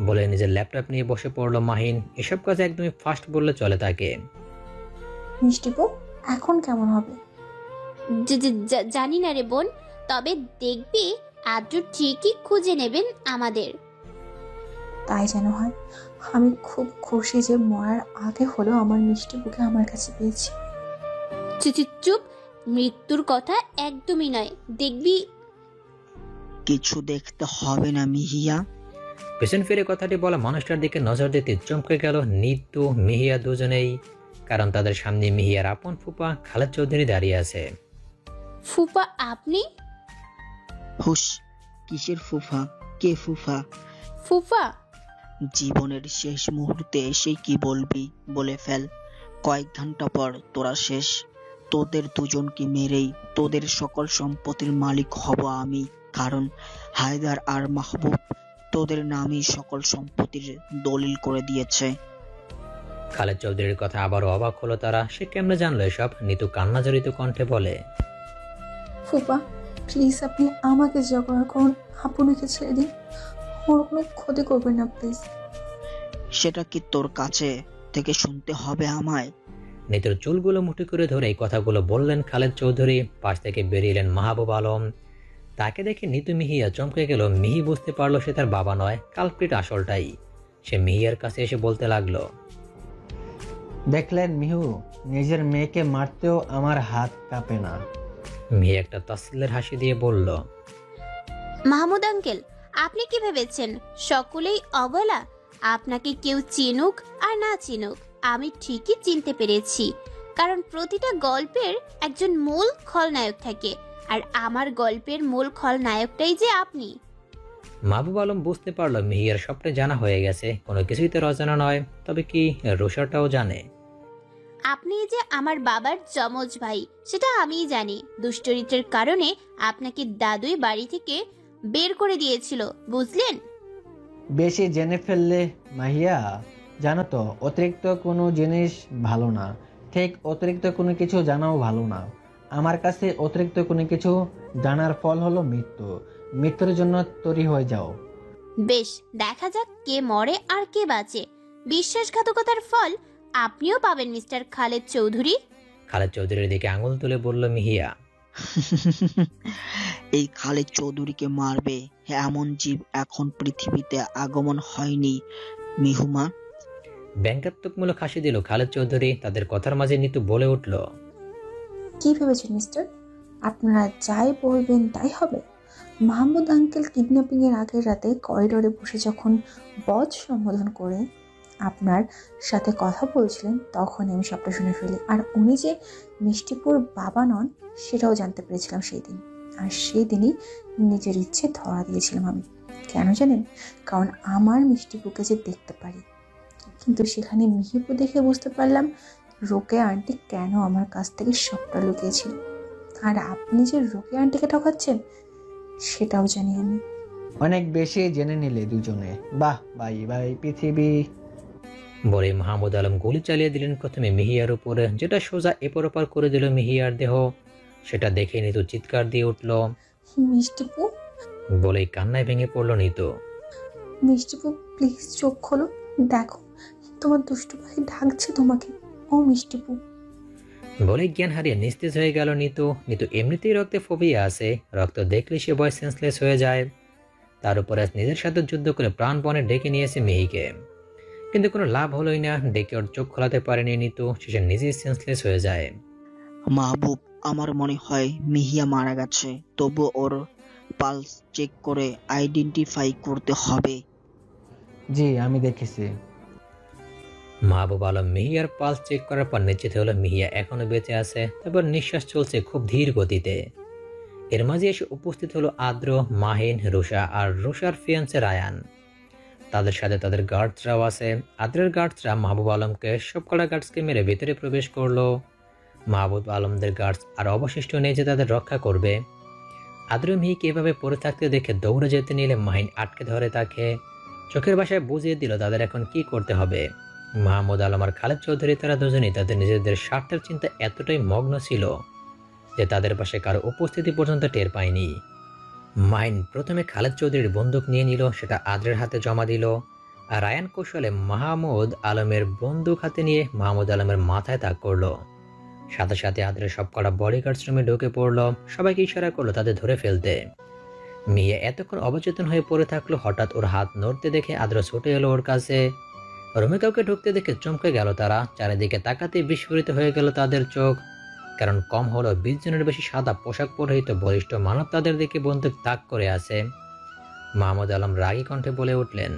বলে নিজের ল্যাপটপ নিয়ে বসে পড়লো মাহিন। এসব কাজে একদমই ফাস্ট বললে চলে তাকে। মিষ্টিপু এখন কেমন হবে? জানি না রে বোন, তবে দেখবি আদ্র ঠিকই খুঁজে নেবেন আমাদের। তাই যেন হয়। আমি খুব খুশি যে মরার আগে হলেও আমার মিষ্টিপুকে আমার কাছে পেয়েছি। চুপ, মৃত্যুর কথা একদমই নয়, দেখবি। কিছু দেখতে হবে না মিহিয়া। পেছন ফিরে কথাটি বলা মানুষটার দিকে নজর দিতে চমকে গেল নিতু মিহিয়া দুজনেই। কারণ তাদের সামনে মিহিয়ার আপন ফুপা খালেদ চৌধুরী দাঁড়িয়ে আছে। ফুপা আপনি? হুশ, কিসের ফুফা? কে ফুফা? ফুফা? জীবনের শেষ মুহূর্তে এসে কি বলবি বলে ফেল। কয়েক ঘন্টা পর তোরা শেষ। তোদের দুজনকে মেরেই তোদের সকল সম্পত্তির মালিক হব আমি। কারণ হায়দার আর মাহবুব তোদের নামই সকল সম্পত্তির দলিল করে দিয়েছে। খালেদ চৌধুরীর কথা আবারও অবাক হলো তারা। সে কেমনে জানলো এসব? নিতু কান্নাজড়িত কণ্ঠে বলে, ফুপা প্লিজ আপনি আমাকে যা করার করুন, আপুনিকে ছেড়ে দিন। ওর কোনো ক্ষতি করবেন না প্লিজ। সেটা কি তোর কাছে থেকে শুনতে হবে আমায়? নিতুর চুলগুলো মুঠি করে ধরে এই কথাগুলো বললেন খালেদ চৌধুরী। পাশ থেকে বেরিয়ে এলেন মাহবুব আলম। তাকে দেখে নিতু মিহিয়া চমকে গেল। মিহি বুঝতে পারলো সে তার বাবা নয়, কালপ্রিট আসলটাই। সে মিহিয়ার কাছে এসে বলতে লাগলো, দেখলেন মিহু, নিজের মেয়েকে মারতেও আমার হাত কাঁপে না। মিহি একটা তাসলিলের হাসি দিয়ে বলল, মাহমুদ আঙ্কেল, আপনি কি ভেবেছেন সকলেই অবলা? আপনাকে কেউ চিনুক আর না চিনুক, আমি ঠিকই চিনতে পেরেছি। কারণ প্রতিটা গল্পের একজন মূল খলনায়ক থাকে, আর আমার গল্পের মূল খলনায়কটাই যে আপনি। মাহবুব আলম বুঝতে পারলো মিহিয়ার সবটা জানা হয়ে গেছে, কোনো কিছুই তো অজানা নয়। তবে কি রুষাটাও জানে? আপনি যে আমার বাবার যমজ ভাই সেটা আমিই জানি। দুশ্চরিত্রের কারণে আপনাকে দাদুই বাড়ি থেকে বের করে দিয়েছিল, বুঝলেন? বেশি জেনে ফেললে মাহিয়া, জানো তো অতিরিক্ত কোনো জিনিস ভালো না, ঠিক অতিরিক্ত কোনো কিছু জানাও ভালো না। আমার কাছে অতিরিক্ত কোনো কিছু জানার ফল হলো মৃত্যু। মৃত্যুর জন্য তৈরি হয়ে যাও। বেশ, দেখা যাক কে মরে আর কে বাঁচে। বিশ্বাসঘাতকতার ফল আপনিও পাবেন মিস্টার খালেদ চৌধুরী। খালেদ চৌধুরীর দিকে আঙুল তুলে বলল মিহিয়া। এই খালেদ চৌধুরীকে মারবে এমন জীব এখন পৃথিবীতে আগমন হয়নি মিহুমা। ব্যঙ্গাত্মকমূলক হাসি দিল খালেদ চৌধুরী। তাদের কথার মাঝে নিতু বলে উঠল, কি ভেবেছেন মিস্টার? আপনারা যাই বলবেন তাই হবে? মাহমুদ আঙ্কেল কিডন্যাপিং এর আগের রাতে করিডোরে বসে যখন বধ সম্বোধন করে আপনার সাথে কথা বলছিলেন, তখন আমি সবটা শুনে ফেলি। আর উনি যে মিষ্টিপুর বাবা নন সেটাও জানতে পেরেছিলাম সেই দিন। আর সেই দিনই নিজের ইচ্ছে ধরা দিয়েছিলাম আমি। কেন জানেন? কারণ আমার মিষ্টিপুকে যে দেখতে পারি। কিন্তু সেখানে মিহিপু দেখে বুঝতে পারলাম রোকেয়া আন্টি কেন আমার কাছ থেকে সবটা লুকিয়েছিল। আর আপনি যে রোকেয়া আন্টিকে ঠকাচ্ছেন সেটাও জানি আমি। অনেক বেশি জেনে নিলে দুজনে। বাহ ভাই ভাই পৃথিবী। বলে মাহমুদ আলম গুলি চালিয়ে দিলেন প্রথমে মিহিয়ার উপরে, যেটা সোজা এপর ওপর করে দিল মিহিয়ার দেহ। সেটা দেখে নিতু চিৎকার দিয়ে উঠল। মিষ্টিপু বলেই কান্নায় ভেঙে পড়ল নিতু। মিষ্টিপু প্লিজ চোখ খোলো, দেখো তোমার দুষ্টু পাখি ডাকছে তোমাকে। ও মিষ্টিপু। বলে জ্ঞান হারিয়ে নিস্তেজ হয়ে গেল নিতু। নিতু এমনিতেই রক্তে ফোবিয়া আছে, রক্ত দেখলে সে ভয় সেন্সলেস হয়ে যায়। তার উপর আজ নিজের সাথে যুদ্ধ করে প্রাণপণে ডেকে নিয়েছে মিহিকে, কিন্তু কোনো লাভ হলোই না। ডেকে ওর চোখ খোলাতে পারেনি নিতু, শেষে নিজেই সেন্সলেস হয়ে যায়। মাহবুব, আমার মনে হয় মিহিয়া মারা গেছে, তবু ওর পালস চেক করে আইডেন্টিফাই করতে হবে। জি আমি দেখেছি। মাহবুব আলম মিহিয়ার পালস চেক করার পর নিশ্চিত হলো মিহিয়া এখনো বেঁচে আছে। তারপর নিঃশ্বাস চলছে খুব ধীর গতিতে। এর মাঝে এসে উপস্থিত হলো আদ্র, মাহিন, রুষা আর রুষার ফিয়ান্সে রায়ান। তাদের সাথে তাদের গার্ডসরাও আছে। আদ্রের গার্ডসরা মাহবুব আলমকে সবকটা গার্ডসকে মেরে ভিতরে প্রবেশ করলো। মাহবুব আলমদের গার্ডস আর অবশিষ্ট নেই যে তাদের রক্ষা করবে। আদ্র মিহিকে এভাবে পড়ে থাকতে দেখে দৌড়ে যেতে নিলে মাহিন আটকে ধরে তাকে। চোখের ভাষায় বুঝিয়ে দিল তাদের এখন কি করতে হবে। মাহমুদ আলম আর খালেদ চৌধুরী তারা দুজনেই তাদের নিজেদের স্বার্থের চিন্তা এতটাই মগ্ন ছিল যে তাদের পাশে কারো উপস্থিতি পর্যন্ত টের পায়নি। মাহিন প্রথমে খালেদ চৌধুরীর বন্দুক নিয়ে নিল, সেটা আদ্রের হাতে জমা দিল। আর রায়ান কৌশলে মাহমুদ আলমের বন্দুক হাতে নিয়ে মাহমুদ আলমের মাথায় তাক করলো। সাথে সাথে আদ্রের সবকটা বডিগার্ডস রুমে ঢুকে পড়লো, সবাইকে ইশারা করলো তাদের ধরে ফেলতে। মিয়া এতক্ষণ অবচেতন হয়ে পড়ে থাকলো। হঠাৎ ওর হাত নড়তে দেখে আদ্র ছুটে এলো ওর কাছে। রুমে কাউকে ঢুকতে দেখে চমকে গেল তারা। চারিদিকে তাকাতে বিস্ফোরিত হয়ে গেল তাদের চোখ, কারণ কম হলো 20 জনের বেশি সাদা পোশাক পরিহিত বলিষ্ঠ মানব তাদের দিকে বন্দুক তাক করে আছে। মাহমুদ আলম রাগী কণ্ঠে বলে উঠলেন,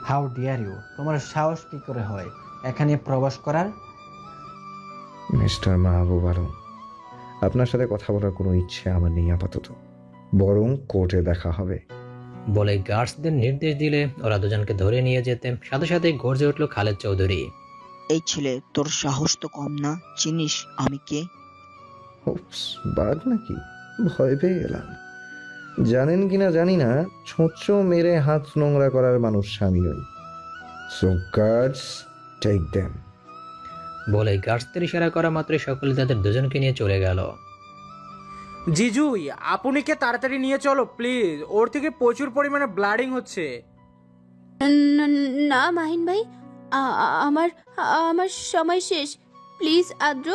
হাউ ডিয়ার ইউ, তোমার সাহস কি করে হয় এখানে প্রবেশ করার? মিস্টার মাহবুব আলম, আপনার সাথে কথা বলার কোনো ইচ্ছে আমার নেই আপাতত, বরং কোর্টে দেখা হবে। বলে গার্ডসদের নির্দেশ দিলে ওরা দুজনকে ধরে নিয়ে যেতে। সাথে সাথে গর্জে উঠল খালেদ চৌধুরী, এই ছেলে, তোর সাহস তো কম না, চিনিস আমি কে? বাঘ নাকি? ভয় পেয়ে গেলাম। জানেন কিনা জানি না, ছোঁচ মেরে হাত নোংরা করার মানুষ আমি নই। So guards take them. বলে গার্ডসদের ইশারা করা মাত্র সকলে তাদের দুজনকে নিয়ে চলে গেল। জিজুই, আপুনিকে তাড়াতাড়ি নিয়ে চলো প্লিজ, ওর থেকে প্রচুর পরিমাণে ব্লাডিং হচ্ছে। না মাহিন ভাই, আমার আমার সময় শেষ, প্লিজ আদ্র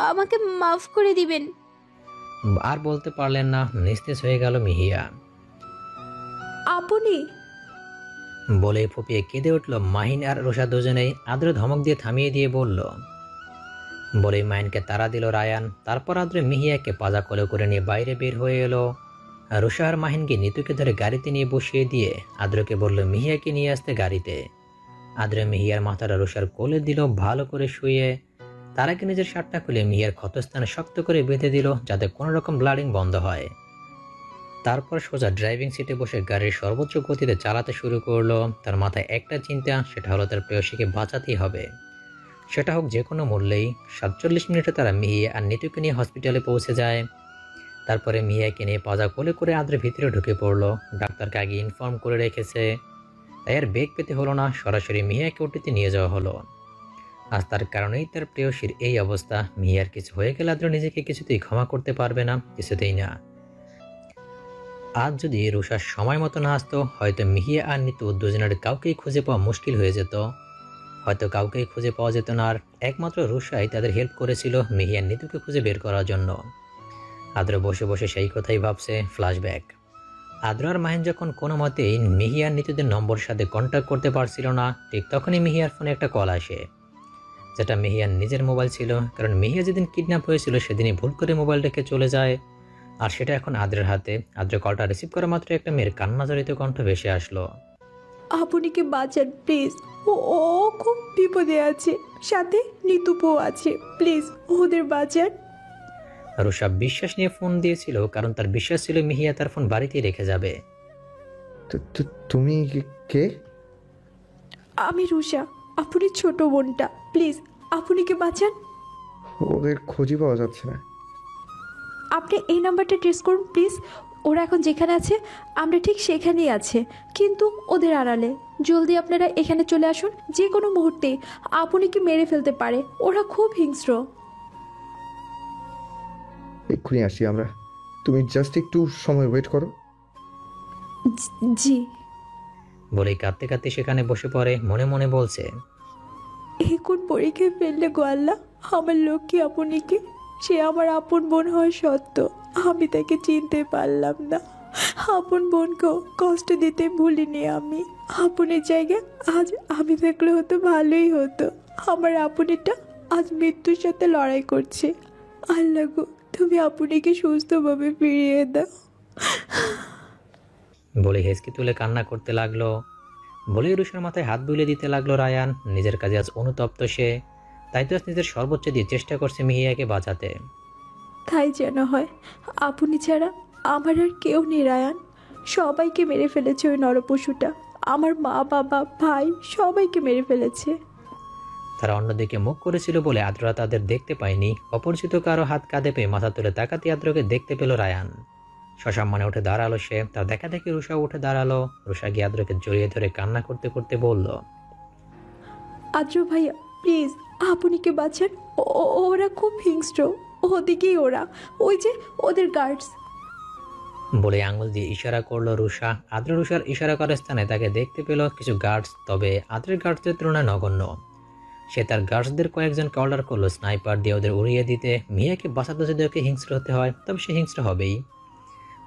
আমাকে মাফ করে দিবেন। আর বলতে পারলেন না, নিস্তেজ হয়ে গেল মিহিয়া। আপনি বলে ফুপিয়ে কেঁদে উঠল মাহিন আর রোষা দুজনেই। আদ্র ধমক দিয়ে থামিয়ে দিয়ে বলল, বলে মাহিনকে তাড়া দিল রায়ান। তারপর আদ্র মিহিয়াকে পাজা কোলে করে নিয়ে বাইরে বের হয়ে এলো। রোষা আর মাহিনকে নিতুকে ধরে গাড়িতে নিয়ে বসিয়ে দিয়ে আদ্রকে বলল মিহিয়াকে নিয়ে আসতে গাড়িতে। আদ্র মিহিয়ার মাথাটা রোষার কোলে দিল ভালো করে শুয়ে। তার আগে নিজের শার্টটা খুলে মিহিয়ার ক্ষতস্থানে শক্ত করে বেঁধে দিল যাতে কোনো রকম ব্লাডিং বন্ধ হয়। তারপর সোজা ড্রাইভিং সিটে বসে গাড়ির সর্বোচ্চ গতিতে চালাতে শুরু করলো। তার মাথায় একটা চিন্তা, সেটা হলো তার প্রেয়সীকে বাঁচাতেই হবে, সেটা হোক যে কোনো মূল্যেই। 47 মিনিটে তারা মিহিয়া আর নিতুকে নিয়ে হসপিটালে পৌঁছে যায়। তারপরে মিহিয়াকে নিয়ে পাজা কোলে করে আদ্রের ভিতরে ঢুকে পড়লো। ডাক্তারকে আগে ইনফর্ম করে রেখেছে, তাই আর বেগ পেতে হলো না, সরাসরি মিহিয়াকে ওটিতে নিয়ে যাওয়া হলো। আজ তার কারণেই তার প্রেয়সীর এই অবস্থা। মিহিয়ার কিছু হয়ে গেলে আদ্র নিজেকে কিছুতেই ক্ষমা করতে পারবে না, কিছুতেই না। আজ যদি রুষা সময় মতো না আসতো, হয়তো মিহিয়া আর নিতু দুজনের কাউকেই খুঁজে পাওয়া মুশকিল হয়ে যেত, হয়তো কাউকেই খুঁজে পাওয়া যেত না। আর একমাত্র রুষাই তাদের হেল্প করেছিল মিহিয়া নিতুকে খুঁজে বের করার জন্য। আদ্র বসে বসে সেই কথাই ভাবছে, ফ্ল্যাশব্যাক। আদ্র আর মাহিন যখন কোনো মতেই মিহিয়ার নিতুদের নম্বরের সাথে কন্ট্যাক্ট করতে পারছিল না, ঠিক তখনই মিহিয়ার ফোনে একটা কল আসে, যেটা মিহিয়ার নিজের মোবাইল ছিল। কারণ মিহিয়া যেদিন কিডন্যাপ হয়েছিল সেদিনই ভুল করে মোবাইল রেখে চলে যায়, আর সেটা এখন আদ্রের হাতে। আদ্র কলটা রিসিভ করা মাত্র একটা মেয়ের কান্নাজড়িত কণ্ঠ ভেসে আসলো। আপনি কি বাঁচান প্লিজ, ও ও খুব বিপদে আছে, সাথে নিতুপো আছে, প্লিজ ওদের বাঁচান। রুষা বিশ্বাস নিয়ে ফোন দিয়েছিল, কারণ তার বিশ্বাস ছিল মিহিয়া তার ফোন বাড়িতেই রেখে যাবে। তুমি কে? আমি রুষা, আপনি ছোট বোনটা, প্লিজ আপনি কি বাঁচান। ওদের খোঁজই পাওয়া যাচ্ছে না। আপনি এই নাম্বারটা ট্রেস করুন প্লিজ, ওরা এখন যেখানে আছে আমরা ঠিক সেখানেই আছে, কিন্তু ওদের আড়ালে। জলদি আপনারা এখানে চলে আসুন, যে কোনো মুহূর্তে আপনি কি মেরে ফেলতে পারে, ওরা খুব হিংস্র। এক্ষুনি আসি আমরা, তুমি জাস্ট একটু সময় ওয়েট করো। জি। বলেই কাঁদতে কাঁদতে সেখানে বসে পড়ে, মনে মনে বলছে, এখন পরীক্ষায় ফেললে গো আল্লাহ, আমার লক্ষ্মী আপনিকে, সে আমার আপন বোন হয় সত্য, আমি তাকে চিনতে পারলাম না। আপন বোনকেও কষ্ট দিতে ভুলিনি আমি। আপনের জায়গায় আজ আমি থাকলে হতো ভালোই হতো। আমার আপনিটা আজ মৃত্যুর সাথে লড়াই করছে। আল্লাহ গো, তুমি আপনিকে সুস্থভাবে ফিরিয়ে দাও। বলে হেসকি তুলে কান্না করতে লাগলো। বলেই রুষার মাথায় হাত বুলিয়ে দিতে লাগলো রায়ান। নিজের কাজে আজ অনুতপ্ত সে, তাই তো আজ নিজের সর্বোচ্চ দিয়ে চেষ্টা করছে মিহিয়াকে বাঁচাতে। তাই যেন হয়, আপনি ছাড়া আমার আর কেউ নেই রায়ান। সবাইকে মেরে ফেলেছে ওই নরপশুটা, আমার মা বাবা ভাই সবাইকে মেরে ফেলেছে। তারা অন্যদিকে মুখ করেছিল বলে আদ্রা তাদের দেখতে পায়নি। অপরিচিত কারো হাত কাঁধে পেয়ে মাথা তুলে তাকাতে আদ্রকে দেখতে পেল রায়ান। সসম্মানে উঠে দাঁড়ালো সে। তার দেখা দেখি রুষা উঠে দাঁড়ালো। রুষা গিয়ে আদ্রকে জড়িয়ে ধরে কান্না করতে করতে বলল, আদ্র ভাইয়া প্লিজ আপনিকে বাঁচান, ওরা খুব হিংস্র, ওদিকেই ওরা, ওই যে ওদের গার্ডস। বলে আঙুল দিয়ে ইশারা করলো রুষা। আদ্র রুষার ইশারা করার স্থানে তাকে দেখতে পেল কিছু গার্ডস, তবে আদ্রের গার্ডসদের তুলনায় নগণ্য। সে তার গার্ডসদের কয়েকজনকে অর্ডার করলো স্নাইপার দিয়ে ওদের উড়িয়ে দিতে। মিয়াকে বাঁচাতে যদি ওকে হিংস্র হতে হয় তবে সে হিংস্র হবেই।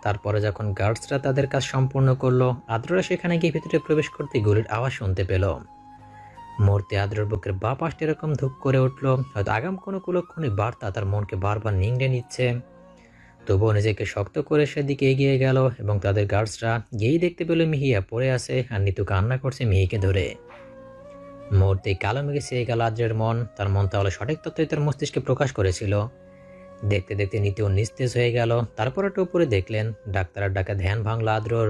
তারপরে যখন গার্ডসরা তাদের কাজ সম্পূর্ণ করলো, আদ্ররা সেখানে গিয়ে ভিতরে প্রবেশ করতে গুলির আওয়াজ শুনতে পেল। মুহূর্তে আদ্রর বুকের বা পাশটা এরকম ধুপ করে উঠলো। হয়তো আগাম কোনো কুলক্ষণিক বার্তা তার মনকে বারবার নিংড়ে নিচ্ছে। তবুও নিজেকে শক্ত করে সেদিকে এগিয়ে গেল এবং তাদের গার্ডসরা গিয়েই দেখতে পেল মিহিয়া পড়ে আছে আর নিতু কান্না করছে মিহিকে ধরে। মুহূর্তে কালো মেঘে চেয়ে গেল আদ্রের মন। তার মন তাহলে সঠিক তথ্যই তার মস্তিষ্কে প্রকাশ করেছিল। দেখতে দেখতে নিতেও নিস্তেজ হয়ে গেল। তারপর একটু উপরে দেখলেন, ডাক্তারের ডাকা ধ্যান ভাঙল আদ্রর।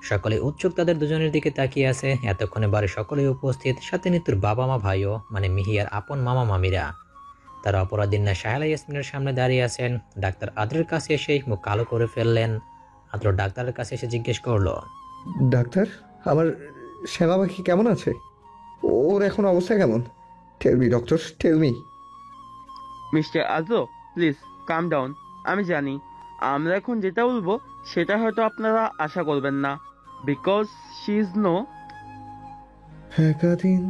সকলে উৎসুক তাদের দুজনের দিকে তাকিয়ে আছে। এতক্ষণে বাড়ি সকলেই উপস্থিত, সাথে নিতুর বাবা মা ভাইও, মানে মিহিয়ার আপন মামা মামিরা। তারা অপরাধীর না শাহেলা ইয়াসমিনের সামনে দাঁড়িয়ে আছেন। ডাক্তার আদ্রের কাছে এসে মুখ কালো করে ফেললেন। আদ্র ডাক্তারের কাছে এসে জিজ্ঞেস করলো, ডাক্তার, আমার শ্যামা পাখি কেমন আছে? ওর এখন অবস্থা কেমন? Tell me doctor, tell me. Mister Adra, please calm down. আমি জানি আমরা এখন যেটা বলবো সেটা হয়তো আপনারা আশা করবেন না, বিকজ শি ইজ নো। একাদিন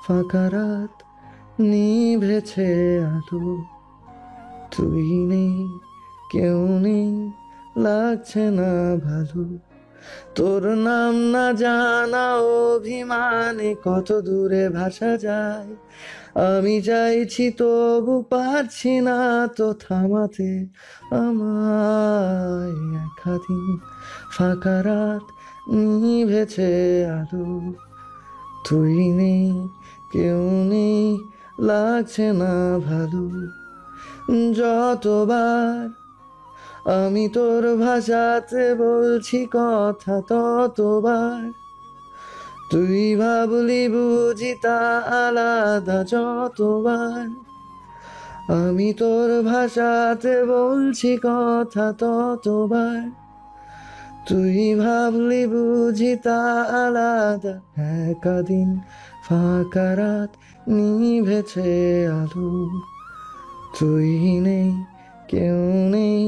ফাঁকা রাত নিভেছে আলো, তুই নেই, কেউ নেই, লাগছে না ভালো। তোর নাম না জানা অভিমানে কত দূরে ভাসা যায়। আমি চাইছি তবু পারছি না তো থামাতে আমায়। একাদিন ফাঁকা রাত নিভেছে আলো, তুই নেই, কেউ নেই, লাগছে না ভালো। যতবার আমি তোর ভাষাতে বলছি কথা, ততবার তুই ভাবলি বুঝি তা আলাদা। যতবার আমি তোর ভাষাতে বলছি কথা, ততবার তুই ভাবলি বুঝি তা আলাদা। একাদিন ফাঁকা রাত নিভেছে আলো, তুই নেই কেউ নেই,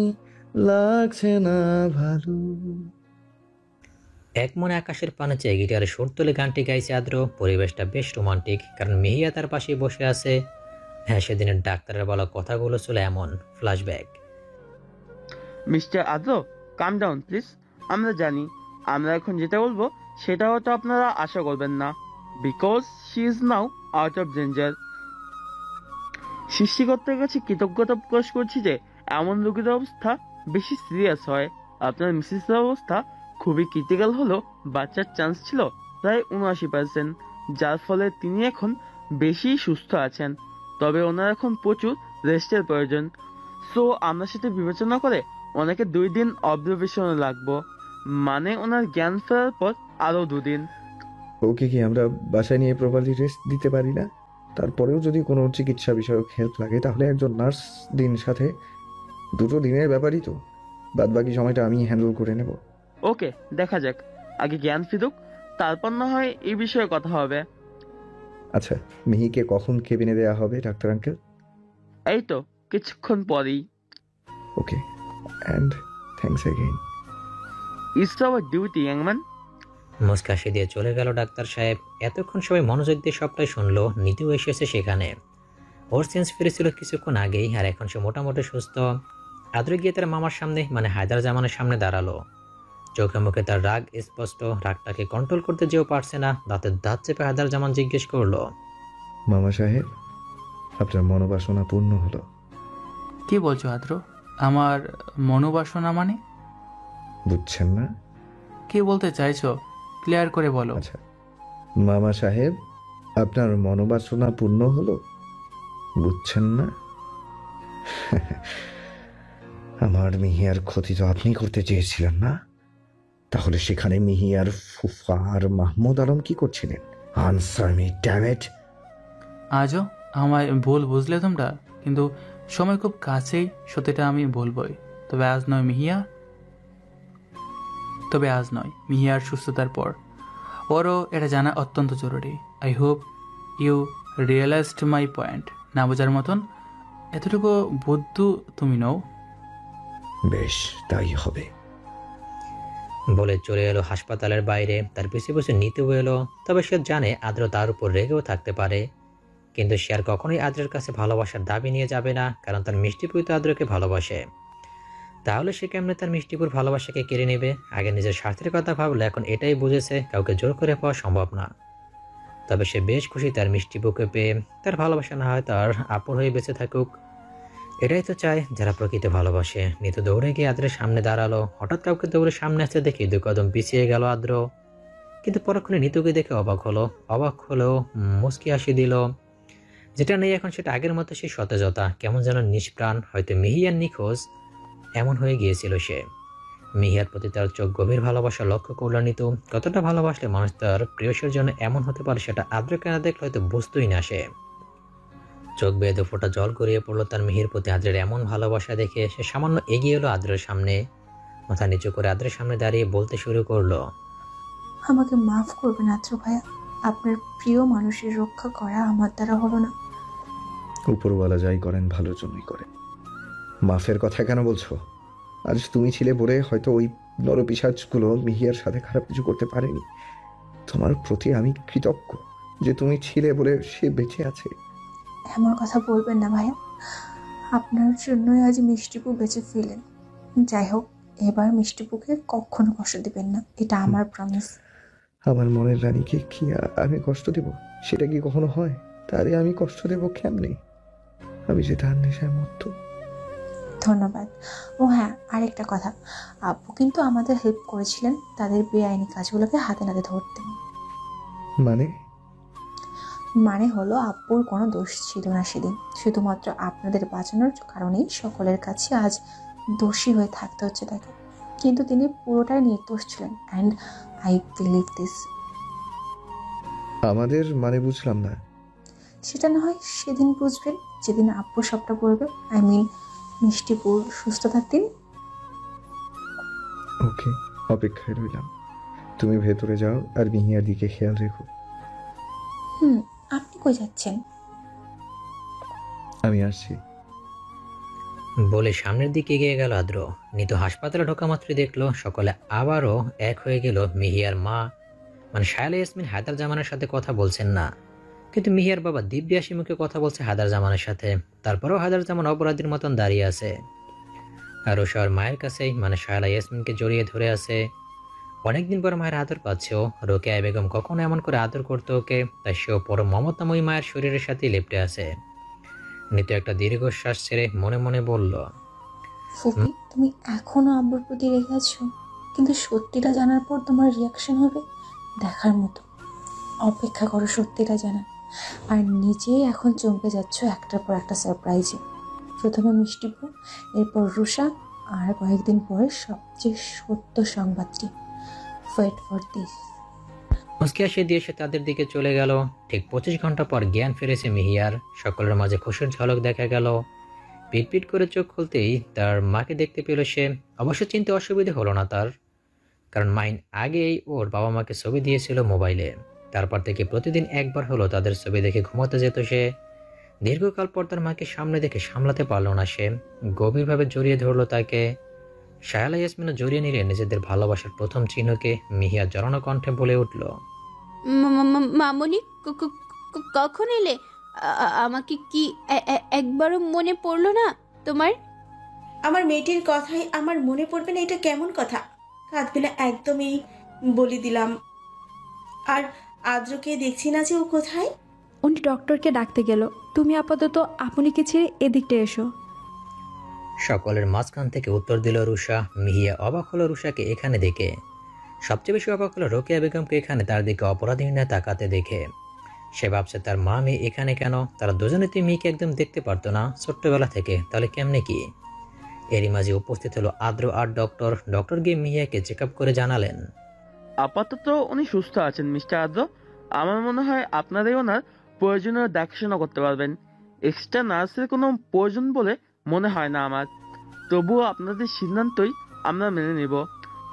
লাগছে না ভালো। এক মনে আকাশের পানে চেয়ে গিটারে সুর তুলে গানটি গাইছে আদ্র। পরিবেশটা বেশ রোমান্টিক, কারণ মিহিয়া তার পাশেই বসে আছে। হ্যাঁ, সেদিনের ডাক্তারের বলা কথাগুলো ছিল এমন ফ্ল্যাশব্যাক। মিস্টার আদ্র, কাম ডাউন প্লিজ। আমরা জানি আমরা এখন যেটা বলবো সেটা হয়তো আপনারা আশা করবেন না, because she is now out of danger. সৃষ্টিকর্তার কাছে কৃতজ্ঞতা প্রকাশ করছি যে এমন রোগীর অবস্থা বেশি সিরিয়াস হয়। আপনার মিসেসের অবস্থা খুবই ক্রিটিক্যাল হলো, বাচ্চার চান্স ছিল প্রায় 79%, যার ফলে তিনি এখন বেশি সুস্থ আছেন। তবে ওনার এখন প্রচুর রেস্টের প্রয়োজন। সো আমরা সেটা বিবেচনা করে ওনাকে 2 দিন অবজারভেশনে লাগবো, মানে ওনার জ্ঞান ফেরার পর আরো 2 দিন। ওকে কি আমরা বাসায় নিয়ে প্রপারলি রেস্ট দিতে পারি না? তারপরেও যদি কোনো চিকিৎসা বিষয়ক হেল্প লাগে তাহলে একজন নার্স দিন, সাথে 2 দিনের ব্যাপারই তো। বাদ বাকি সময়টা আমি হ্যান্ডেল করে নেব। ওকে, দেখা যাক, আগে জ্ঞান ফিরুক, তারপর না হয় এই বিষয়ে কথা হবে। আচ্ছা, মিহিকে কখন কেবিনে দেওয়া হবে ডাক্তার আঙ্কেল? এই তো কিছুক্ষণ পরেই। Okay, and thanks again. It's our duty, ইয়াংম্যান। মুস্কাশি দিয়ে চলে গেল ডাক্তার সাহেব। এতক্ষণ সবাই মনোযোগ দিয়ে সবটাই শুনলো। নীতিও এসেছে সেখানে। ওর সেন্স ফিরেছিল কিছুক্ষণ আগেই, আর এখন সে মোটামুটি সুস্থ। আদ্র গিয়ে তার মামার সামনে, মানে হায়দার জামানের সামনে দাঁড়ালো। চোখে মুখে তার রাগ স্পষ্ট। রাগটাকে কন্ট্রোল করতে যেও পারছে না। দাঁতের দাঁত চেপে হায়দার জামান জিজ্ঞেস করলো, মামা সাহেব, আপনার মনোবাসনা পূর্ণ হলো। কি বলছো আদ্র? আমার মনোবাসনা মানে? বুঝছেন না? কি বলতে চাইছো? ক্লিয়ার করে বলো। আচ্ছা, মামা সাহেব, আপনার মনোবাসনা পূর্ণ হলো, বুঝছেন না? আমার মিহিয়ার ক্ষতি তো আপনি করতে চেয়েছিলেন না? তাহলে সেখানে মিহিয়ার ফুফা আর মাহমুদ আলম কি করছিলেন? Answer me, damn it. আজও আমায় ভুল বুঝলে তোমরা, কিন্তু সময় খুব কাছেই, সত্যিটা আমি বলবই। তবে আজ নয় মিহিয়ার সুস্থতার পর। ওরও এটা জানা অত্যন্ত জরুরি। I hope you realized my point. না বোঝার মতন এতটুকু বুদ্ধু তুমি নও। বেশ, তাই হবে বলে চলে এলো হাসপাতালের বাইরে। তার পিছু পিছু নিতেও এলো। তবে সে জানে আদ্র তার উপর রেগেও থাকতে পারে, কিন্তু সে আর কখনোই আদ্রের কাছে ভালোবাসার দাবি নিয়ে যাবে না, কারণ তার মিষ্টিপুই তো আদ্রকে ভালোবাসে। তাহলে সে কেমনে তার মিষ্টিপুর ভালোবাসাকে কেড়ে নেবে? আগে নিজের স্বার্থের কথা ভাবলে এখন এটাই বুঝেছে কাউকে জোর করে পাওয়া সম্ভব না। তবে সে বেশ খুশি তার মিষ্টিপুকে পেয়ে। তার ভালোবাসা না হয় তার আপন হয়ে বেঁচে থাকুক, এটাই তো চায় যারা প্রকৃত ভালোবাসে। নিতু দৌড়ে গিয়ে আদ্রের সামনে দাঁড়ালো। হঠাৎ কাউকে দৌড়ে সামনে আসতে দেখে 2 কদম পিছিয়ে গেল আদ্র। কিন্তু পরক্ষণে নিতুকে দেখে অবাক হলো, মুচকি হাসি দিল। যেটা নেই এখন সেটা আগের মতো সেই সতেজতা, কেমন যেন নিষ্প্রাণ। হয়তো মিহিয়ার নিখোঁজ এমন হয়ে গিয়েছিল সে। মিহিয়ার প্রতি তার চোখ গভীর ভালোবাসা লক্ষ্য করল নিতু। কতটা ভালোবাসলে মানুষ তার প্রিয়সের জন্য এমন হতে পারে সেটা আদ্রকে না দেখলে হয়তো বুঝতই না সে। চোখ বেঁধে ফোঁটা জল গড়িয়ে পড়লো তার মিহির প্রতি আদ্রের এমন ভালোবাসা দেখে। সে সামান্য এগিয়ে এলো আদ্রের সামনে, মাথা নিচু করে আদ্রের সামনে দাঁড়িয়ে বলতে শুরু করলো, আমাকে মাফ করবেন আদ্র ভাইয়া, আপনার প্রিয় মানুষের রক্ষা করা আমার দ্বারা হলো না। উপরওয়ালা যাই করেন ভালোর জন্যই করেন। মাফের কথা কেন বলছো? আজ তুমি ছিলে বলে হয়তো ওই নরপিশাচগুলো মিহিয়ার সাথে খারাপ কিছু করতে পারেনি। তোমার প্রতি আমি কৃতজ্ঞ যে তুমি ছিলে বলে সে বেঁচে আছে। এমন কথা বলবেন না ভাইয়া, আপনার জন্যই আজ মিষ্টিপু বেঁচে ফেলেন। যাই হোক, এবার মিষ্টিপুকে কখনো কষ্ট দিবেন না, এটা আমার প্রমিস। আমার মনের রানীকে কি আমি কষ্ট দেব? সেটা কি কখনো হয়? তারে আমি কষ্ট দেব কেমনে? আমি যে তার নেশায় মত্ত। ধন্যবাদ। ও হ্যাঁ, আরেকটা কথা, আপু কিন্তু আমাদের হেল্প করেছিলেন তাদের বেআইনি কাজগুলোকে হাতে নাতে ধরতে। মানে? মানে হলো আব্বুর কোনো দোষ ছিল না সেদিন, শুধুমাত্র আপনাদের বাঁচানোর কারণেই সকলের কাছে আজ দোষী হয়ে থাকতে হচ্ছে তাকে। কিন্তু তিনি পুরোটাই নির্দোষ ছিলেন, অ্যান্ড আই বিলিভ দিস। আমাদের মানে বুঝলাম না। সেটা না হয় সেদিন বুঝবেন যেদিন আব্বু সবটা বলবে, আই মিন মিষ্টিপুর সুস্থ থাকতেন। ওকে, অপেক্ষায় রইলাম। তুমি ভেতরে যাও আর মিহিয়ার দিকে খেয়াল রেখো। আপনি কই যাচ্ছেন? আমি আসছি বলে সামনের দিকে এগিয়ে গেল আদ্র। নিতু হাসপাতালে ঢোকা মাত্রই দেখলো সকলে আবারও এক হয়ে গেল। মিহিয়ার মা মানে শায়লা ইয়াসমিন হায়দার জামানের সাথে কথা বলছেন না, কিন্তু মিহিয়ার বাবা দিব্যি হাসি মুখে কথা বলছে হায়দার জামানের সাথে। তারপরেও হায়দার জামান অপরাধীর মতন দাঁড়িয়ে আছে আর রুষার মায়ের কাছেই মানে শায়লা ইয়াসমিনকে জড়িয়ে ধরে আছে। অনেকদিন পর মায়ের আদর পাচ্ছেও। রোকেয়া বেগম কখনো এমন করে আদর করতো ওকে, তাই সেও পরম মমতাময়ী মায়ের শরীরের সাথে লেপ্টে আছে। নিতু একটা দীর্ঘশ্বাস ছেড়ে মনে মনে বলল, ফুপি তুমি এখনো আব্বুর প্রতি রেগে আছো, কিন্তু সত্যিটা জানার পর তোমার রিয়াকশন হবে দেখার মতো। অপেক্ষা করো সত্যিটা জানা। আর নিজেই এখন চমকে যাচ্ছ একটার পর একটা সারপ্রাইজে। প্রথমে মিষ্টিপুর, এরপর রুষা, আর কয়েকদিন পরে সবচেয়ে সত্য সংবাদটি। Wait for this. মুস্কি হাসি দিয়ে সে তাদের দিকে চলে গেল। ঠিক 25 ঘন্টা পর জ্ঞান ফিরেছে মিহিয়ার। সকলের মাঝে খুশির ঝলক দেখা গেল। পিটপিট করে চোখ খুলতেই তার মাকে দেখতে পেল সে। অবশ্য চিনতে অসুবিধে হলো না তার, কারণ মাইন আগেই ওর বাবা মাকে ছবি দিয়েছিল মোবাইলে। তারপর থেকে প্রতিদিন একবার হলো তাদের ছবি দেখে ঘুমাতে যেত সে। দীর্ঘকাল পর তার মাকে সামনে দেখে সামলাতে পারল না সে, গভীরভাবে জড়িয়ে ধরলো তাকে। শায়লা ইয়াসমিনও জড়িয়ে নিলে নিজেদের ভালোবাসার প্রথম চিহ্নকে। মিহিয়া জড়ানো কণ্ঠে বলে উঠল, মামনি কখন এলে? আমাকে কি একবারও মনে পড়লো না তোমার? আমার মেয়েটির কথাই আমার মনে পড়বে না, এটা কেমন কথা? কাঁদবে না একদমই, বলে দিলাম। আর আদ্রকে দেখছি না যে ও কোথায়? উনি ডক্টরকে ডাকতে গেল। তুমি আপাতত আপনিকে ছেড়ে এদিকটা এসো। সকলের মাঝখান থেকে উত্তর দিল রুষা। মিহিয়া অবাক হলো রুষাকে এখানে দেখে। সবচেয়ে বেশি অবাক হলো রোকেয়া বেগমকে এখানে তার দিকে অপরাধীর ন্যায় তাকাতে দেখে। সে ভাবছে তার মা মেয়ে এখানে কেন? তারা দুজনে তুই মেয়েকে একদম দেখতে পারতো না ছোট্টবেলা থেকে, তাহলে কেমনে কি? এরই মাঝে উপস্থিত হলো আদ্র আর ডক্টর। ডক্টর গিয়ে মিহিয়াকে চেক আপ করে জানালেন, আপাতত উনি সুস্থ আছেন মিস্টার আদ্র। আমার মনে হয় আপনারাই ওনার প্রয়োজনীয় দেখাশোনা করতে পারবেন। এক্সট্রা নার্সের কোনো প্রয়োজন বলে মনে হয় না আমার। তবুও আপনাদের সিদ্ধান্তই আমরা মেনে নেব,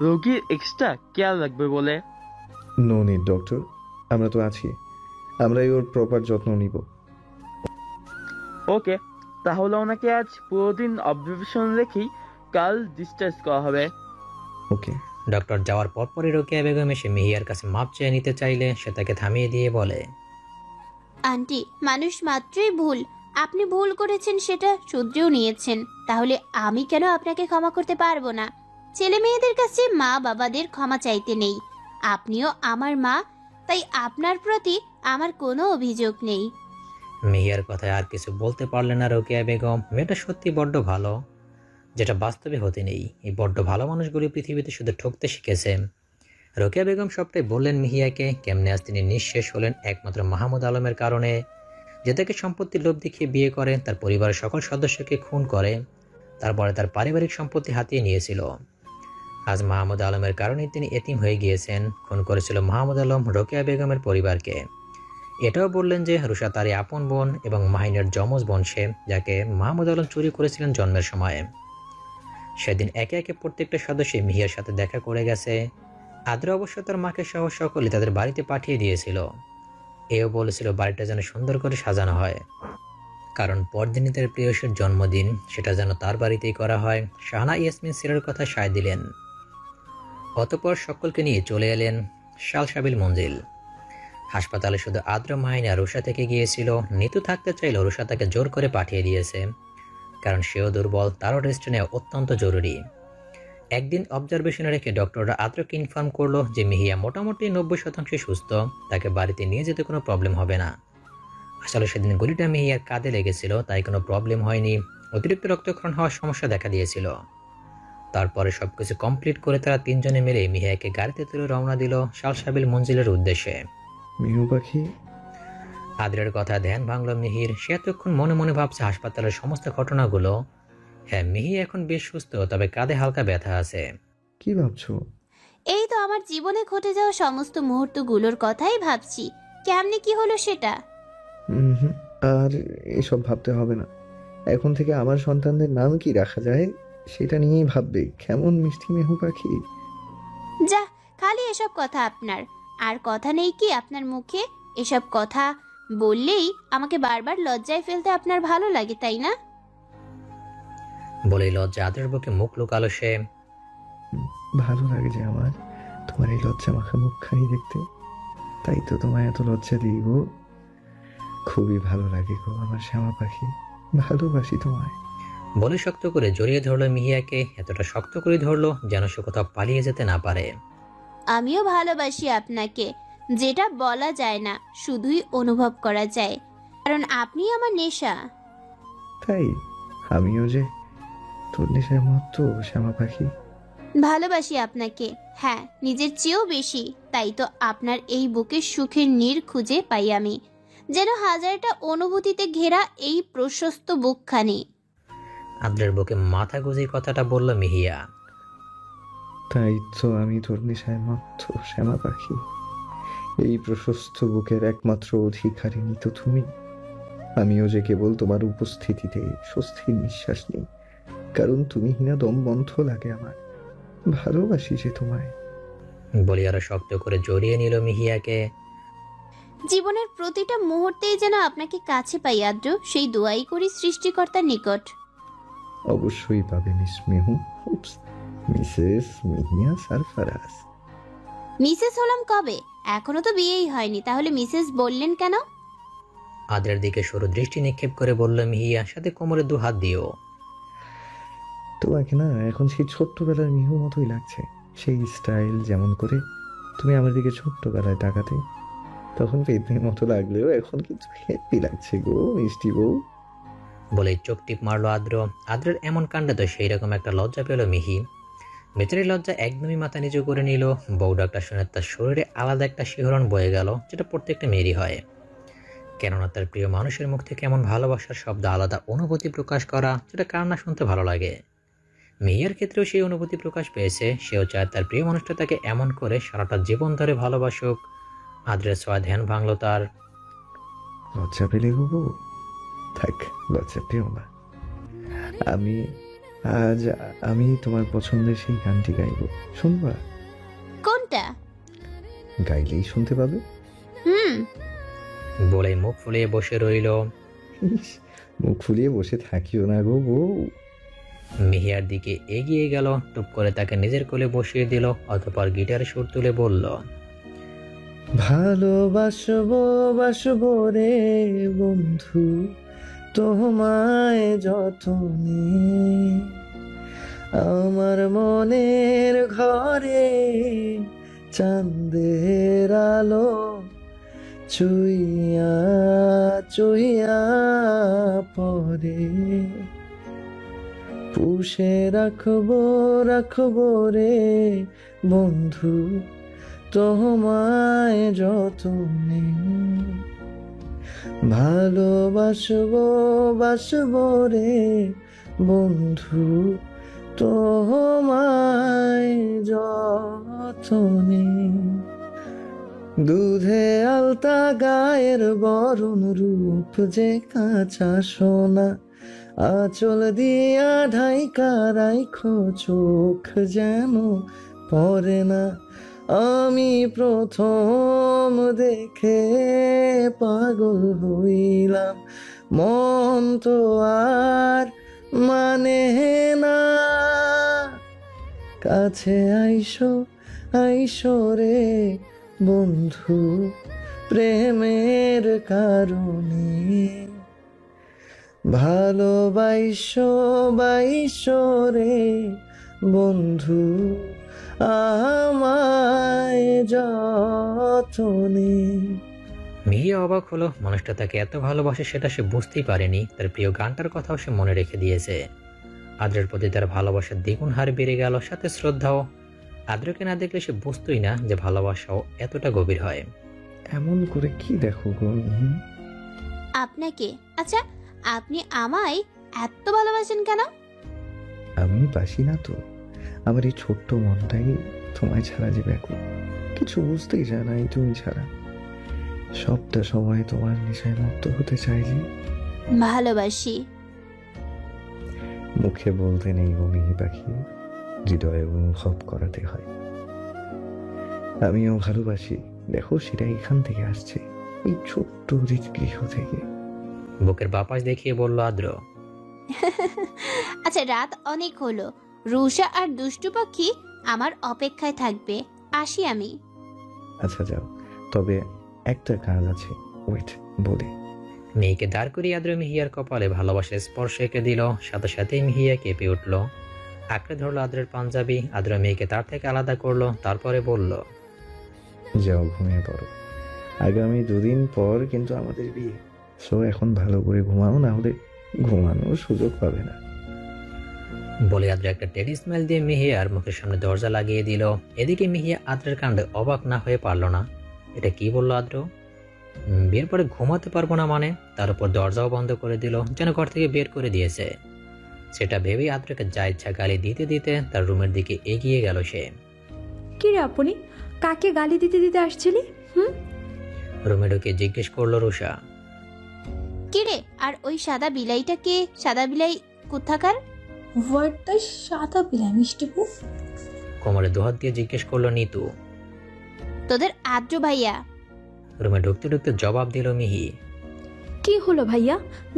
রোগীর এক্সট্রা কেয়ার রাখবে বলে। নো নিড ডক্টর, আমরা তো আছি, আমরাই ওর প্রপার যত্ন নিব। ওকে, তাহলে ওনাকে আজ পুরো দিন অবজারভেশন রেখেই কাল ডিসচার্জ করা হবে। ওকে। ডক্টর যাওয়ার পরপরই রোকেয়া বেগম এসে মিহিয়ার কাছে মাপ চেয়ে নিতে চাইলে সে তাকে থামিয়ে দিয়ে বলে, আন্টি, মানুষ মাত্রই ভুল। আপনি ভুল করেছেন, সেটা শুধরেও নিয়েছেন, তাহলে আমি কেন আপনাকে ক্ষমা করতে পারবো না? ছেলে মেয়েদের কাছে মা বাবাদের ক্ষমা চাইতে নেই। আপনিও আমার মা, তাই আপনার প্রতি আমার কোনো অভিযোগ নেই। মিহিয়ার কথায় আর কিছু বলতে পারলেন না রোকেয়া বেগম। মেয়েটা সত্যি বড্ড ভালো, যেটা বাস্তবে হতে নেই। এই বড্ড ভালো মানুষগুলি পৃথিবীতে শুধু ঠকতে শিখেছে। রোকেয়া বেগম সবটাই বললেন মিহিয়াকে। কেমনে আজ তিনি নিঃশেষ হলেন একমাত্র মাহমুদ আলমের কারণে, যে তাকে সম্পত্তির লোভ দেখিয়ে বিয়ে করে, তার পরিবারের সকল সদস্যকে খুন করে, তারপরে তার পারিবারিক সম্পত্তি হাতিয়ে নিয়েছিল। আজ মাহমুদ আলমের কারণেই তিনি এতিম হয়ে গিয়েছেন। খুন করেছিল মাহমুদ আলম রোকেয়া বেগমের পরিবারকে। এটাও বললেন যে রুষা তারই আপন বোন এবং মাহিনের যমজ বোন সে, যাকে মাহমুদ আলম চুরি করেছিলেন জন্মের সময়। সেদিন একে একে প্রত্যেকটা সদস্য মিহিয়ার সাথে দেখা করে গেছে। আদ্র অবশ্য তার মাকে সহ সকলে তাদের বাড়িতে পাঠিয়ে দিয়েছিল। এও বলেছিল বাড়িটা যেন সুন্দর করে সাজানো হয়, কারণ পরদিনই তার প্রিয়সীর জন্মদিন, সেটা যেন তার বাড়িতেই করা হয়। শাহানা ইয়াসমিন সিরার কথা সায় দিলেন। অতঃপর সকলকে নিয়ে চলে এলেন শালসাবিল মঞ্জিল। হাসপাতালে শুধু আদ্র, মাহিনা, রুষা থেকে গিয়েছিল। নিতু থাকতে চাইলেও রুষা তাকে জোর করে পাঠিয়ে দিয়েছে, কারণ সেও দুর্বল, তারও রেস্ট নেওয়া অত্যন্ত জরুরি। একদিন অবজারভেশনে রেখে ডক্টররা আদ্রকে ইনফর্ম করলো যে মিহিয়া মোটামুটি 90% সুস্থ, তাকে বাড়িতে নিয়ে যেতে কোনো প্রবলেম হবে না। আসলে সেদিন গুলিটা মিহিয়ার কাঁধে লেগেছিল, তাই কোনো প্রবলেম হয়নি। অতিরিক্ত রক্তক্ষরণ হওয়ার সমস্যা দেখা দিয়েছিল। তারপরে সবকিছু কমপ্লিট করে তারা তিনজনে মিলে মিহিয়াকে গাড়িতে তুলে রওনা দিল শালসাবিল মঞ্জিলের উদ্দেশ্যে। মিহু পাখি, আদ্রের কথা ধ্যান ভাঙল মিহির। সে এতক্ষণ মনে মনে ভাবছে হাসপাতালের সমস্ত ঘটনাগুলো। হ্যাঁ, মিহি এখন বেশ সুস্থ, তবে কাঁধে হালকা ব্যথা আছে। কি ভাবছো? এই তো আমার জীবনে ঘটে যাওয়া সমস্ত মুহূর্তগুলোর কথাই ভাবছি। কেমনে কি হলো সেটা। আর এসব ভাবতে হবে না। এখন থেকে আমার সন্তানদের নাম কি রাখা যায় সেটা নিয়েই ভাববে। কেমন মিষ্টি মেহু পাখি। যা, খালি এসব কথা আপনার। আর কথা নেই কি আপনার মুখে? এসব কথা বললেই আমাকে বারবার লজ্জায় ফেলতে আপনার ভালো লাগে, তাই না? বলেই লজ্জা আদ্রের বুকে মুখ লুকালো সে। ভালো লাগে যে আমার তোমার এই লজ্জা মাখা মুখখানি দেখতে, তাই তো তোমায় এত লজ্জা দিই গো। খুবই ভালো লাগে গো আমার শ্যামা পাখি, ভালোবাসি তোমায়। বলে শক্ত করে জড়িয়ে ধরলো মিহিয়াকে, এতটা শক্ত করে ধরলো যেন সে কোথাও পালিয়ে যেতে না পারে। আমিও ভালোবাসি আপনাকে, যেটা বলা যায় না, শুধুই অনুভব করা যায়, কারণ আপনি আমার নেশা। তাই আমিও যে তোর নেশার মতো শ্যামা পাখি। ভালোবাসি আপনাকে, হ্যাঁ, নিজের চেয়েও বেশি। তাই তো আপনার এই বুকের সুখের নীড় খুঁজে পাই আমি, যেন হাজারটা অনুভূতিতে ঘেরা এই প্রশস্ত বুকখানি। আদ্রের বুকে মাথা গুঁজে কথাটা বলল মিহিয়া। তাই তো আমি তোর নেশায় মত্ত শ্যামা পাখি। এই প্রশস্ত বুকের একমাত্র অধিকারিণী তো তুমি। আমিও যে কেবল তোমার উপস্থিতিতে স্বস্তির নিঃশ্বাস নিই, কারণ তুমি হিনা দম বন্ধ লাগে আমার। ভালোবাসি যে তোমায়। বলি আরো শক্ত করে জড়িয়ে নিল মিহিয়াকে। জীবনের প্রতিটা মুহূর্তেই যেন আপনাকে কাছে পাই আদ্র, সেই দোয়াই করি সৃষ্টিকর্তার নিকট। অবশ্যই পাবে মিস মেহু, মিসেস মিহিয়া সারফারাজ। মিসেস হলাম কবে? এখনো তো বিয়েই হয়নি, তাহলে মিসেস বললেন কেন? আদ্রের দিকে সরু দৃষ্টি নিক্ষেপ করে বলল মিহিয়া, সাথে কোমরে 2 হাত দিও। তোমাকে না এখন সেই ছোট্টবেলার মিহু মতোই লাগছে। সেই স্টাইল যেমন করে তুমি আমার দিকে ছোট্টবেলায় তাকাতে, তখন পেতনির মতো লাগলেও এখন কিন্তু হ্যাপি লাগছে গো মিষ্টি বউ। বলে চোখ টিপ মারলো আদ্র। আদ্রের এমন কাণ্ডে তো সেই রকম একটা লজ্জা পেল মিহি। বেচারি লজ্জা একদমই মাথা নিচু করে নিল। বউ ডাকটা শুনে তার শরীরে আলাদা একটা শিহরণ বয়ে গেল, যেটা প্রত্যেকটা মেয়েরই হয়। কেননা তার প্রিয় মানুষের মুখ থেকে এমন ভালোবাসার শব্দ, আলাদা অনুভূতি প্রকাশ করা, যেটা কার না শুনতে ভালো লাগে। মেয়ের ক্ষেত্রেও সেই অনুভূতি প্রকাশ পেয়েছে। সেও চায় তার প্রিয় মানুষটা তাকে এমন করে সারাটা জীবন ধরে ভালোবাসুক। আদ্রের ছোঁয়া ধ্যান ভাঙল তার। লজ্জা পেলে গো বউ? থাক, লজ্জা পেও না। আমি তোমার পছন্দের সেই গানটি গাইব, শুনবা? কোনটা? গাইলেই শুনতে পাবে। বলে মুখ ফুলিয়ে বসে রইল। মুখ ফুলিয়ে বসে থাকিও না গো বউ। মিহিয়ার দিকে এগিয়ে গেল, টুপ করে তাকে নিজের কোলে বসিয়ে দিল, অতঃপর গিটারে সুর তুলে বলল, ভালোবাসবো বাসবো রে বন্ধু তোমায় যতনে, আমার মনের ঘরে চাঁদের আলো চুইয়া চুইয়া পরে, পুষে রাখবো রাখবো রে বন্ধু তোমায় যতনে, ভালোবাসবো বাসবো রে বন্ধু তোমায় যতনে। দুধে আলতা গায়ের বরণ রূপ যে কাঁচা সোনা, আঁচল দিয়া ঢাইকা রাইখো চোখ যেন পড়ে না। আমি প্রথম দেখে পাগল হইলাম, মন তো আর মানে না। কাছে আইসো আইসো রে বন্ধু প্রেমের কারণে, ভালোবাইসো বাইসো রে বন্ধু আমায় যতনে। মিহিয়া অবাক হলো, মানুষটা তাকে এত ভালোবাসে সেটা সে বুঝতেই পারেনি। তার প্রিয় গানটার কথাও সে মনে রেখে দিয়েছে। আদ্রের প্রতি তার ভালোবাসার দ্বিগুণ হারে বেড়ে গেল, সাথে শ্রদ্ধাও। আদ্রকে না দেখলে সে বুঝতোই না যে ভালোবাসাও এতটা গভীর হয়। এমন করে কি দেখো গো? আপনাকে? আচ্ছা, আপনি আমায় এত ভালোবাসেন কেন? আমি বাসি না তো, আমার এই ছোট্ট মনটাই তোমায় ছাড়া যে ব্যাকুল, কিছু বুঝতেই চায় না এই তুমি ছাড়া। সবটা সময় তোমার নেশায় মুক্ত হতে চাই যে। ভালোবাসি। মুখে বলতে নেই গো মিহি পাখি, হৃদয়ে অনুভব করাতে হয়। আমিও ভালোবাসি, দেখো সেটা এখান থেকে আসছে, এই ছোট্ট গৃহ থেকে। বুকের বাপাস দেখিয়ে বলল আদ্র। আচ্ছা, রাত অনেক হলো, রুষা আর দুষ্টু পাখি আমার অপেক্ষায় থাকবে, আসি আমি। আচ্ছা যাও, তবে একটা কাজ আছে, ওয়েট বলে। মেয়েকে দাঁড় করিয়ে আদ্র মিহিয়ার কপালে ভালোবাসার স্পর্শ এঁকে দিল। সাথে সাথেই মিহিয়া কেঁপে উঠল, আঁকড়ে ধরলো আদ্রের পাঞ্জাবি। আদ্র মেয়েকে তার থেকে আলাদা করলো, তারপরে বলল, যাও ঘুমিয়ে পড়ো, আগামী 2 দিন পর কিন্তু আমাদের বিয়ে। সো এখন ভালো করে ঘুমাও, না হলে ঘুমানোর সুযোগ পাবে না। বলে আদ্র একটা টেডি স্মাইল দিয়ে মিহিয়ার মুখের সামনে দরজা লাগিয়ে দিল। এদিকে মিহিয়া আদ্রের কাণ্ডে অবাক না হয়ে পারল না। এটা কি বললো আদ্র? বিয়ের পরে ঘুমাতে পারবো না মানে? তার উপর দরজাও বন্ধ করে দিল, যেন ঘর থেকে বের করে দিয়েছে। সেটা ভেবেই আদ্রকে যা ইচ্ছা গালি দিতে দিতে তার রুমের দিকে এগিয়ে গেল সে। কি রে আপনি, কাকে গালি দিতে দিতে আসছিলি? রুমে ঢুকে জিজ্ঞেস করলো রুষা। কিরে, আর ওই সাদা বিলাইটা কে? সাদা বিলাই কোথাকার? হোয়াট দ্য সাদা বিলাই মিষ্টি বউ? কোমরে দুহাত দিয়ে জিজ্ঞেস করলো নিতু। তোদের আদ্র ভাইয়া। রুমে ঢুকতে ঢুকতে জবাব দিল মিহি। কি হলো ভাইয়া,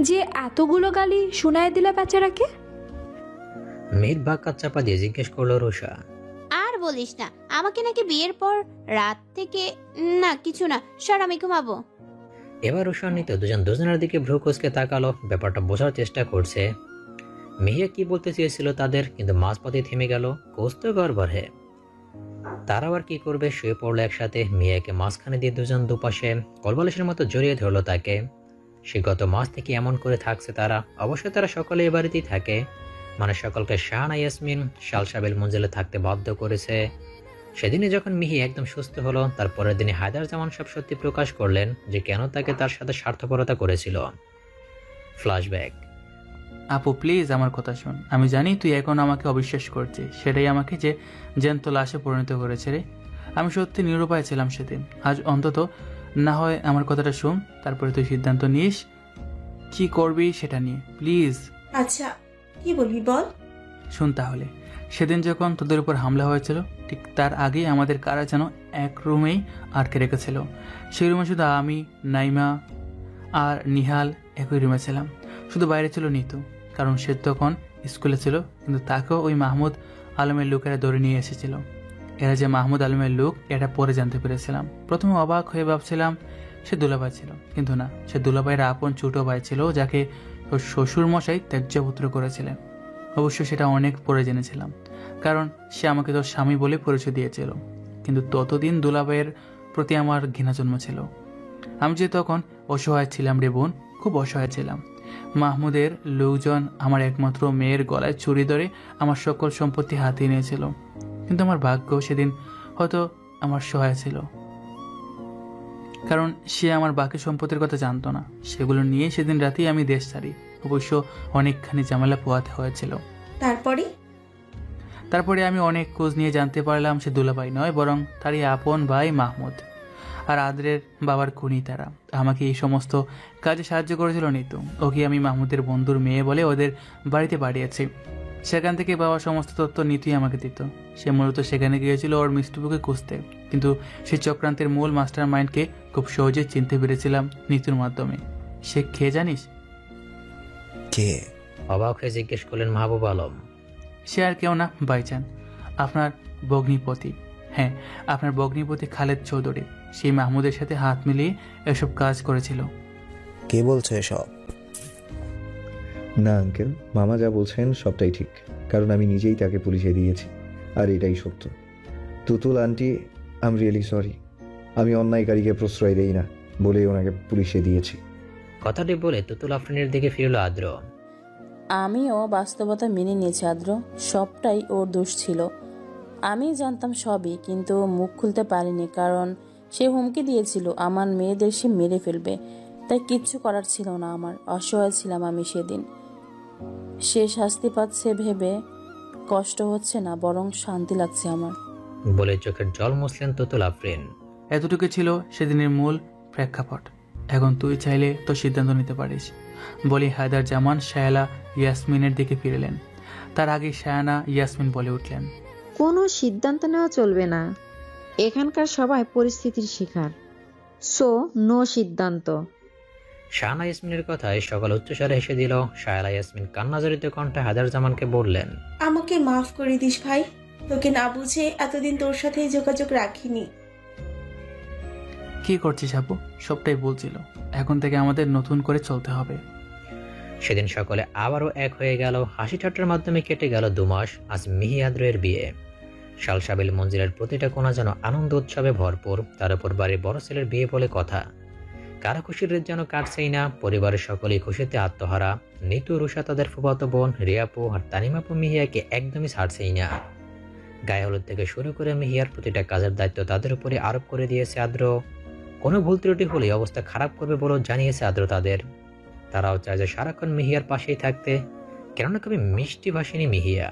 যে এতগুলো গালি শোনায় দিলা বেচারাকে? মিহির বাক্কা চাপা দিয়ে জিজ্ঞেস করলো রুষা। আর বলিস না, আমাকে নাকি বিয়ের পর রাত থেকে। না কিছু না, সর আমি ঘুমাবো। এবার রুষা নিতু দুজনের দিকে ভ্রু কুঁচকে তাকালো, ব্যাপারটা বোঝার চেষ্টা করছে। মিহিয়া কি বলতে চেয়েছিল তাদের, কিন্তু মাঝপথে থেমে গেল। কোচ তো গড়বড়ে, তারা আবার কি করবে? শুয়ে পড়লো একসাথে, মিয়াকে মাঝখানে দিয়ে দুজন দুপাশে কলবালিশের মতো জড়িয়ে ধরলো তাকে। সে গত মাস থেকে এমন করে থাকছে তারা। অবশ্যই তারা সকলে এ বাড়িতেই থাকে, মানে সকলকে শাহানা ইয়াসমিন শালসাবিল মঞ্জিলে থাকতে বাধ্য করেছে। সেদিনে যখন মিহি একদম সুস্থ হলো, তার পরের দিনে হায়দার জামান সব সত্যি প্রকাশ করলেন যে কেন তাকে তার সাথে স্বার্থপরতা করেছিল। ফ্ল্যাশব্যাক। আপু প্লিজ আমার কথা শোন, আমি জানি তুই এখন আমাকে অবিশ্বাস করছিস, সেটাই আমাকে যে জ্যান্ত লাশে পরিণত করেছে রে। আমি সত্যি নিরুপায় ছিলাম সেদিন, আজ অন্তত না হয় আমার কথাটা শোন, তারপরে তুই সিদ্ধান্ত নিস কি করবি সেটা নিয়ে, প্লিজ। আচ্ছা, কি বলবি বল। শুন তাহলে, সেদিন যখন তোদের উপর হামলা হয়েছিল, ঠিক তার আগেই আমাদের কারা যেন এক রুমেই আটকে রেখেছিল। সেই রুমে শুধু আমি, নাইমা আর নিহাল একই রুমে ছিলাম। শুধু বাইরে ছিল নিতু, কারণ সে তখন স্কুলে ছিল, কিন্তু তাকেও ওই মাহমুদ আলমের লোকেরা ধরে নিয়ে এসেছিল। এরা যে মাহমুদ আলমের লোক এটা পরে জানতে পেরেছিলাম। প্রথমে অবাক হয়ে ভাবছিলাম সে দুলাভাই ছিল, কিন্তু না, সে দুলাভাইয়ের আপন ছোট ভাই ছিল, যাকে ওর শ্বশুর মশাই ত্যাজ্যপুত্র করেছিলেন। অবশ্য সেটা অনেক পরে জেনেছিলাম, কারণ সে আমাকে তোর স্বামী বলে পরিচয় দিয়েছিল। কিন্তু ততদিন দুলাভাইয়ের প্রতি আমার ঘৃণা জন্মেছিল। আমি যে তখন অসহায় ছিলাম রে বোন, খুব অসহায় ছিলাম। মাহমুদের লোকজন আমার একমাত্র মেয়ের গলায় ছুরি ধরে আমার সকল সম্পত্তি হাতিয়ে নিয়েছিল, কিন্তু আমার ভাগ্য সেদিন হয়তো আমার সহায় ছিল, কারণ সে আমার বাকি সম্পত্তির কথা জানতো না। সেগুলো নিয়ে সেদিন রাতেই আমি দেশ ছাড়ি। অবশ্য অনেকখানি ঝামেলা পোহাতে হয়েছিল। তারপরে আমি অনেক খোঁজ নিয়ে জানতে পারলাম সে দুলাভাই নয়, বরং তারই আপন ভাই মাহমুদ আর আদ্রের বাবার খুনি তারা। আমাকে এই সমস্ত কাজে সাহায্য করেছিল নিতু। ওকে আমি মাহমুদের বন্ধুর মেয়ে বলে ওদের বাড়িতে পাঠিয়েছি। সেখান থেকে বাবা সমস্ত তথ্য নিতুই আমাকে দিত। সে মূলত সেখানে গিয়েছিল ওর মিষ্টুপুকে খুঁজতে, কিন্তু সেই চক্রান্তের মূল মাস্টার মাইন্ডকে খুব সহজে চিনতে পেরেছিলাম নিতুর মাধ্যমে। সে কে জানিস? কে? অবাক হয়ে জিজ্ঞেস করলেন মাহবুব আলম। সে আর কেউ না ভাইজান, আপনার ভগ্নিপতি। হ্যাঁ, আপনার ভগ্নিপতি খালেদ চৌধুরী। সেই মাহমুদের সাথে হাত মিলিয়ে এসব কাজ করেছিল। কে বলছো এসব? না আঙ্কেল, মামা যা বলছেন সবটাই ঠিক, কারণ আমি নিজেই তাকে পুলিশে দিয়েছি, আর এটাই সত্য। Tutul aunty, I am really sorry. আমি অন্যায়কারীকে প্রশ্রয় দেই না বলেই ওনাকে পুলিশে দিয়েছি। কথাটি বলে তুতুল আফরিনের দিকে ফিরল আদ্র। আমিও বাস্তবতা মেনে নিয়েছি আদ্র, সবটাই ওর দোষ ছিল। আমি জানতাম সবই, কিন্তু মুখ খুলতে পারিনি, কারণ সে হুমকি দিয়েছিল আমার মেয়েদের সে মেরে ফেলবে। তাই কিচ্ছু করার ছিল না আমার। অসহায় ছিলাম আমি সেদিন। সে শাস্তি পাচ্ছে ভেবে কষ্ট হচ্ছে না, বরং শান্তি লাগছে আমার। বলে চোখের জল মুছলেন তুতুল আফরিন। এতটুকু ছিল সেদিনের মূল প্রেক্ষাপট। এখন তুই চাইলে তো সিদ্ধান্ত নিতে পারিস। বলি হায়দার জামান শায়লা ইয়াসমিনের দিকে ফিরলেন। তার আগে শায়ানা ইয়াসমিন বলে উঠলেন, কোনো সিদ্ধান্ত নেওয়া চলবে না। এখানকার সবাই পরিস্থিতির শিকার। সো নো সিদ্ধান্ত। শাহানা ইয়াসমিনের কথায় সকাল উচ্চস্বরে হেসে দিল। শায়লা ইয়াসমিন কান্নাজড়িত কণ্ঠে হায়দার জামানকে বললেন, আমাকে মাফ করে দিস ভাই, তোকে না বুঝে এতদিন তোর সাথে যোগাযোগ রাখিনি। কি করছিস আপু? সবটাই বলছিল। এখন থেকে আমাদের নতুন করে চলতে হবে। সেদিন সকলে আবারও এক হয়ে গেল। হাসি ঠাট্টার মাধ্যমে কেটে গেল 2 মাস। আজ মিহি আদ্রের বিয়ে। শালসাবিল মঞ্জিলের প্রতিটা কোণা যেন আনন্দ উৎসবে ভরপুর। তার উপর বাড়ির বড় ছেলের বিয়ে বলে কথা। কারো খুশির যেন কাটছেই না। পরিবারের সকলেই খুশিতে আত্মহারা। নিতু, রুষা, তাদের ফুফাতো বোন রিয়াপু আর তানিমাপু মিহিয়াকে একদমই ছাড়ছেই না। গায়ে হলুদ থেকে শুরু করে মিহিয়ার প্রতিটা কাজের দায়িত্ব তাদের উপরে আরোপ করে দিয়েছে আদ্র। কোনো ভুল ত্রুটি হলেই অবস্থা খারাপ করবে বলেও জানিয়েছে আদ্র তাদের। তারাও চায় যে সারাক্ষণ মিহিয়ার পাশেই থাকতে, কেননা কবি মিষ্টি ভাসিনী মিহিয়া।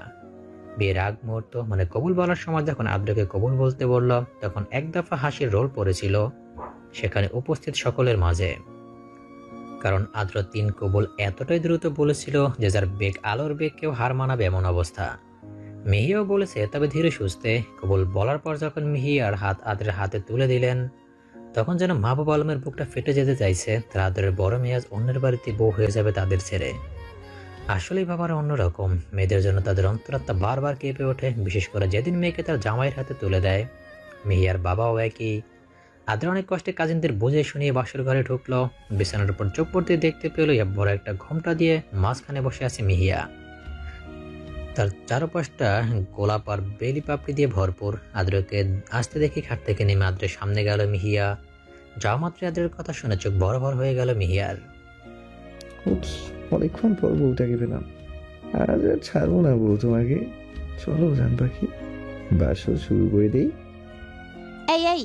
বিয়ের আগ মুহূর্ত মানে কবুল বলার সময় যখন আদ্রকে কবুল বলতে বলল, তখন এক দফা হাসির রোল পড়েছিল সেখানে উপস্থিত সকলের মাঝে। কারণ আদ্র 3 কবুল এতটাই দ্রুত বলেছিল যে যার বেগ আলোর বেগ কেউ হার মানাবে এমন অবস্থা। মিহিয়াও বলেছে, তবে ধীরে সুস্থে। কবুল বলার পর যখন মিহিয়ার হাত আদ্রের হাতে তুলে দিলেন, তখন যেন মাহবুব আলমের বুকটা ফেটে যেতে চাইছে। তার আদরের বড় মেয়ে আজ অন্যের বাড়িতে বউ হয়ে যাবে তাদের ছেড়ে। আসলেই বাবারা অন্যরকম। মেয়েদের জন্য তাদের অন্তরাত্মা বারবার কেঁপে ওঠে, বিশেষ করে যেদিন মেয়েকে তার জামাইয়ের হাতে তুলে দেয়। মিহিয়ার বাবাও একই। আদ্র অনেক কষ্টে কাজিনদের বুঝে শুনিয়ে বাসর ঘরে ঢুকলো। বিছানার উপর চোখ পড়তে দেখতে পেল বড় একটা ঘোমটা দিয়ে মাঝখানে বসে আছে মিহিয়া। তার চারপাশটা গোলাপ আর বেলি পাপড়ি দিয়ে ভরপুর। আদ্রকে আসতে দেখে খাট থেকে নেমে আদ্রের সামনে গেল মিহিয়া। যাওয়া মাত্র আদ্রের কথা শুনে চোখ বড় বড় হয়ে গেল মিহিয়ার। অনেকক্ষণ পর বউটাকে পেলাম। আজ আর ছাড়বো না বউ তোমাকে। চলো জান পাখি, বাসর শুরু করে দেই। এই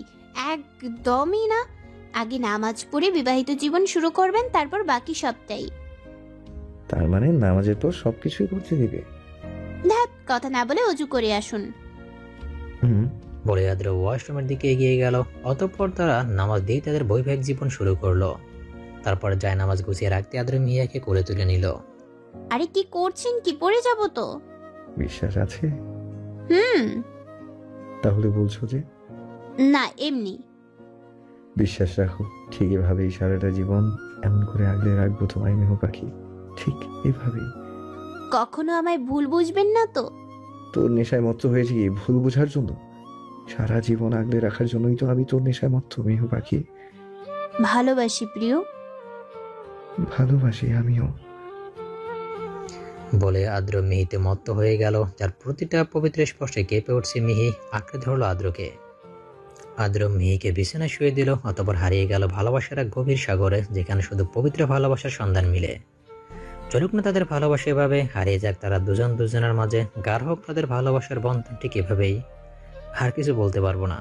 একদমই না। আগে নামাজ পড়ে বিবাহিত জীবন শুরু করবেন, তারপর বাকি সবটাই। তার মানে নামাজের পর সবকিছুই করতে দিবে? ধ্যাত, কথা না বলে অজু করে আসুন। বলে আদ্র ওয়াশরুমের দিকে এগিয়ে গেল। অতঃপর তারা নামাজ দিয়ে তাদের বৈবাহিক জীবন শুরু করলো। তারপরে যায় নামাজ গুছিয়ে রাখতে আদ্র মিহিয়াকে কোলে তুলে নিল। আরে কি করছেন? কি পড়ে যাব তো? বিশ্বাস আছে? হুম। তাহলে বলছো যে? না, এমনি। বিশ্বাস রাখো, ঠিক এভাবেই সারাটা জীবন এমন করে আগলে রাখবো তোমায় মেহু পাখি। ঠিক এভাবেই। কখনো আমায় ভুল বুঝবেন না তো? তোর নেশায় মত্ত হয়েছি ভুল বোঝার জন্য? সারা জীবন আগলে রাখার জন্যই তো আমি তোর নেশায় মত্ত মেহু পাখি। ভালোবাসি প্রিয়। ভালোবাসি আমিও। বলে আদ্র মিহিতে মত্ত হয়ে গেল। যার প্রতিটা পবিত্র স্পর্শে কেঁপে উঠছে মিহি। আঁকড়ে ধরলো আদ্রকে। আদ্র মিহিকে বিছানায় শুয়ে দিল। অতঃপর হারিয়ে গেল ভালোবাসার এক গভীর সাগরে, যেখানে শুধু পবিত্র ভালোবাসার সন্ধান মিলে। চলুক না তাদের ভালোবাসা এভাবে, হারিয়ে যাক তারা দুজন দুজনের মাঝে। গাঢ় হোক তাদের ভালোবাসার বন্ধন ঠিক এভাবেই। আর কিছু বলতে পারবো না।